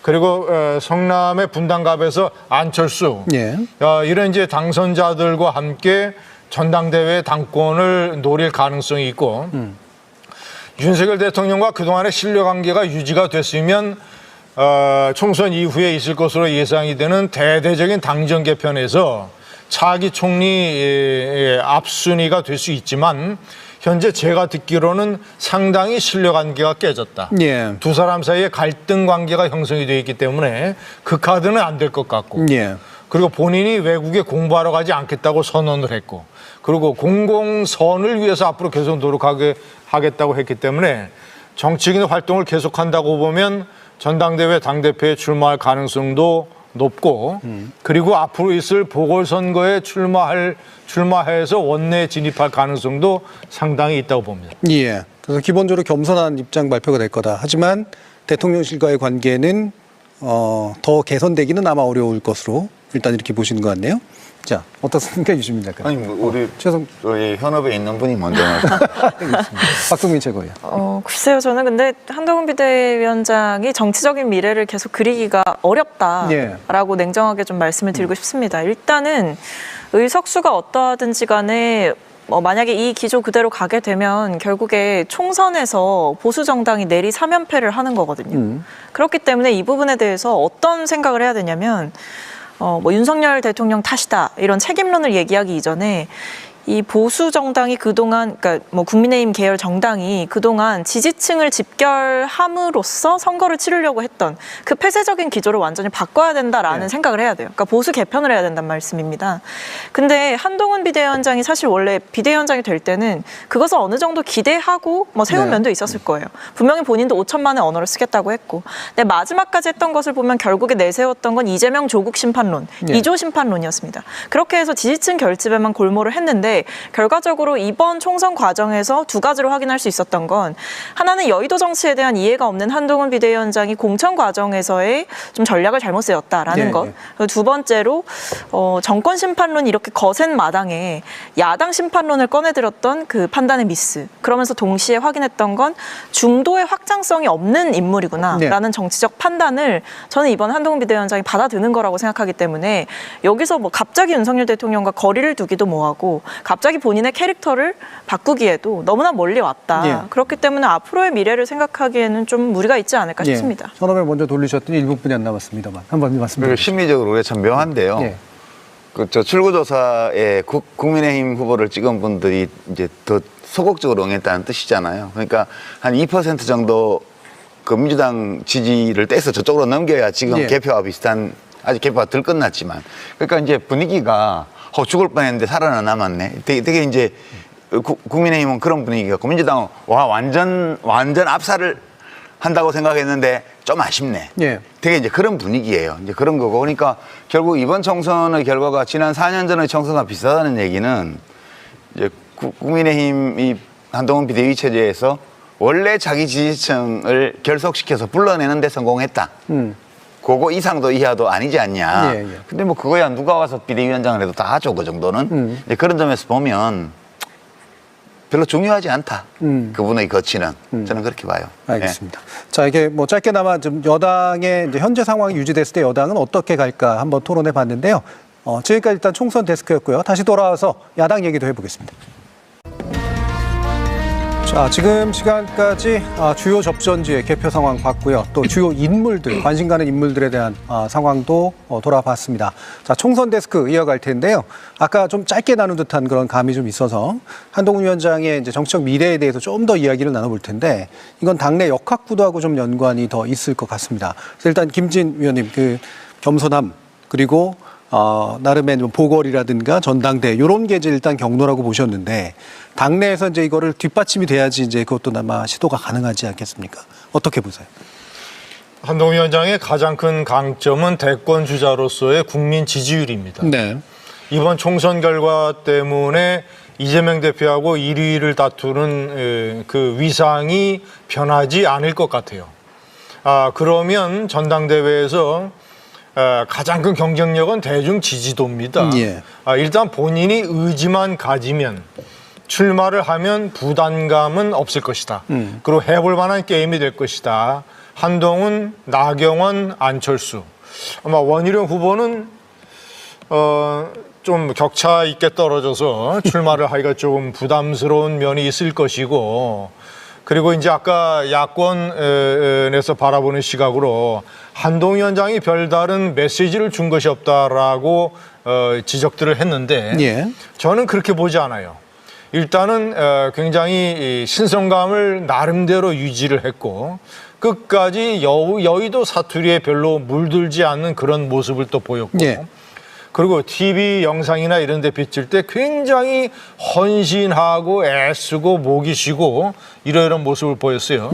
그리고 성남의 분당갑에서 안철수 예. 이런 이제 당선자들과 함께 전당대회 당권을 노릴 가능성이 있고 윤석열 대통령과 그동안의 신뢰관계가 유지가 됐으면 총선 이후에 있을 것으로 예상이 되는 대대적인 당정 개편에서 차기 총리 앞순위가 될 수 있지만 현재 제가 듣기로는 상당히 신뢰관계가 깨졌다. 예. 두 사람 사이에 갈등 관계가 형성이 되어 있기 때문에 그 카드는 안 될 것 같고 예. 그리고 본인이 외국에 공부하러 가지 않겠다고 선언을 했고 그리고 공공선을 위해서 앞으로 계속 노력하겠다고 했기 때문에 정치적인 활동을 계속한다고 보면 전당대회 당대표에 출마할 가능성도 높고 그리고 앞으로 있을 보궐선거에 출마해서 원내에 진입할 가능성도 상당히 있다고 봅니다. 예. 그래서 기본적으로 겸손한 입장 발표가 될 거다. 하지만 대통령실과의 관계는 더 개선되기는 아마 어려울 것으로 일단 이렇게 보시는 것 같네요. 자, 어떻습니까, 유시민 작가? 아니 우리 최성 저희 현업에 있는 분이 먼저 말씀. 박동민 최고위원. 글쎄요, 저는 근데 한동훈 비대위원장이 정치적인 미래를 계속 그리기가 어렵다라고 냉정하게 좀 말씀을 드리고 싶습니다. 일단은 의석수가 어떠하든지 간에 만약에 이 기조 그대로 가게 되면 결국에 총선에서 보수 정당이 내리 3연패를 하는 거거든요. 그렇기 때문에 이 부분에 대해서 어떤 생각을 해야 되냐면 윤석열 대통령 탓이다 이런 책임론을 얘기하기 이전에 이 보수 정당이 그동안, 그러니까 뭐 국민의힘 계열 정당이 그동안 지지층을 집결함으로써 선거를 치르려고 했던 그 폐쇄적인 기조를 완전히 바꿔야 된다라는 생각을 해야 돼요. 그러니까 보수 개편을 해야 된다는 말씀입니다. 근데 한동훈 비대위원장이 사실 원래 비대위원장이 될 때는 그것을 어느 정도 기대하고 뭐 세운 면도 있었을 거예요. 분명히 본인도 5천만의 언어를 쓰겠다고 했고. 근데 마지막까지 했던 것을 보면 결국에 내세웠던 건 이재명 조국 심판론, 이조 심판론이었습니다. 그렇게 해서 지지층 결집에만 골몰을 했는데 결과적으로 이번 총선 과정에서 두 가지로 확인할 수 있었던 건 하나는 여의도 정치에 대한 이해가 없는 한동훈 비대위원장이 공천 과정에서의 좀 전략을 잘못 세웠다라는 것. 그리고 두 번째로 정권 심판론이 이렇게 거센 마당에 야당 심판론을 꺼내들었던 그 판단의 미스. 그러면서 동시에 확인했던 건 중도의 확장성이 없는 인물이구나라는 정치적 판단을 저는 이번 한동훈 비대위원장이 받아드는 거라고 생각하기 때문에 여기서 뭐 갑자기 윤석열 대통령과 거리를 두기도 뭐하고 갑자기 본인의 캐릭터를 바꾸기에도 너무나 멀리 왔다. 그렇기 때문에 앞으로의 미래를 생각하기에는 좀 무리가 있지 않을까 싶습니다. 선언을 먼저 돌리셨더니 1분뿐이 안 남았습니다만 한번 말씀드리죠. 심리적으로 우리가 참 묘한데요. 그 저 출구조사에 국민의힘 후보를 찍은 분들이 이제 더 소극적으로 응했다는 뜻이잖아요. 그러니까 한 2% 정도 그 민주당 지지를 떼서 저쪽으로 넘겨야 지금 개표와 비슷한, 아직 개표가 덜 끝났지만, 그러니까 이제 분위기가 죽을 뻔했는데 살아남았네. 되게 이제 국민의힘은 그런 분위기가, 민주당은 와 완전 압살을 한다고 생각했는데 좀 아쉽네. 되게 이제 그런 분위기예요. 이제 그런 거고. 그러니까 결국 이번 총선의 결과가 지난 4년 전의 총선과 비슷하다는 얘기는 이제 국민의힘 이 한동훈 비대위 체제에서 원래 자기 지지층을 결속시켜서 불러내는 데 성공했다. 그거 이상도 이하도 아니지 않냐. 근데 뭐 그거야 누가 와서 비대위원장을 해도 다 하죠, 그 정도는. 이제 그런 점에서 보면 별로 중요하지 않다. 그분의 거치는. 저는 그렇게 봐요. 알겠습니다. 자, 이게 뭐 짧게나마 좀 여당의 이제 현재 상황이 유지됐을 때 여당은 어떻게 갈까 한번 토론해 봤는데요. 지금까지 일단 총선 데스크였고요. 다시 돌아와서 야당 얘기도 해보겠습니다. 자, 지금 시간까지 주요 접전지의 개표 상황 봤고요. 또 주요 인물들, 관심 가는 인물들에 대한 상황도 돌아봤습니다. 자, 총선 데스크 이어갈 텐데요. 아까 좀 짧게 나눈 듯한 그런 감이 좀 있어서 한동훈 위원장의 이제 정치적 미래에 대해서 좀 더 이야기를 나눠볼 텐데 이건 당내 역학구도하고 좀 연관이 더 있을 것 같습니다. 그래서 일단 김진 위원님, 그 겸손함 그리고 나름의 보궐이라든가 전당대 이런 게 이제 일단 경로라고 보셨는데 당내에서 이제 이거를 뒷받침이 돼야지 이제 그것도 아마 시도가 가능하지 않겠습니까? 어떻게 보세요? 한동훈 위원장의 가장 큰 강점은 대권 주자로서의 국민 지지율입니다. 이번 총선 결과 때문에 이재명 대표하고 1위를 다투는 그 위상이 변하지 않을 것 같아요. 그러면 전당대회에서 가장 큰 경쟁력은 대중 지지도입니다. 일단 본인이 의지만 가지면 출마를 하면 부담감은 없을 것이다. 그리고 해볼 만한 게임이 될 것이다. 한동훈, 나경원, 안철수. 아마 원희룡 후보는 좀 격차 있게 떨어져서 출마를 하기가 조금 부담스러운 면이 있을 것이고, 그리고 이제 아까 야권에서 바라보는 시각으로 한동훈 위원장이 별다른 메시지를 준 것이 없다라고 지적들을 했는데 저는 그렇게 보지 않아요. 일단은 굉장히 신선감을 나름대로 유지를 했고 끝까지 여의도 사투리에 별로 물들지 않는 그런 모습을 또 보였고 그리고 TV 영상이나 이런 데 비칠 때 굉장히 헌신하고 애쓰고 목이 쉬고 이런 모습을 보였어요.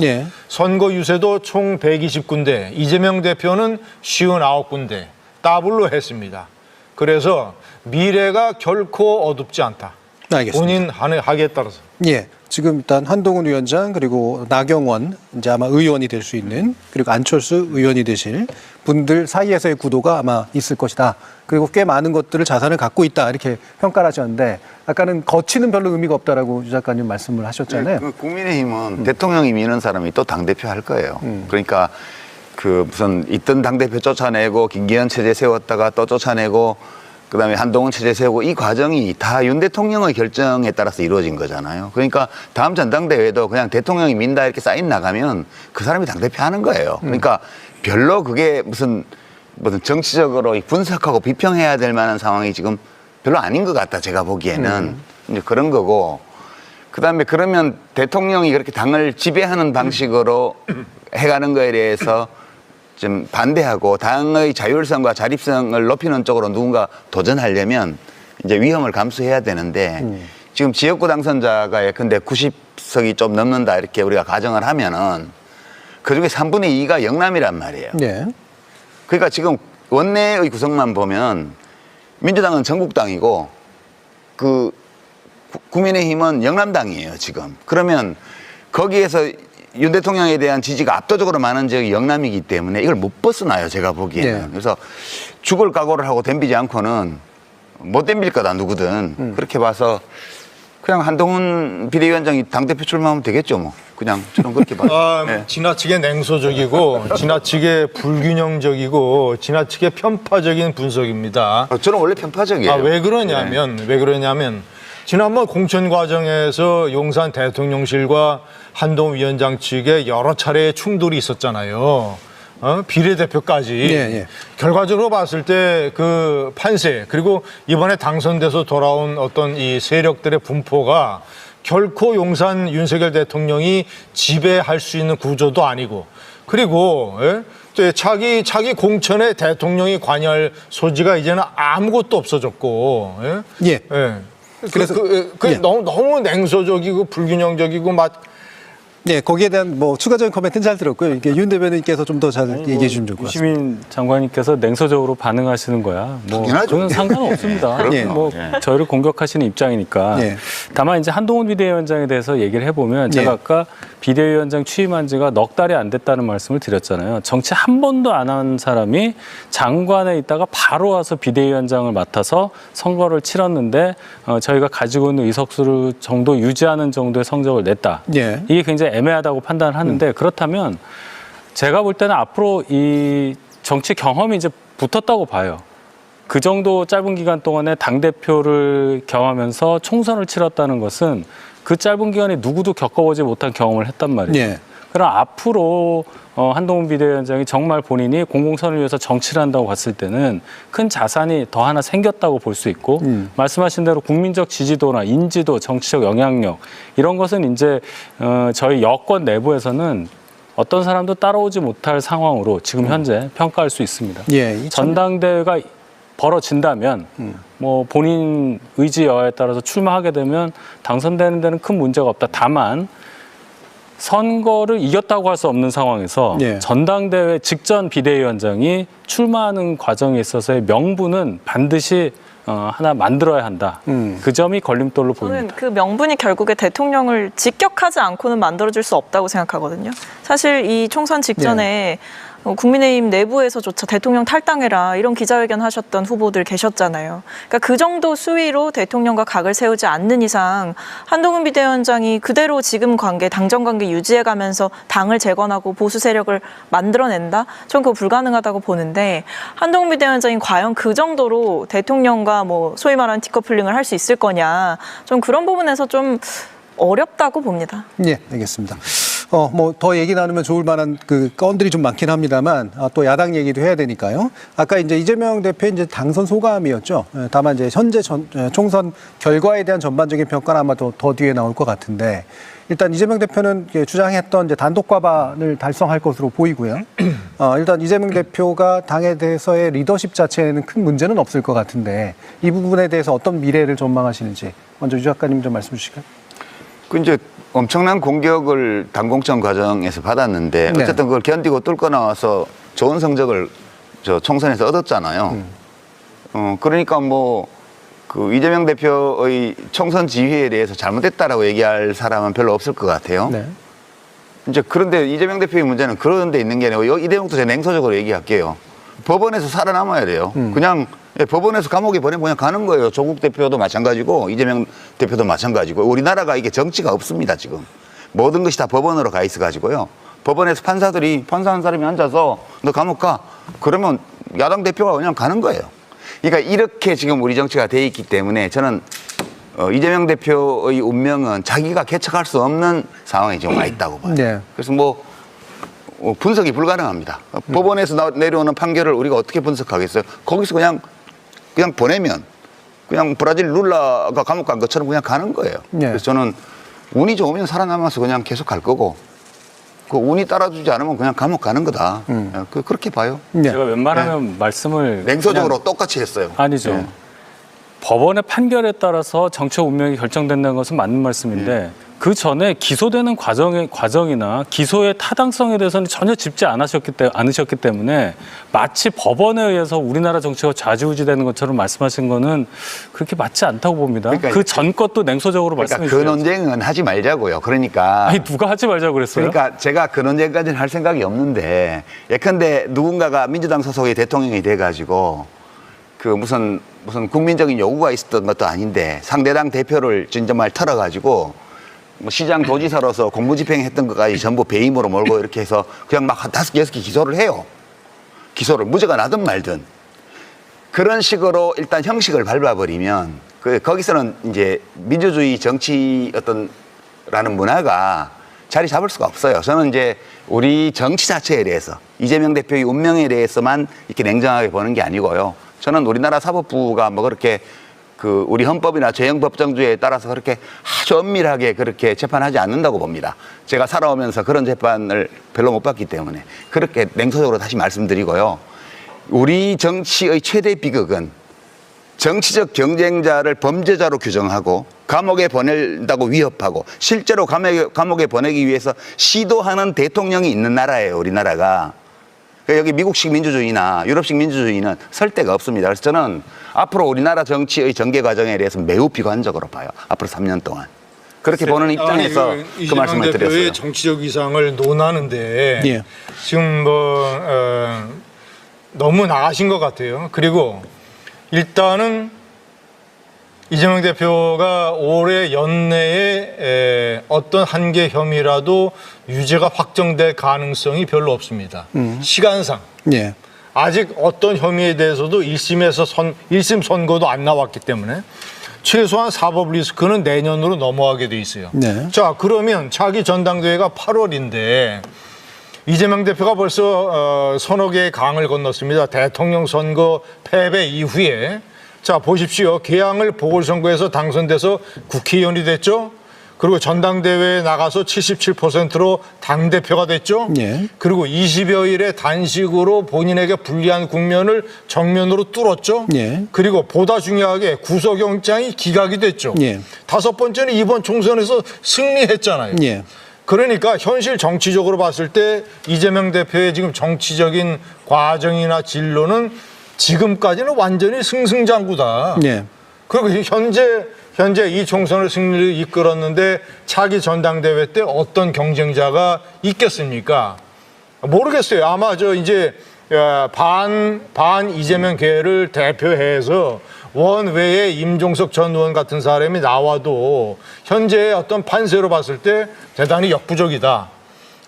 선거 유세도 총 120군데, 이재명 대표는 59군데 더블로 했습니다. 그래서 미래가 결코 어둡지 않다. 알겠습니다. 본인 하기에 따라서. 지금 일단 한동훈 위원장 그리고 나경원 이제 아마 의원이 될 수 있는, 그리고 안철수 의원이 되실 분들 사이에서의 구도가 아마 있을 것이다. 그리고 꽤 많은 것들을 자산을 갖고 있다 이렇게 평가를 하셨는데 아까는 거치는 별로 의미가 없다라고 유 작가님 말씀을 하셨잖아요. 국민의힘은 대통령이 미는 사람이 또 당대표 할 거예요. 그러니까 그 무슨 있던 당대표 쫓아내고 김기현 체제 세웠다가 또 쫓아내고 그다음에 한동훈 체제 세우고 이 과정이 다 윤 대통령의 결정에 따라서 이루어진 거잖아요. 그러니까 다음 전당대회도 그냥 대통령이 민다 이렇게 사인 나가면 그 사람이 당대표 하는 거예요. 그러니까 별로 그게 무슨 정치적으로 분석하고 비평해야 될 만한 상황이 지금 별로 아닌 것 같다, 제가 보기에는. 이제 그런 거고, 그다음에 그러면 대통령이 그렇게 당을 지배하는 방식으로 해가는 거에 대해서 좀 반대하고 당의 자율성과 자립성을 높이는 쪽으로 누군가 도전하려면 이제 위험을 감수해야 되는데 지금 지역구 당선자가 예컨대 90석이 좀 넘는다 이렇게 우리가 가정을 하면은 그중에 3분의 2가 영남이란 말이에요. 네. 그러니까 지금 원내의 구성만 보면 민주당은 전국당이고 그 국민의힘은 영남당이에요, 지금. 그러면 거기에서 윤 대통령에 대한 지지가 압도적으로 많은 지역이 영남이기 때문에 이걸 못 벗어나요, 제가 보기에는. 네. 그래서 죽을 각오를 하고 덤비지 않고는 못 덤빌 거다, 누구든. 그렇게 봐서 그냥 한동훈 비대위원장이 당대표 출마하면 되겠죠, 뭐. 그냥 저는 그렇게 봐요. 네. 지나치게 냉소적이고 지나치게 불균형적이고 지나치게 편파적인 분석입니다. 저는 원래 편파적이에요. 왜 그러냐면 지난번 공천 과정에서 용산 대통령실과 한동훈 위원장 측에 여러 차례 충돌이 있었잖아요. 비례대표까지. 예. 결과적으로 봤을 때 그 판세 그리고 이번에 당선돼서 돌아온 어떤 이 세력들의 분포가 결코 용산 윤석열 대통령이 지배할 수 있는 구조도 아니고 그리고 또 자기 공천에 대통령이 관여할 소지가 이제는 아무것도 없어졌고 예. 그래서 예. 너무 냉소적이고 불균형적이고 네, 거기에 대한 뭐 추가적인 코멘트는 잘 들었고요. 이게 윤 대변인께서 좀 더 잘 얘기해 주시면 좋을 것 같습니다. 유시민 장관님께서 냉소적으로 반응하시는 거야. 뭐 당연하죠. 저는 상관없습니다. 예. 뭐 저희를 공격하시는 입장이니까. 예. 다만 이제 한동훈 비대위원장에 대해서 얘기를 해보면 제가 예. 아까 비대위원장 취임한 지가 넉 달이 안 됐다는 말씀을 드렸잖아요. 정치 한 번도 안 한 사람이 장관에 있다가 바로 와서 비대위원장을 맡아서 선거를 치렀는데 저희가 가지고 있는 의석수를 정도 유지하는 정도의 성적을 냈다. 예. 이게 굉장히 애매하다고 판단을 하는데 그렇다면 제가 볼 때는 앞으로 이 정치 경험이 이제 붙었다고 봐요. 그 정도 짧은 기간 동안에 당대표를 겸하면서 총선을 치렀다는 것은 그 짧은 기간에 누구도 겪어보지 못한 경험을 했단 말이에요. 예. 그럼 앞으로 한동훈 비대위원장이 정말 본인이 공공선을 위해서 정치를 한다고 봤을 때는 큰 자산이 더 하나 생겼다고 볼 수 있고 말씀하신 대로 국민적 지지도나 인지도, 정치적 영향력 이런 것은 이제 저희 여권 내부에서는 어떤 사람도 따라오지 못할 상황으로 지금 현재 평가할 수 있습니다. 예. 전당대회가 벌어진다면 뭐 본인 의지 여하에 따라서 출마하게 되면 당선되는 데는 큰 문제가 없다. 다만 선거를 이겼다고 할 수 없는 상황에서 예. 전당대회 직전 비대위원장이 출마하는 과정에 있어서의 명분은 반드시 하나 만들어야 한다. 그 점이 걸림돌로 저는 보입니다. 그 명분이 결국에 대통령을 직격하지 않고는 만들어줄 수 없다고 생각하거든요. 사실 이 총선 직전에 국민의힘 내부에서조차 대통령 탈당해라 이런 기자회견 하셨던 후보들 계셨잖아요. 그러니까 그 정도 수위로 대통령과 각을 세우지 않는 이상 한동훈 비대위원장이 그대로 지금 관계, 당정 관계 유지해가면서 당을 재건하고 보수 세력을 만들어낸다? 전 그거 불가능하다고 보는데 한동훈 비대위원장이 과연 그 정도로 대통령과 뭐 소위 말하는 디커플링을 할 수 있을 거냐? 좀 그런 부분에서 좀 어렵다고 봅니다. 예, 알겠습니다. 뭐 더 얘기 나누면 좋을 만한 그 건들이 좀 많긴 합니다만 또 야당 얘기도 해야 되니까요. 아까 이제 이재명 대표의 이제 당선 소감이었죠. 다만 이제 현재 총선 결과에 대한 전반적인 평가는 아마도 더 뒤에 나올 것 같은데 일단 이재명 대표는 주장했던 이제 단독 과반을 달성할 것으로 보이고요. 일단 이재명 대표가 당에 대해서의 리더십 자체에는 큰 문제는 없을 것 같은데 이 부분에 대해서 어떤 미래를 전망하시는지 먼저 유 작가님 좀 말씀 주실까요? 그 이제 엄청난 공격을 당공천 과정에서 받았는데 네. 어쨌든 그걸 견디고 뚫고 나와서 좋은 성적을 저 총선에서 얻었잖아요. 그러니까 뭐 그 이재명 대표의 총선 지휘에 대해서 잘못됐다라고 얘기할 사람은 별로 없을 것 같아요. 네. 이제 그런데 이재명 대표의 문제는 그런 데 있는 게 아니고 이 대목도 제가 냉소적으로 얘기할게요. 법원에서 살아남아야 돼요. 그냥 법원에서 감옥에 보내면 그냥 가는 거예요. 조국 대표도 마찬가지고 이재명 대표도 마찬가지고 우리나라가 이게 정치가 없습니다. 지금 모든 것이 다 법원으로 가 있어 가지고요. 법원에서 판사들이 판사 한 사람이 앉아서 너 감옥 가 그러면 야당 대표가 그냥 가는 거예요. 그러니까 이렇게 지금 우리 정치가 돼 있기 때문에 저는 이재명 대표의 운명은 자기가 개척할 수 없는 상황에 지금 와 있다고 봐요. 네. 그래서 뭐 분석이 불가능합니다. 법원에서 내려오는 판결을 우리가 어떻게 분석하겠어요? 거기서 그냥 보내면 그냥 브라질 룰라가 감옥 간 것처럼 그냥 가는 거예요. 네. 그래서 저는 운이 좋으면 살아남아서 그냥 계속 갈 거고 그 운이 따라주지 않으면 그냥 감옥 가는 거다. 그렇게 봐요. 네. 제가 웬만하면 말씀을 냉소적으로 그냥- 똑같이 했어요. 아니죠. 네. 법원의 판결에 따라서 정치적 운명이 결정된다는 것은 맞는 말씀인데 그 전에 기소되는 과정이나 기소의 타당성에 대해서는 전혀 짚지 않으셨기 때문에 마치 법원에 의해서 우리나라 정치가 좌지우지되는 것처럼 말씀하신 거는 그렇게 맞지 않다고 봅니다. 그러니까 그 전 것도 냉소적으로 그러니까 말씀해 그 주세요. 논쟁은 하지 말자고요. 그러니까 아니 누가 하지 말자고 그랬어요? 그러니까 제가 그 논쟁까지는 할 생각이 없는데 예컨대 누군가가 민주당 소속의 대통령이 돼가지고 그 무슨 국민적인 요구가 있었던 것도 아닌데 상대당 대표를 정말 털어가지고 뭐 시장 도지사로서 공무집행했던 것까지 전부 배임으로 몰고 이렇게 해서 그냥 막 한 5개, 6개 기소를 해요. 기소를 무죄가 나든 말든. 그런 식으로 일단 형식을 밟아버리면 거기서는 이제 민주주의 정치 라는 문화가 자리 잡을 수가 없어요. 저는 이제 우리 정치 자체에 대해서 이재명 대표의 운명에 대해서만 이렇게 냉정하게 보는 게 아니고요. 저는 우리나라 사법부가 뭐 그렇게 그 우리 헌법이나 재형법정주의에 따라서 그렇게 아주 엄밀하게 그렇게 재판하지 않는다고 봅니다. 제가 살아오면서 그런 재판을 별로 못 봤기 때문에 그렇게 냉소적으로 다시 말씀드리고요. 우리 정치의 최대 비극은 정치적 경쟁자를 범죄자로 규정하고 감옥에 보낸다고 위협하고 실제로 감옥에 보내기 위해서 시도하는 대통령이 있는 나라예요, 우리나라가. 여기 미국식 민주주의나 유럽식 민주주의는 설 데가 없습니다. 그래서 저는 앞으로 우리나라 정치의 전개 과정에 대해서 매우 비관적으로 봐요. 앞으로 3년 동안. 그렇게 보는 입장에서 그 말씀을 드렸어요. 대표의 정치적 위상을 논하는데 예. 지금 너무 나가신 것 같아요. 그리고 일단은 이재명 대표가 올해 연내에 어떤 한 개 혐의라도 유죄가 확정될 가능성이 별로 없습니다. 시간상. 예. 아직 어떤 혐의에 대해서도 1심 선고도 안 나왔기 때문에 최소한 사법 리스크는 내년으로 넘어가게 돼 있어요. 네. 자, 그러면 차기 전당대회가 8월인데 이재명 대표가 벌써 서너 개의 강을 건넜습니다. 대통령 선거 패배 이후에 자, 보십시오. 개항을 보궐선거에서 당선돼서 국회의원이 됐죠. 그리고 전당대회에 나가서 77%로 당대표가 됐죠. 예. 그리고 20여일의 단식으로 본인에게 불리한 국면을 정면으로 뚫었죠. 예. 그리고 보다 중요하게 구속영장이 기각이 됐죠. 예. 다섯 번째는 이번 총선에서 승리했잖아요. 예. 그러니까 현실 정치적으로 봤을 때 이재명 대표의 지금 정치적인 과정이나 진로는 지금까지는 완전히 승승장구다. 예. 그리고 현재 이 총선을 승리를 이끌었는데 차기 전당대회 때 어떤 경쟁자가 있겠습니까? 모르겠어요. 아마 이제 반 이재명 계를 대표해서 원외에 임종석 전 의원 같은 사람이 나와도 현재의 어떤 판세로 봤을 때 대단히 역부족이다.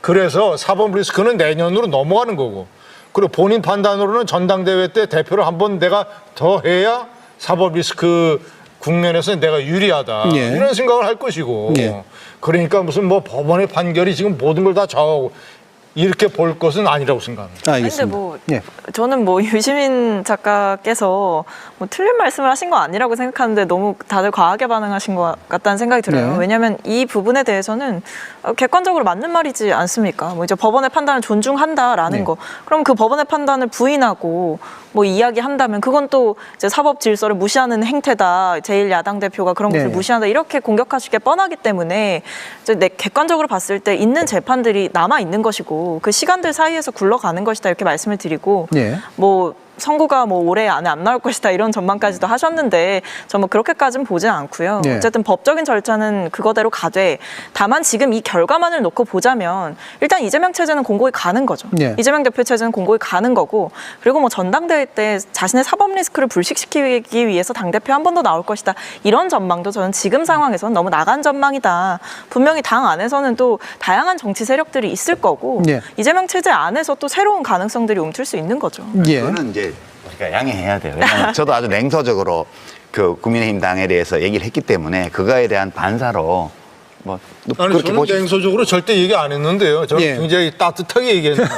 그래서 사법 리스크는 내년으로 넘어가는 거고, 그리고 본인 판단으로는 전당대회 때 대표를 한번 내가 더 해야 사법 리스크 국면에서 내가 유리하다. 예. 이런 생각을 할 것이고. 예. 그러니까 무슨 법원의 판결이 지금 모든 걸 다 좌우하고 이렇게 볼 것은 아니라고 생각합니다. 알겠습니다. 근데 저는 유시민 작가께서 틀린 말씀을 하신 거 아니라고 생각하는데 너무 다들 과하게 반응하신 것 같다는 생각이 들어요. 네. 왜냐하면 이 부분에 대해서는 객관적으로 맞는 말이지 않습니까? 이제 법원의 판단을 존중한다라는 네. 거. 그럼 그 법원의 판단을 부인하고 이야기한다면 그건 또 이제 사법 질서를 무시하는 행태다. 제1야당 대표가 그런 것을 네. 무시한다. 이렇게 공격하실 게 뻔하기 때문에 이제 객관적으로 봤을 때 있는 재판들이 남아 있는 것이고 그 시간들 사이에서 굴러가는 것이다 이렇게 말씀을 드리고 예. 선고가 올해 안에 안 나올 것이다 이런 전망까지도 하셨는데 저 그렇게까지는 보진 않고요. 네. 어쨌든 법적인 절차는 그거대로 가되 다만 지금 이 결과만을 놓고 보자면 일단 이재명 체제는 공고히 가는 거죠. 네. 이재명 대표 체제는 공고히 가는 거고 그리고 전당대회 때 자신의 사법 리스크를 불식시키기 위해서 당대표 한 번 더 나올 것이다. 이런 전망도 저는 지금 상황에서는 너무 나간 전망이다. 분명히 당 안에서는 또 다양한 정치 세력들이 있을 거고 네. 이재명 체제 안에서 또 새로운 가능성들이 움틀 수 있는 거죠. 예. 그거는 이제 우리가 양해해야 돼요. 왜냐하면 저도 아주 냉소적으로 그 국민의힘 당에 대해서 얘기를 했기 때문에 그거에 대한 반사로 뭐 아니, 그렇게 저는 보시. 냉소적으로 절대 얘기 안 했는데요. 저는 예. 굉장히 따뜻하게 얘기했는데.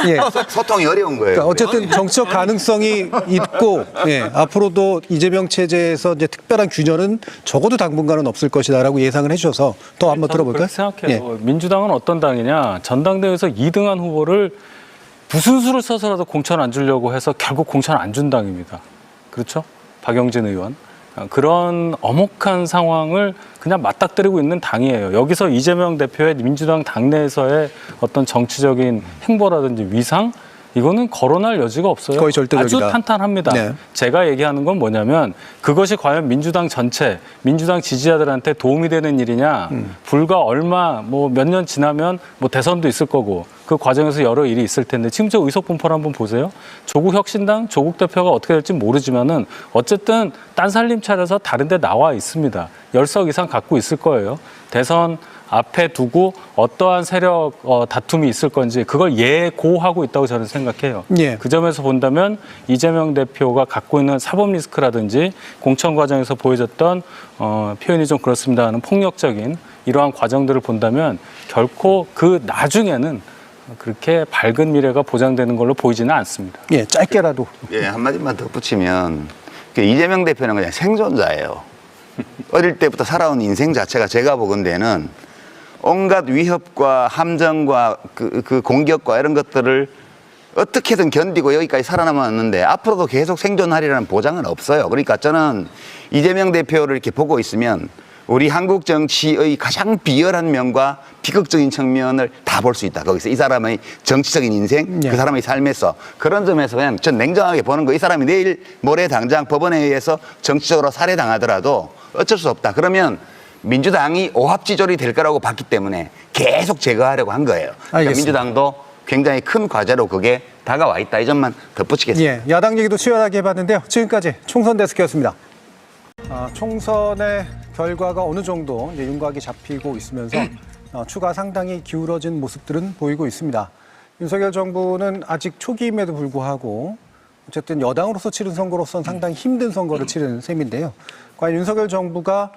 예. 소통이 어려운 거예요. 그러니까 어쨌든 정치적 가능성이 있고 앞으로도 이재명 체제에서 이제 특별한 균열은 적어도 당분간은 없을 것이다라고 예상을 해주셔서 더 한번 들어볼까요? 그렇게 생각해요. 민주당은 어떤 당이냐? 전당대회에서 2등한 후보를 무슨 수를 써서라도 공천 안 주려고 해서 결국 공천 안 준 당입니다. 그렇죠? 박영진 의원. 그런 엄혹한 상황을 그냥 맞닥뜨리고 있는 당이에요. 여기서 이재명 대표의 민주당 당내에서의 어떤 정치적인 행보라든지 위상 이거는 거론할 여지가 없어요. 거의 절대적이다. 아주 탄탄합니다. 네. 제가 얘기하는 건 뭐냐면 그것이 과연 민주당 전체, 민주당 지지자들한테 도움이 되는 일이냐. 불과 얼마 뭐 몇 년 지나면 뭐 대선도 있을 거고 그 과정에서 여러 일이 있을 텐데 지금 저 의석 분포를 한번 보세요. 조국 혁신당 조국 대표가 어떻게 될지 모르지만은 어쨌든 딴 살림 차려서 다른 데 나와 있습니다. 10석 이상 갖고 있을 거예요. 대선 앞에 두고 어떠한 세력 다툼이 있을 건지 그걸 예고하고 있다고 저는 생각해요. 예. 그 점에서 본다면 이재명 대표가 갖고 있는 사법 리스크라든지 공천 과정에서 보여줬던 표현이 좀 그렇습니다 하는 폭력적인 이러한 과정들을 본다면 결코 그 나중에는 그렇게 밝은 미래가 보장되는 걸로 보이지는 않습니다. 예, 짧게라도. 예, 한마디만 덧붙이면 이재명 대표는 그냥 생존자예요. 어릴 때부터 살아온 인생 자체가 제가 보건대는 온갖 위협과 함정과 그 공격과 이런 것들을 어떻게든 견디고 여기까지 살아남았는데 앞으로도 계속 생존하리라는 보장은 없어요. 그러니까 저는 이재명 대표를 이렇게 보고 있으면 우리 한국 정치의 가장 비열한 면과 비극적인 측면을 다 볼 수 있다. 거기서 이 사람의 정치적인 인생, 예. 그 사람의 삶에서 그런 점에서 그냥 전 냉정하게 보는 거. 이 사람이 내일 모레 당장 법원에 의해서 정치적으로 살해당하더라도 어쩔 수 없다. 그러면 민주당이 오합지졸이 될 거라고 봤기 때문에 계속 제거하려고 한 거예요. 그러니까 알겠습니다. 민주당도 굉장히 큰 과제로 그게 다가와 있다. 이 점만 덧붙이겠습니다. 예, 야당 얘기도 치열하게 해봤는데요. 지금까지 총선 데스크였습니다. 총선의 결과가 어느 정도 이제 윤곽이 잡히고 있으면서 추가 상당히 기울어진 모습들은 보이고 있습니다. 윤석열 정부는 아직 초기임에도 불구하고 어쨌든 여당으로서 치른 선거로서는 상당히 힘든 선거를 치르는 셈인데요. 과연 윤석열 정부가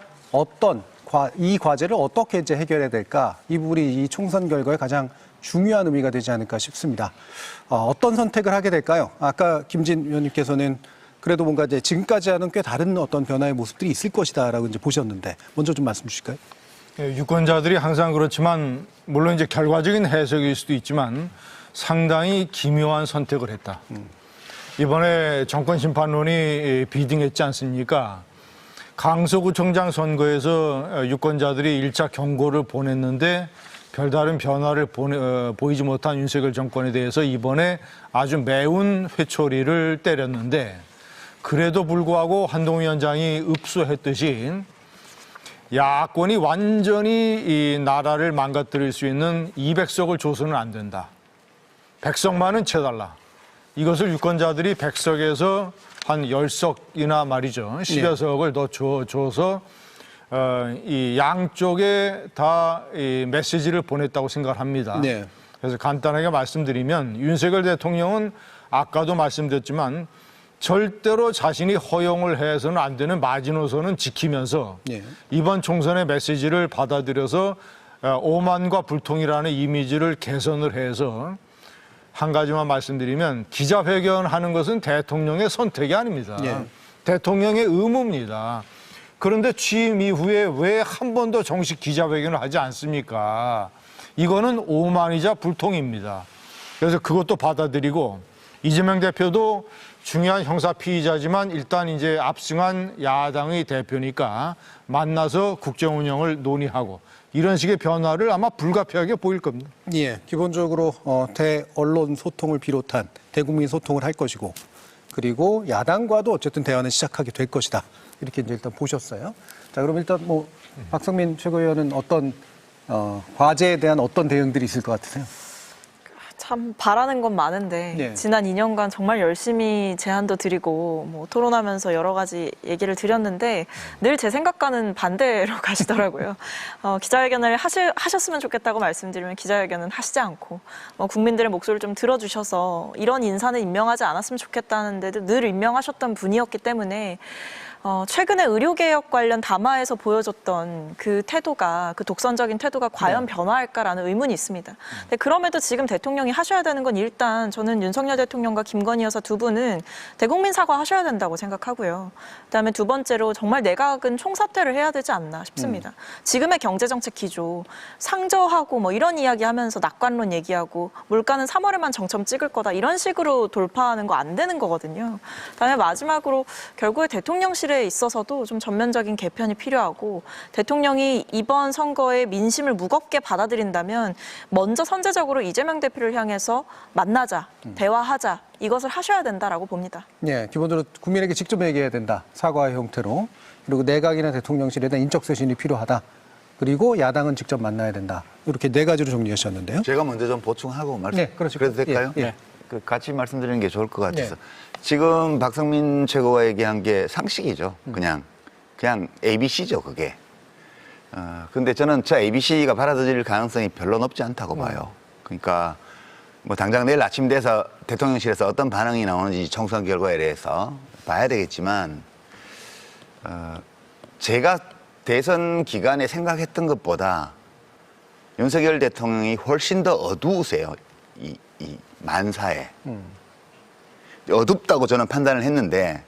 이 과제를 어떻게 이제 해결해야 될까? 이 부분이 이 총선 결과에 가장 중요한 의미가 되지 않을까 싶습니다. 어떤 선택을 하게 될까요? 아까 김진 의원님께서는 그래도 뭔가 이제 지금까지와는 꽤 다른 어떤 변화의 모습들이 있을 것이다라고 이제 보셨는데 먼저 좀 말씀 주실까요? 예, 유권자들이 항상 그렇지만 물론 이제 결과적인 해석일 수도 있지만 상당히 기묘한 선택을 했다. 이번에 정권 심판론이 비등했지 않습니까? 강서구청장 선거에서 유권자들이 1차 경고를 보냈는데 별다른 변화를 보이지 못한 윤석열 정권에 대해서 이번에 아주 매운 회초리를 때렸는데 그래도 불구하고 한동훈 위원장이 읍소했듯이 야권이 완전히 이 나라를 망가뜨릴 수 있는 200석을 줘서는 안 된다. 100석만은 채달라. 이것을 유권자들이 100석에서 한 10석이나 말이죠. 10여 석을 더 줘서 이 양쪽에 다 이 메시지를 보냈다고 생각을 합니다. 네. 그래서 간단하게 말씀드리면 윤석열 대통령은 아까도 말씀드렸지만 절대로 자신이 허용을 해서는 안 되는 마지노선은 지키면서 네. 이번 총선의 메시지를 받아들여서 오만과 불통이라는 이미지를 개선을 해서 한 가지만 말씀드리면 기자회견하는 것은 대통령의 선택이 아닙니다. 예. 대통령의 의무입니다. 그런데 취임 이후에 왜 한 번도 정식 기자회견을 하지 않습니까? 이거는 오만이자 불통입니다. 그래서 그것도 받아들이고 이재명 대표도 중요한 형사 피의자지만 일단 이제 압승한 야당의 대표니까 만나서 국정 운영을 논의하고 이런 식의 변화를 아마 불가피하게 보일 겁니다. 예, 기본적으로 대언론 소통을 비롯한 대국민 소통을 할 것이고 그리고 야당과도 어쨌든 대화는 시작하게 될 것이다. 이렇게 이제 일단 보셨어요. 자, 그럼 일단 뭐 박성민 최고위원은 어떤 과제에 대한 어떤 대응들이 있을 것 같으세요? 참 바라는 건 많은데 네. 지난 2년간 정말 열심히 제안도 드리고 뭐 토론하면서 여러 가지 얘기를 드렸는데 늘 제 생각과는 반대로 가시더라고요. 기자회견을 하셨으면 좋겠다고 말씀드리면 기자회견은 하시지 않고 국민들의 목소리를 좀 들어주셔서 이런 인사는 임명하지 않았으면 좋겠다는데도 늘 임명하셨던 분이었기 때문에 최근에 의료개혁 관련 담화에서 보여줬던 그 태도가, 그 독선적인 태도가 과연 변화할까라는 의문이 있습니다. 근데 그럼에도 지금 대통령이 하셔야 되는 건 일단 저는 윤석열 대통령과 김건희 여사 두 분은 대국민 사과하셔야 된다고 생각하고요. 그다음에 두 번째로 정말 내각은 총사퇴를 해야 되지 않나 싶습니다. 지금의 경제정책 기조, 상저하고 뭐 이런 이야기 하면서 낙관론 얘기하고 물가는 3월에만 정점 찍을 거다 이런 식으로 돌파하는 거 안 되는 거거든요. 그다음에 마지막으로 결국에 대통령실에 있어서도 좀 전면적인 개편이 필요하고 대통령이 이번 선거에 민심을 무겁게 받아들인다면 먼저 선제적으로 이재명 대표를 향해서 만나자, 대화하자 이것을 하셔야 된다라고 봅니다. 예, 기본적으로 국민에게 직접 얘기해야 된다. 사과의 형태로. 그리고 내각이나 대통령실에 대한 인적 쇄신이 필요하다. 그리고 야당은 직접 만나야 된다. 이렇게 네 가지로 정리하셨는데요. 제가 먼저 좀 보충하고 말씀. 네, 그렇죠. 그래도 될까요? 예, 예. 그 같이 말씀드리는 게 좋을 것 같아서. 네. 지금 박성민 최고가 얘기한 게 상식이죠. 그냥 ABC죠, 그게. 근데 저는 저 ABC가 받아들일 가능성이 별로 높지 않다고 봐요. 그러니까 뭐 당장 내일 아침 돼서 대통령실에서 어떤 반응이 나오는지 총선 결과에 대해서 봐야 되겠지만, 제가 대선 기간에 생각했던 것보다 윤석열 대통령이 훨씬 더 어두우세요. 이 만사에. 어둡다고 저는 판단을 했는데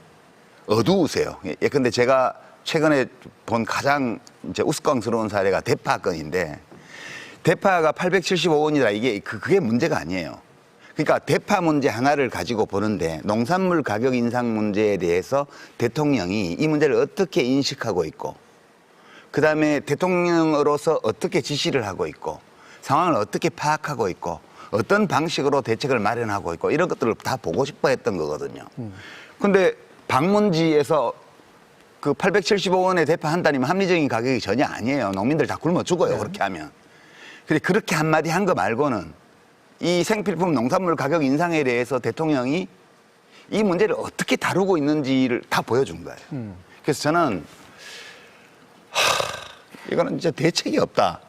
어두우세요. 근데 제가 최근에 본 가장 이제 우스꽝스러운 사례가 대파 건인데 대파가 875원이라 이게 그게 문제가 아니에요. 그러니까 대파 문제 하나를 가지고 보는데 농산물 가격 인상 문제에 대해서 대통령이 이 문제를 어떻게 인식하고 있고 그다음에 대통령으로서 어떻게 지시를 하고 있고 상황을 어떻게 파악하고 있고 어떤 방식으로 대책을 마련하고 있고 이런 것들을 다 보고 싶어 했던 거거든요. 근데 방문지에서 그 875원의 대파 한 단이면 합리적인 가격이 전혀 아니에요. 농민들 다 굶어 죽어요. 그렇게 하면. 근데 그렇게 한마디 한 거 말고는 이 생필품 농산물 가격 인상에 대해서 대통령이 이 문제를 어떻게 다루고 있는지를 다 보여준 거예요. 그래서 저는 이거는 진짜 대책이 없다.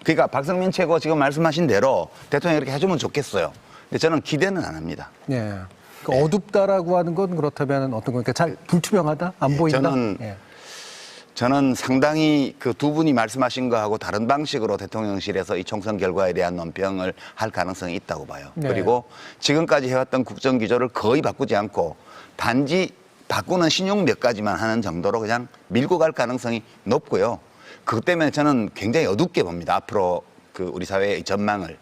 그러니까 박성민 최고 지금 말씀하신 대로 대통령이 이렇게 해주면 좋겠어요. 근데 저는 기대는 안 합니다. 예. 그러니까 어둡다라고 하는 건 그렇다면 어떤 겁니까? 잘 불투명하다? 안 보인다? 저는 상당히 그 두 분이 말씀하신 거하고 다른 방식으로 대통령실에서 이 총선 결과에 대한 논평을 할 가능성이 있다고 봐요. 네. 그리고 지금까지 해왔던 국정기조를 거의 바꾸지 않고 단지 바꾸는 신용 몇 가지만 하는 정도로 그냥 밀고 갈 가능성이 높고요. 그것 때문에 저는 굉장히 어둡게 봅니다. 앞으로 그 우리 사회의 전망을.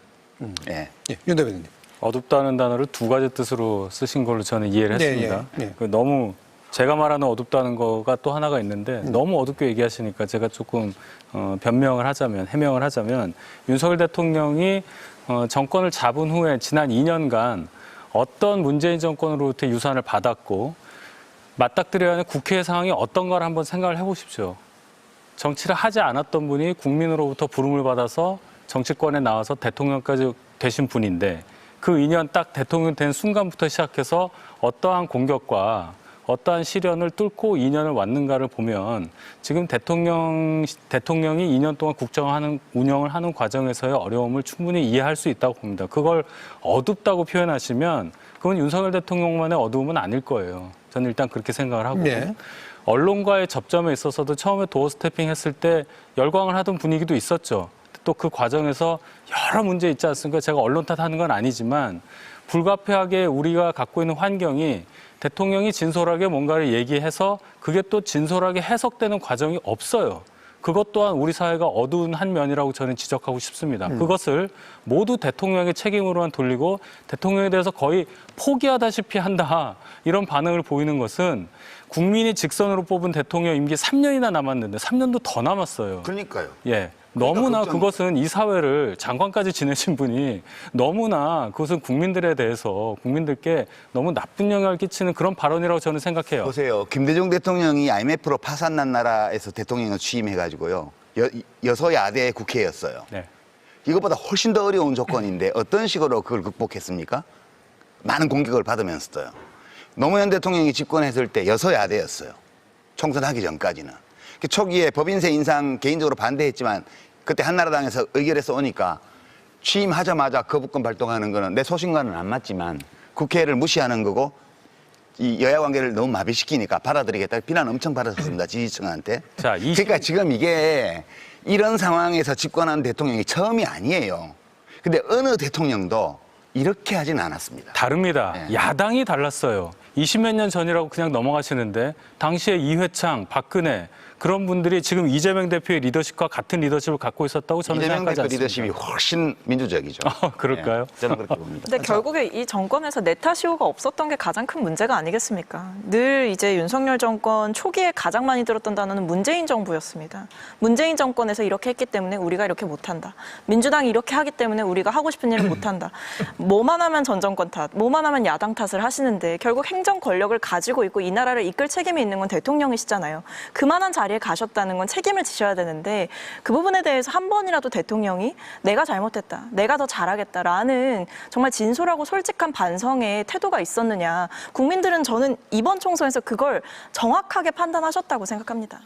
예. 예, 윤 대변인님. 어둡다는 단어를 두 가지 뜻으로 쓰신 걸로 저는 이해를 네, 했습니다. 예, 예. 너무 제가 말하는 어둡다는 거가 또 하나가 있는데 너무 어둡게 얘기하시니까 제가 조금 변명을 하자면 해명을 하자면 윤석열 대통령이 정권을 잡은 후에 지난 2년간 어떤 문재인 정권으로부터 유산을 받았고 맞닥뜨려야 하는 국회의 상황이 어떤가를 한번 생각을 해보십시오. 정치를 하지 않았던 분이 국민으로부터 부름을 받아서 정치권에 나와서 대통령까지 되신 분인데 그 2년 딱 대통령 된 순간부터 시작해서 어떠한 공격과 어떠한 시련을 뚫고 2년을 왔는가를 보면 지금 대통령이 2년 동안 국정 운영을 하는 과정에서의 어려움을 충분히 이해할 수 있다고 봅니다. 그걸 어둡다고 표현하시면 그건 윤석열 대통령만의 어두움은 아닐 거예요. 저는 일단 그렇게 생각을 하고 네. 언론과의 접점에 있어서도 처음에 도어 스태핑 했을 때 열광을 하던 분위기도 있었죠. 또 그 과정에서 여러 문제 있지 않습니까? 제가 언론 탓하는 건 아니지만 불가피하게 우리가 갖고 있는 환경이 대통령이 진솔하게 뭔가를 얘기해서 그게 또 진솔하게 해석되는 과정이 없어요. 그것 또한 우리 사회가 어두운 한 면이라고 저는 지적하고 싶습니다. 그것을 모두 대통령의 책임으로만 돌리고 대통령에 대해서 거의 포기하다시피 한다. 이런 반응을 보이는 것은 국민이 직선으로 뽑은 대통령 임기 3년이나 남았는데 3년도 더 남았어요. 그러니까요. 예. 너무나 걱정- 그것은 이 사회를 장관까지 지내신 분이 너무나 그것은 국민들에 대해서 국민들께 너무 나쁜 영향을 끼치는 그런 발언이라고 저는 생각해요. 보세요. 김대중 대통령이 IMF로 파산난 나라에서 대통령을 취임해가지고요. 여소야대 국회였어요. 네. 이것보다 훨씬 더 어려운 조건인데 어떤 식으로 그걸 극복했습니까? 많은 공격을 받으면서도요. 노무현 대통령이 집권했을 때 여서야대였어요. 총선하기 전까지는. 초기에 법인세 인상 개인적으로 반대했지만 그때 한나라당에서 의결해서 오니까 취임하자마자 거부권 발동하는 거는 내 소신과는 안 맞지만 국회를 무시하는 거고 이 여야 관계를 너무 마비시키니까 받아들이겠다 비난 엄청 받았습니다. 지지층한테. 자, 그러니까 지금 이게 이런 상황에서 집권한 대통령이 처음이 아니에요. 근데 어느 대통령도 이렇게 하진 않았습니다. 다릅니다. 네. 야당이 달랐어요. 20몇 년 전이라고 그냥 넘어가시는데 당시에 이회창, 박근혜 그런 분들이 지금 이재명 대표의 리더십과 같은 리더십을 갖고 있었다고 저는 이재명 생각하지 대표 않습니다. 리더십이 훨씬 민주적이죠. 그럴까요? 네, 저는 그렇게 봅니다. 근데 결국에 이 정권에서 내타시오가 없었던 게 가장 큰 문제가 아니겠습니까? 늘 이제 윤석열 정권 초기에 가장 많이 들었던 단어는 문재인 정부였습니다. 문재인 정권에서 이렇게 했기 때문에 우리가 이렇게 못한다. 민주당이 이렇게 하기 때문에 우리가 하고 싶은 일을 못한다. 뭐만 하면 전 정권 탓, 뭐만 하면 야당 탓을 하시는데 결국 행정 권력을 가지고 있고 이 나라를 이끌 책임이 있는 건 대통령이시잖아요. 그만한 자리에 가셨다는 건 책임을 지셔야 되는데 그 부분에 대해서 한 번이라도 대통령이 내가 잘못했다, 내가 더 잘하겠다라는 정말 진솔하고 솔직한 반성의 태도가 있었느냐. 국민들은 저는 이번 총선에서 그걸 정확하게 판단하셨다고 생각합니다.